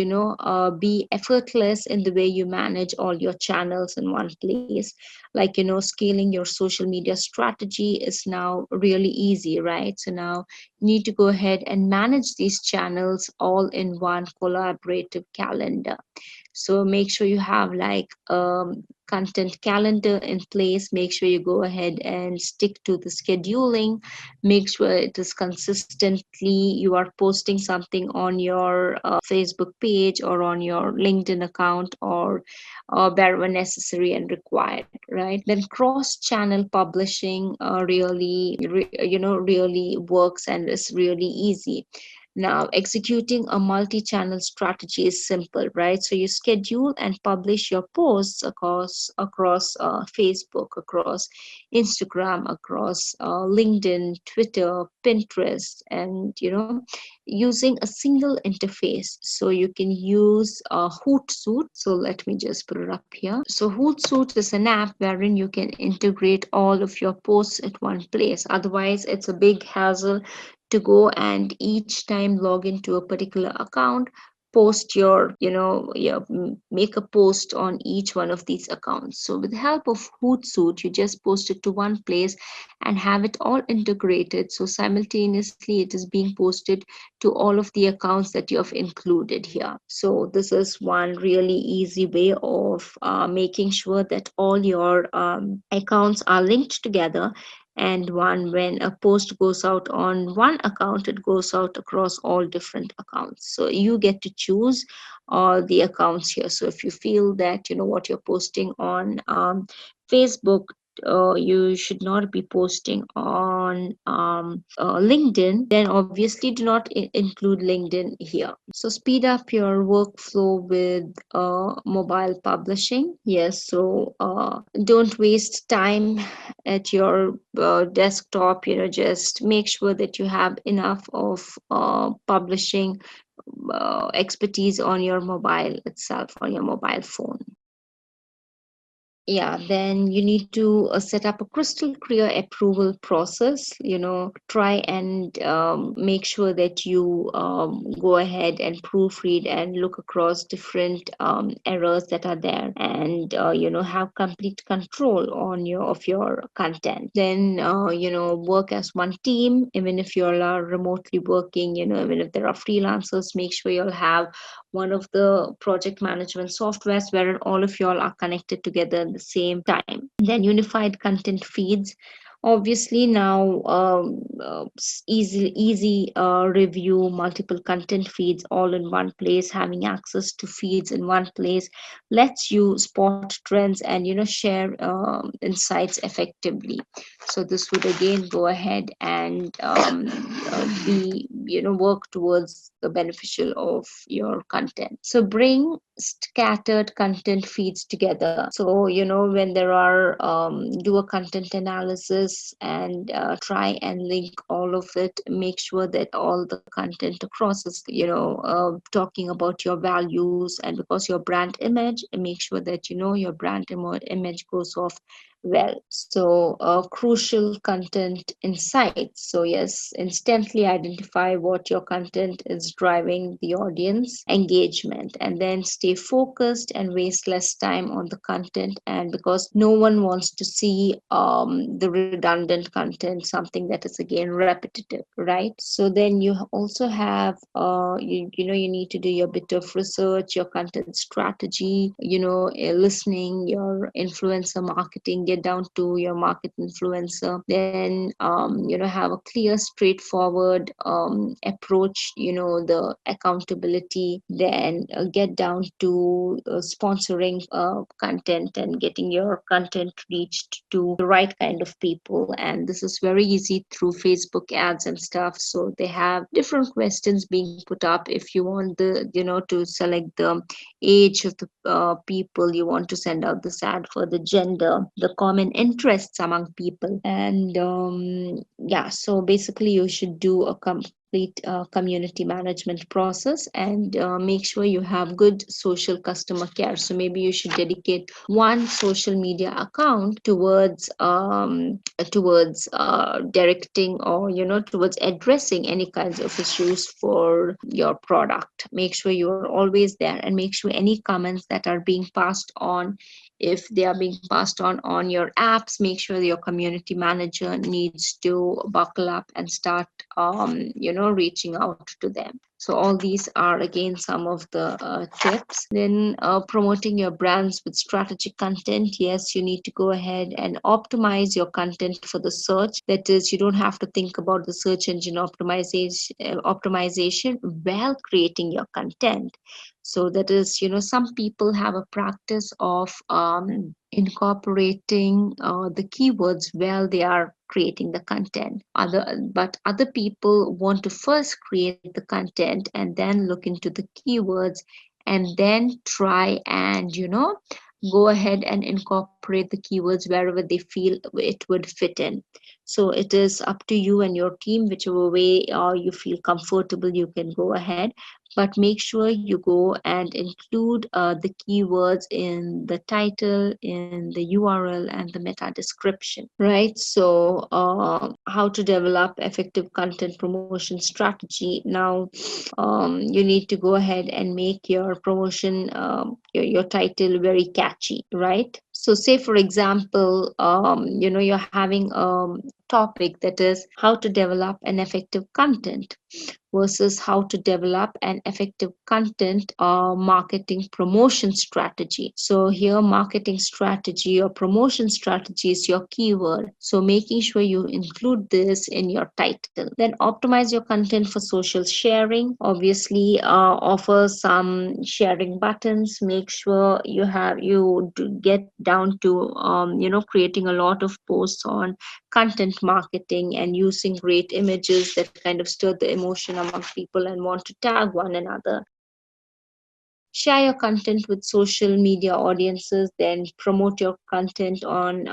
be effortless in the way you manage all your channels in one place. Like, scaling your social media strategy is now really easy, right? So now you need to go ahead and manage these channels all in one collaborative calendar. So make sure you have like content calendar in place. Make sure you go ahead and stick to the scheduling. Make sure it is consistently you are posting something on your Facebook page or on your LinkedIn account, or wherever necessary and required, right? Then cross channel publishing really works and is really easy. Now, executing a multi-channel strategy is simple, right? So you schedule and publish your posts across Facebook, across Instagram, across LinkedIn, Twitter, Pinterest, and using a single interface. So you can use Hootsuite. So let me just put it up here. So Hootsuite is an app wherein you can integrate all of your posts at one place. Otherwise, it's a big hassle to go and each time log into a particular account, post make a post on each one of these accounts. So with the help of Hootsuite, you just post it to one place and have it all integrated, so simultaneously it is being posted to all of the accounts that you have included here. So this is one really easy way of making sure that all your accounts are linked together, and one when a post goes out on one account, it goes out across all different accounts. So you get to choose all the accounts here. So if you feel that what you're posting on Facebook, you should not be posting on LinkedIn, then obviously do not include LinkedIn here. So speed up your workflow with mobile publishing. Yes, so don't waste time at your desktop. Just make sure that you have enough of publishing expertise on your mobile itself, on your mobile phone. Yeah, then you need to set up a crystal clear approval process. Try and make sure that you go ahead and proofread and look across different errors that are there, and have complete control on your content. Then work as one team. Even if you all are remotely working, even if there are freelancers, make sure you'll have one of the project management softwares wherein all of y'all are connected together at the same time. Then unified content feeds. Obviously now easy review multiple content feeds all in one place. Having access to feeds in one place lets you spot trends and share insights effectively. So this would again go ahead and be work towards the beneficial of your content. So bring scattered content feeds together. So when there are do a content analysis and try and link all of it. Make sure that all the content across is talking about your values, and because your brand image, make sure that your brand image goes off well. So, crucial content insights. So, yes, instantly identify what your content is driving the audience engagement, and then stay focused and waste less time on the content. And because no one wants to see the redundant content, something that is again repetitive, right? So then you also have you need to do your bit of research, your content strategy, listening, your influencer marketing, get down to your market influencer, then have a clear straightforward approach, the accountability, then get down to sponsoring content and getting your content reached to the right kind of people. And this is very easy through Facebook ads and stuff. So they have different questions being put up. If you want to select the age of the people, you want to send out this ad for the gender, the common interests among people. And yeah, so basically you should do a complete community management process, and make sure you have good social customer care. So maybe you should dedicate one social media account towards directing, or towards addressing any kinds of issues for your product. Make sure you are always there, and make sure any comments that are being passed on, if they are being passed on your apps, make sure your community manager needs to buckle up and start reaching out to them. So all these are again some of the tips. Then promoting your brands with strategic content. Yes, you need to go ahead and optimize your content for the search. That is, you don't have to think about the search engine optimization while creating your content. So that is, some people have a practice of incorporating the keywords while they are creating the content. Other people want to first create the content and then look into the keywords, and then try and go ahead and incorporate the keywords wherever they feel it would fit in. So it is up to you and your team, whichever way you feel comfortable, you can go ahead, but make sure you go and include the keywords in the title, in the URL, and the meta description, right? So how to develop effective content promotion strategy. Now you need to go ahead and make your promotion, your title very catchy, right? So say for example, you're having a topic that is how to develop an effective content versus how to develop an effective content marketing promotion strategy. So here marketing strategy or promotion strategy is your keyword. So making sure you include this in your title. Then optimize your content for social sharing. Obviously, offer some sharing buttons. Make sure get down to creating a lot of posts on content marketing and using great images that kind of stir the emotion among people and want to tag one another. Share your content with social media audiences, then promote your content on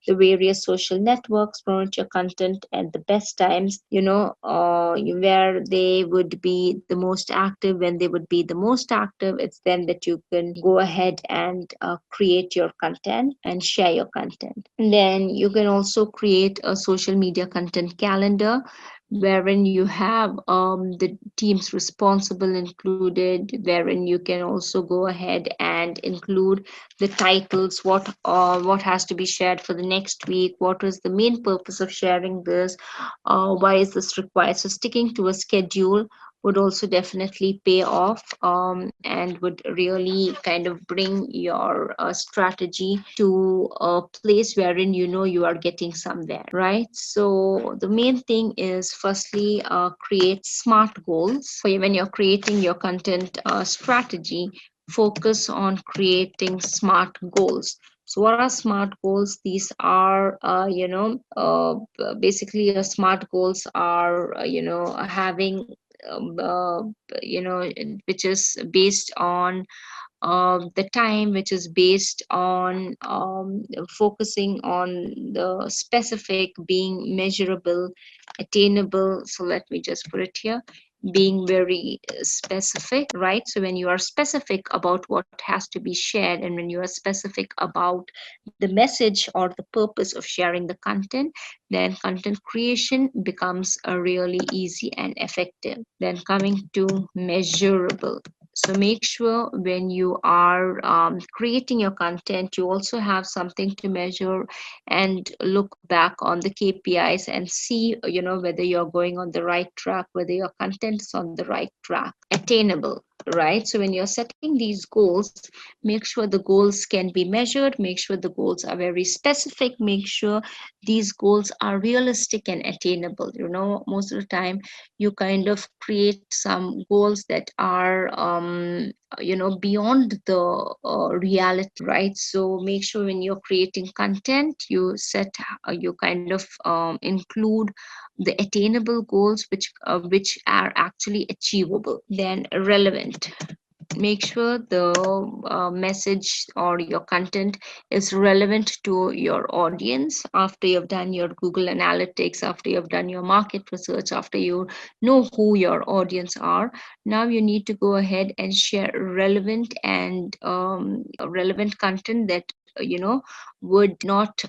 the various social networks. Promote your content at the best times, where they would be the most active. When they would be the most active, it's then that you can go ahead and create your content and share your content. And then you can also create a social media content calendar, wherein you have the teams responsible included, wherein you can also go ahead and include the titles, what has to be shared for the next week, what is the main purpose of sharing this, why is this required. So sticking to a schedule would also definitely pay off, and would really kind of bring your strategy to a place wherein you are getting somewhere, right? So the main thing is firstly create smart goals for you. When you're creating your content strategy, focus on creating smart goals. So what are smart goals? These are basically smart goals are having which is based on the time, which is based on focusing on the specific, being measurable, attainable. So let me just put it here: being very specific, right? So when you are specific about what has to be shared, and when you are specific about the message or the purpose of sharing the content, then content creation becomes a really easy and effective. Then coming to measurable. So make sure when you are creating your content, you also have something to measure and look back on the KPIs and see, whether you're going on the right track, whether your content is on the right track. Attainable, right? So when you're setting these goals, make sure the goals can be measured, make sure the goals are very specific, make sure these goals are realistic and attainable. Most of the time you kind of create some goals that are beyond the reality, right? So make sure when you're creating content, you kind of include the attainable goals, which are actually achievable. Then relevant. Make sure the message or your content is relevant to your audience. After you've done your Google Analytics, after you've done your market research, after you know who your audience are, now you need to go ahead and share relevant content that would not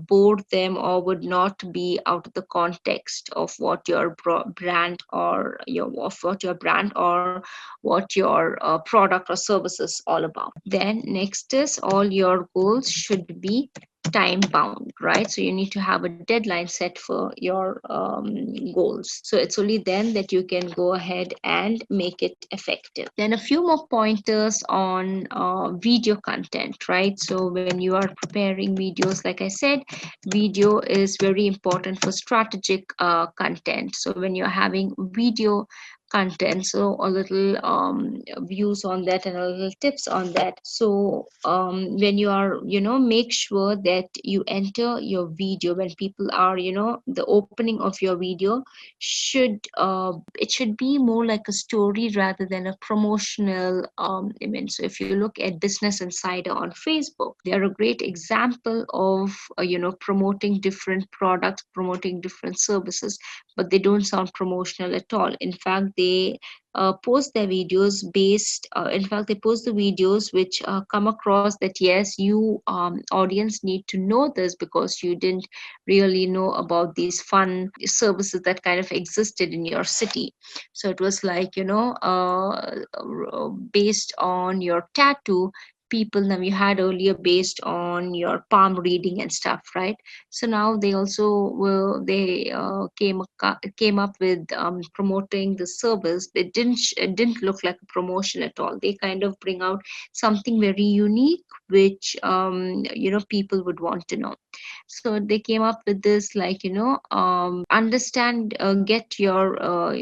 bore them, or would not be out of the context of what your brand, or of what your brand or what your product or service is all about. Then next is, all your goals should be time bound, right? So you need to have a deadline set for your goals. So it's only then that you can go ahead and make it effective. Then a few more pointers on video content, right? So when you are preparing videos, like I said, video is very important for strategic content. So when you're having video content, so a little views on that and a little tips on that. So when you are, make sure that you enter your video when people are, the opening of your video should it should be more like a story rather than a promotional event. So if you look at Business Insider on Facebook, they are a great example of promoting different products, promoting different services, but they don't sound promotional at all. In fact, they post their videos in fact, they post the videos which come across that, yes, you audience need to know this, because you didn't really know about these fun services that kind of existed in your city. So it was like, based on your tattoo, people, now you had earlier based on your palm reading and stuff, right? So now they also came up with promoting the service. It didn't look like a promotion at all. They kind of bring out something very unique, which people would want to know. So they came up with this, like, understand, get your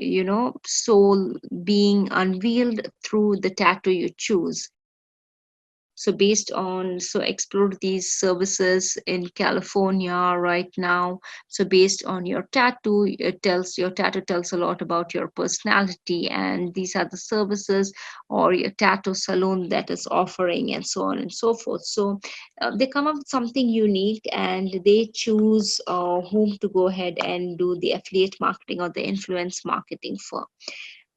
soul being unveiled through the tattoo you choose. So based on, so explore these services in California right now. So based on your tattoo, your tattoo tells a lot about your personality, and these are the services or your tattoo salon that is offering, and so on and so forth. So they come up with something unique, and they choose whom to go ahead and do the affiliate marketing or the influence marketing for,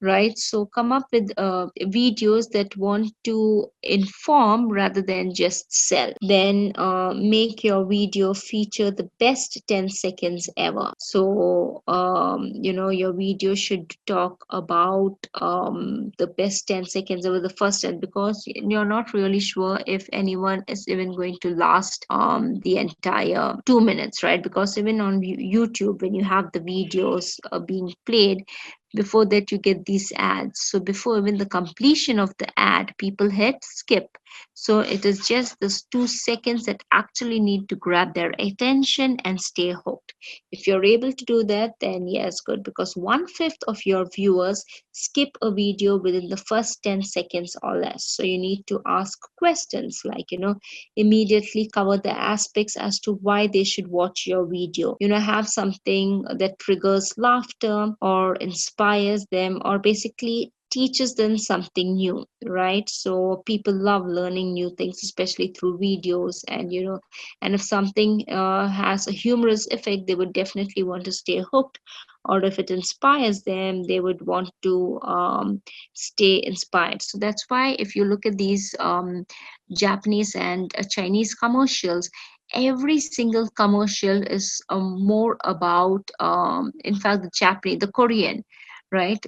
right? So come up with videos that want to inform rather than just sell. Then make your video feature the best 10 seconds ever. So your video should talk about the best 10 seconds over the first 10, because you're not really sure if anyone is even going to last the entire 2 minutes, right? Because even on YouTube, when you have the videos being played, before that you get these ads. So before even the completion of the ad, people hit skip. So it is just this 2 seconds that actually need to grab their attention and stay hooked. If you're able to do that, then yes, good, because 1/5 of your viewers skip a video within the first 10 seconds or less. So you need to ask questions like, immediately cover the aspects as to why they should watch your video. Have something that triggers laughter or inspires them, or basically teaches them something new, right? So people love learning new things, especially through videos. And and if something has a humorous effect, they would definitely want to stay hooked. Or if it inspires them, they would want to stay inspired. So that's why if you look at these Japanese and Chinese commercials, every single commercial is more about, in fact, the Japanese, the Korean, right?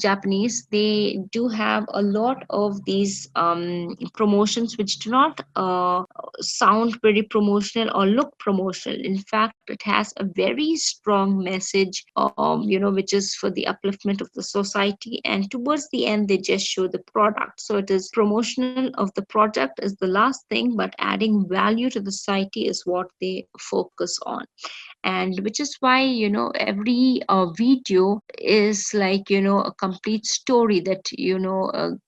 Japanese, they do have a lot of these promotions which do not sound very promotional or look promotional. In fact, it has a very strong message, which is for the upliftment of the society. And towards the end, they just show the product. So it is promotional of the product is the last thing, but adding value to the society is what they focus on. And which is why every video is like a complete story that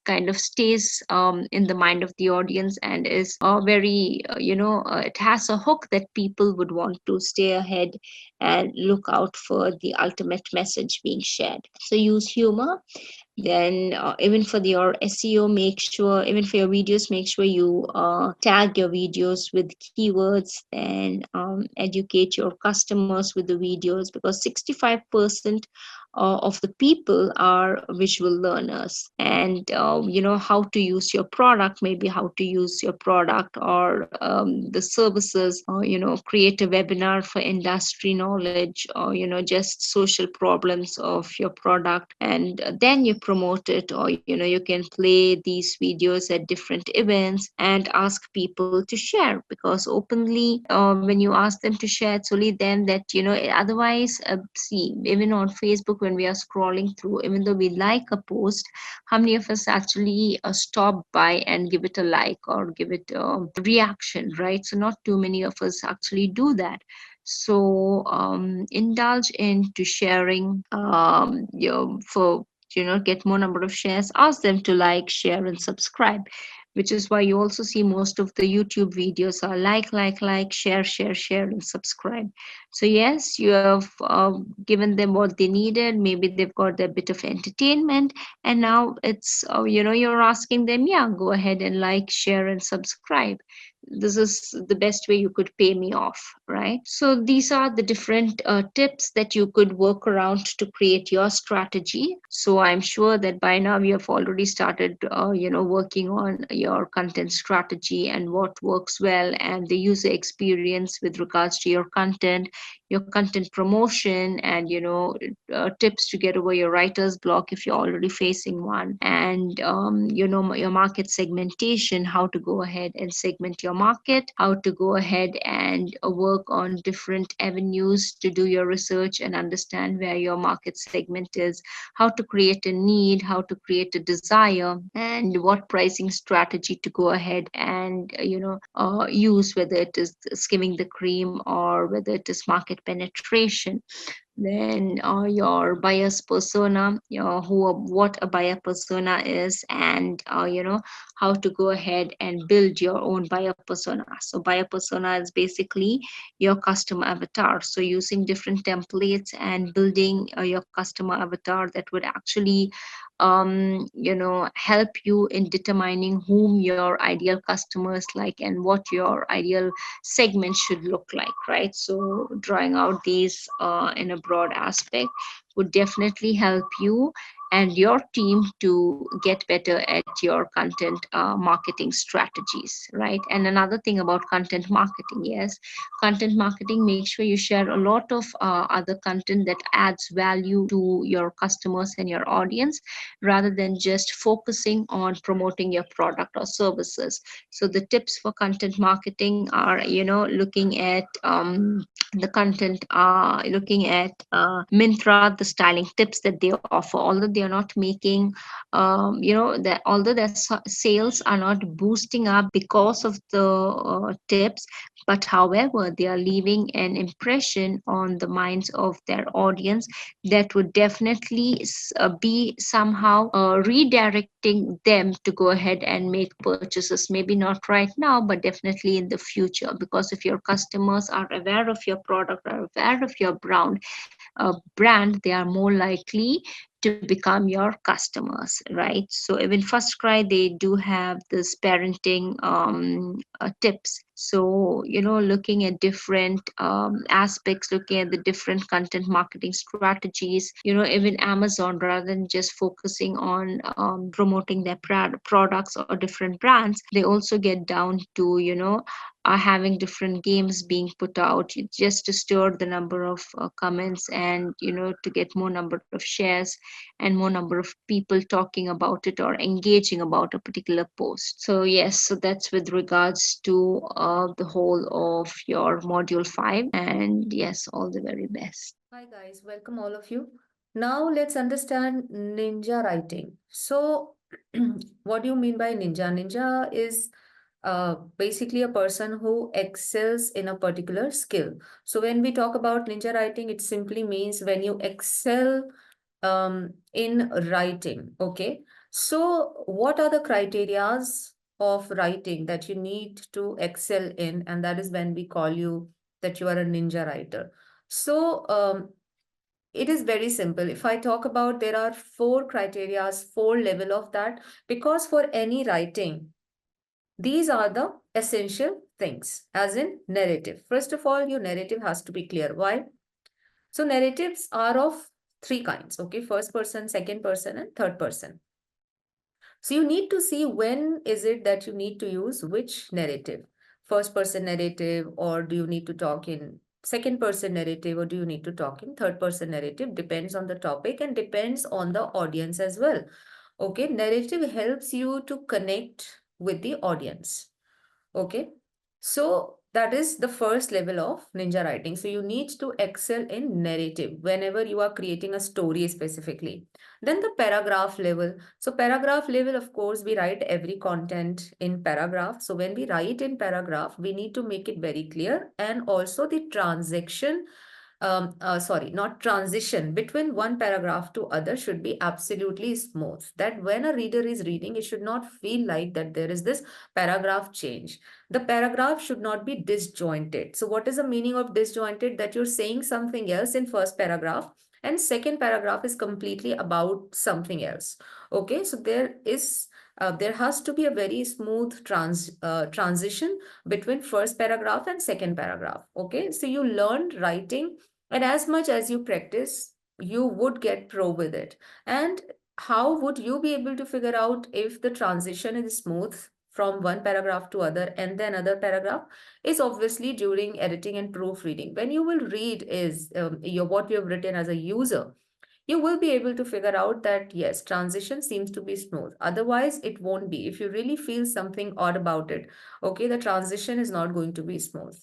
kind of stays in the mind of the audience, and is very it has a hook that people would want to stay ahead and look out for the ultimate message being shared. So use humor. Then even for your SEO, make sure, even for your videos, make sure you tag your videos with keywords. Then educate your customers with the videos, because 65% of the people are visual learners. And how to use your product, maybe how to use your product or the services, or create a webinar for industry knowledge, or just social problems of your product, and then you promote it. Or you can play these videos at different events and ask people to share, because openly, when you ask them to share, it's only then that otherwise, see, even on Facebook, when we are scrolling through, even though we like a post, how many of us actually stop by and give it a like or give it a reaction, right? So not too many of us actually do that. So indulge into sharing, for get more number of shares. Ask them to like, share, and subscribe, which is why you also see most of the YouTube videos are like, share, share, share, and subscribe. So yes, you have given them what they needed. Maybe they've got a bit of entertainment, and now it's you're asking them, yeah, go ahead and like, share, and subscribe. This is the best way you could pay me off, right? So these are the different tips that you could work around to create your strategy. So I'm sure that by now you have already started working on your content strategy and what works well, and the user experience with regards to your content, your content promotion, and tips to get over your writer's block if you're already facing one. And your market segmentation, how to go ahead and segment your market, how to go ahead and work on different avenues to do your research and understand where your market segment is, how to create a need, how to create a desire, and what pricing strategy to go ahead and use, whether it is skimming the cream or whether it is market penetration. Then your buyer's persona, what a buyer persona is, and how to go ahead and build your own buyer persona. So buyer persona is basically your customer avatar. So using different templates and building your customer avatar that would actually help you in determining whom your ideal customers like and what your ideal segment should look like, right? So drawing out these in a broad aspect would definitely help you and your team to get better at your content marketing strategies, right? And another thing about content marketing, yes, content marketing, make sure you share a lot of other content that adds value to your customers and your audience, rather than just focusing on promoting your product or services. So the tips for content marketing are, looking at the content, looking at Mintra, the styling tips that they offer, although they are not making, that although their sales are not boosting up because of the tips, but however, they are leaving an impression on the minds of their audience that would definitely be somehow redirecting them to go ahead and make purchases. Maybe not right now, but definitely in the future. Because if your customers are aware of your product or aware of your brand, they are more likely to become your customers, right? So even First Cry, they do have this parenting tips. So, looking at different aspects, looking at the different content marketing strategies, even Amazon, rather than just focusing on promoting their products or different brands, they also get down to, are having different games being put out just to stir the number of comments, and to get more number of shares and more number of people talking about it or engaging about a particular post. So yes, so that's with regards to the whole of your module 5, and yes, all the very best. Hi guys, welcome all of you. Now let's understand ninja writing. So, what do you mean by ninja? Ninja is basically a person who excels in a particular skill. So, when we talk about ninja writing, it simply means when you excel in writing. Okay. So, what are the criterias of writing that you need to excel in? And that is when we call you that you are a ninja writer. So, it is very simple. If I talk about, there are four criterias, four level of that, because for any writing, these are the essential things, as in narrative. First of all, your narrative has to be clear. Why? So narratives are of three kinds, okay? First person, second person, and third person. So you need to see when is it that you need to use which narrative. First person narrative, or do you need to talk in second person narrative, or do you need to talk in third person narrative? Depends on the topic and depends on the audience as well. Okay, narrative helps you to connect with the audience. Okay. So that is the first level of ninja writing. So you need to excel in narrative whenever you are creating a story specifically. Then the paragraph level. So paragraph level, of course, we write every content in paragraph. So when we write in paragraph, we need to make it very clear, and also the transaction sorry, not transition between one paragraph to other should be absolutely smooth. That when a reader is reading, it should not feel like that there is this paragraph change. The paragraph should not be disjointed. So what is the meaning of disjointed? That you're saying something else in first paragraph and second paragraph is completely about something else. Okay, so there has to be a very smooth transition between first paragraph and second paragraph. Okay, so you learned writing, and as much as you practice, you would get pro with it. And how would you be able to figure out if the transition is smooth from one paragraph to other and then other paragraph? Is obviously during editing and proofreading. When you will read is what you have written as a user, you will be able to figure out that yes, transition seems to be smooth. Otherwise, it won't be. If you really feel something odd about it, okay, the transition is not going to be smooth.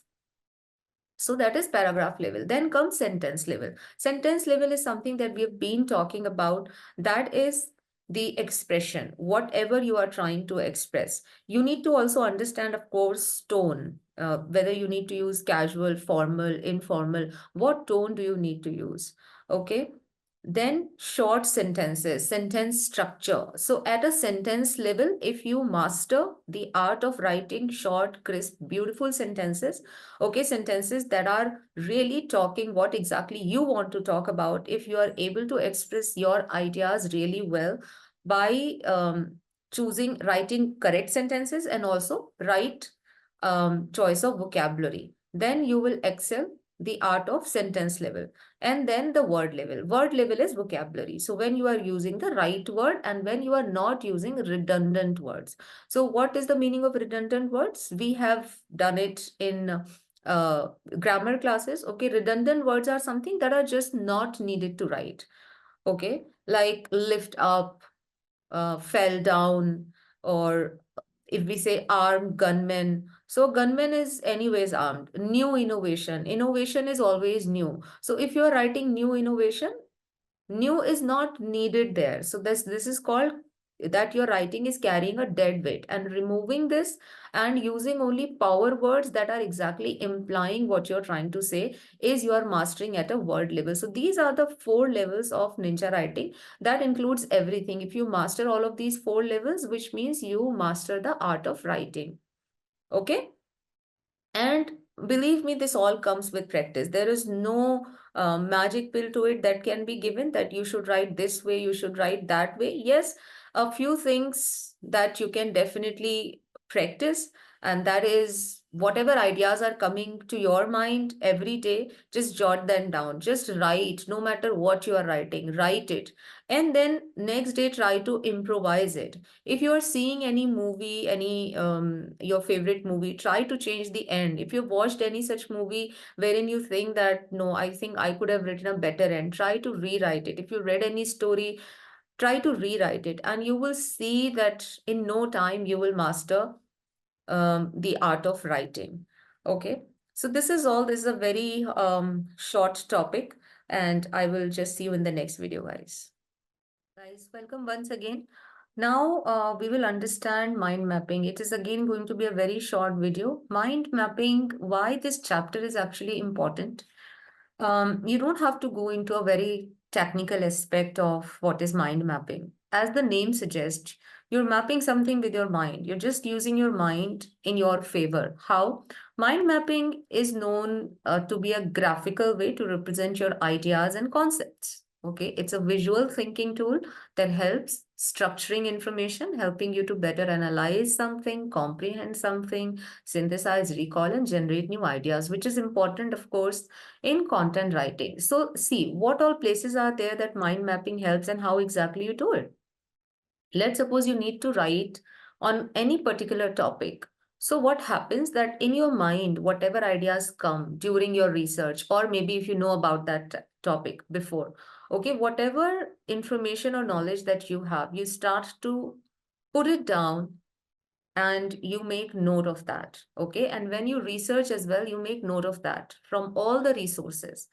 So that is paragraph level. Then comes sentence level. Sentence level is something that we have been talking about. That is the expression, whatever you are trying to express. You need to also understand, of course, tone, whether you need to use casual, formal, informal. What tone do you need to use? Okay. Then short sentences, sentence structure. So at a sentence level, if you master the art of writing short, crisp, beautiful sentences, okay, sentences that are really talking what exactly you want to talk about, if you are able to express your ideas really well by choosing writing correct sentences and also right choice of vocabulary, then you will excel the art of sentence level. And then the word level. Word level is vocabulary. So when you are using the right word and when you are not using redundant words. So what is the meaning of redundant words? We have done it in uh, grammar classes. Okay, redundant words are something that are just not needed to write. Okay, like lift up, fell down, or if we say armed gunman, so gunman is anyways armed. New innovation, innovation is always new. So if you're writing new innovation, new is not needed there. So this is called that your writing is carrying a dead weight, and removing this and using only power words that are exactly implying what you're trying to say is you are mastering at a word level. So these are the four levels of ninja writing. That includes everything. If you master all of these four levels, which means you master the art of writing. Okay. And believe me, this all comes with practice. There is no magic pill to it that can be given that you should write this way, you should write that way. Yes, a few things that you can definitely practice, and that is whatever ideas are coming to your mind every day, just jot them down. Just write, no matter what you are writing, write it. And then next day, try to improvise it. If you are seeing any movie, any your favorite movie, try to change the end. If you've watched any such movie wherein you think that no, I think I could have written a better end, try to rewrite it. If you read any story, try to rewrite it, and you will see that in no time you will master the art of writing. Okay, so this is all. This is a very short topic, and I will just see you in the next video, guys. Guys, welcome once again. Now we will understand mind mapping. It is again going to be a very short video. Mind mapping, why this chapter is actually important. You don't have to go into a very technical aspect of what is mind mapping. As the name suggests, you're mapping something with your mind. You're just using your mind in your favor. How? Mind mapping is known to be a graphical way to represent your ideas and concepts. Okay, it's a visual thinking tool that helps structuring information, helping you to better analyze something, comprehend something, synthesize, recall, and generate new ideas, which is important, of course, in content writing. So, see what all places are there that mind mapping helps and how exactly you do it. Let's suppose you need to write on any particular topic. So, what happens that in your mind, whatever ideas come during your research, or maybe if you know about that topic before, okay, whatever information or knowledge that you have, you start to put it down and you make note of that. Okay, and when you research as well, you make note of that from all the resources.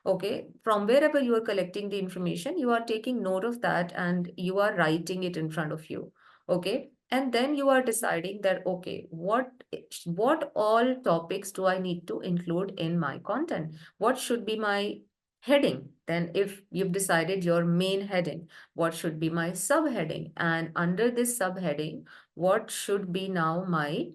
Okay, from wherever you are collecting the information, you are taking note of that and you are writing it in front of you. Okay, and then you are deciding that, okay, what all topics do I need to include in my content? What should be my heading? Then if you've decided your main heading, what should be my subheading? And under this subheading, what should be now my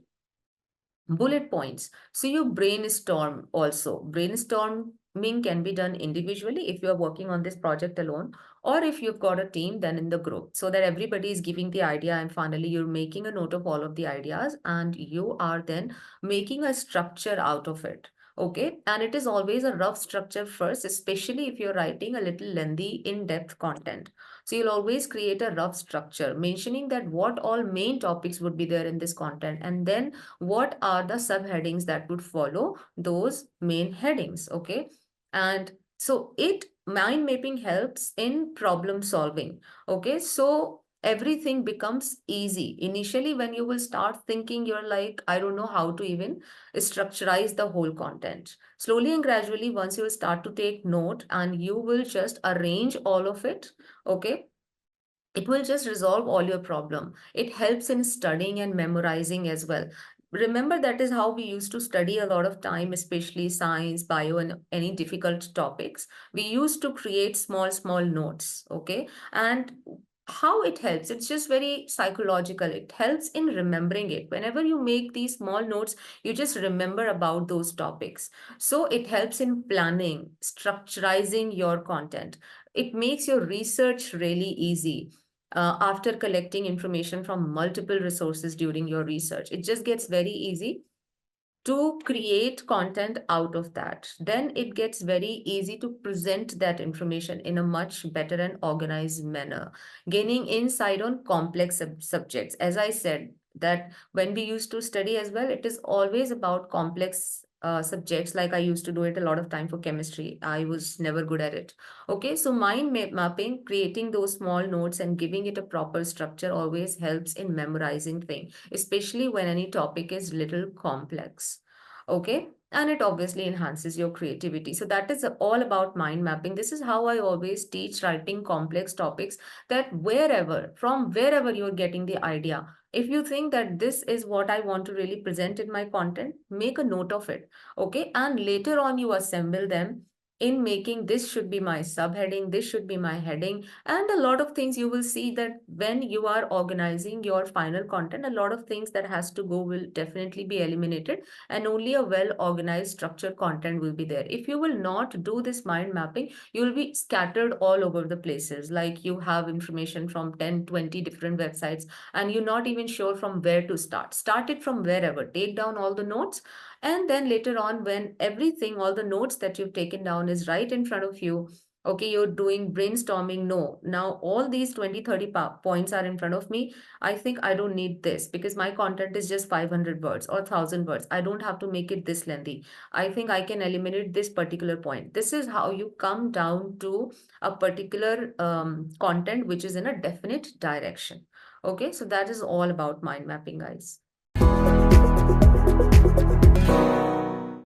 bullet points? So you brainstorm also. Brainstorming can be done individually if you are working on this project alone, or if you've got a team, then in the group, so that everybody is giving the idea and finally you're making a note of all of the ideas and you are then making a structure out of it. Okay, and it is always a rough structure first, especially if you're writing a little lengthy, in-depth content. So you'll always create a rough structure mentioning that what all main topics would be there in this content, and then what are the subheadings that would follow those main headings. Okay, and so it mind mapping helps in problem solving. Okay, so everything becomes easy initially. When you will start thinking, you're like, I don't know how to even structurize the whole content. Slowly and gradually, once you will start to take note and you will just arrange all of it, okay, it will just resolve all your problem. It helps in studying and memorizing as well. Remember, that is how we used to study a lot of time, especially science, bio, and any difficult topics. We used to create small notes. Okay, and how it helps, it's just very psychological. It helps in remembering it. Whenever you make these small notes, you just remember about those topics. So it helps in planning, structurizing your content. It makes your research really easy. After collecting information from multiple resources during your research, it just gets very easy to create content out of that. Then it gets very easy to present that information in a much better and organized manner, gaining insight on complex subjects. As I said, that when we used to study as well, it is always about complex subjects. Like I used to do it a lot of time for chemistry. I was never good at it. Okay, so mind mapping, creating those small notes and giving it a proper structure always helps in memorizing things, especially when any topic is little complex. Okay, and it obviously enhances your creativity. So that is all about mind mapping. This is how I always teach writing complex topics, that from wherever you're getting the idea, if you think that this is what I want to really present in my content, make a note of it. Okay, and later on you assemble them in making this should be my subheading, this should be my heading, and a lot of things you will see that when you are organizing your final content, a lot of things that has to go will definitely be eliminated, and only a well organized structured content will be there. If you will not do this mind mapping, you will be scattered all over the places, like you have information from 10, 20 different websites, and you're not even sure from where to start it from wherever, take down all the notes, and then later on, when everything, all the notes that you've taken down is right in front of you, okay, you're doing brainstorming. No, now all these 20, 30 points are in front of me. I think I don't need this because my content is just 500 words or 1,000 words. I don't have to make it this lengthy. I think I can eliminate this particular point. This is how you come down to a particular content which is in a definite direction. Okay, so that is all about mind mapping, guys.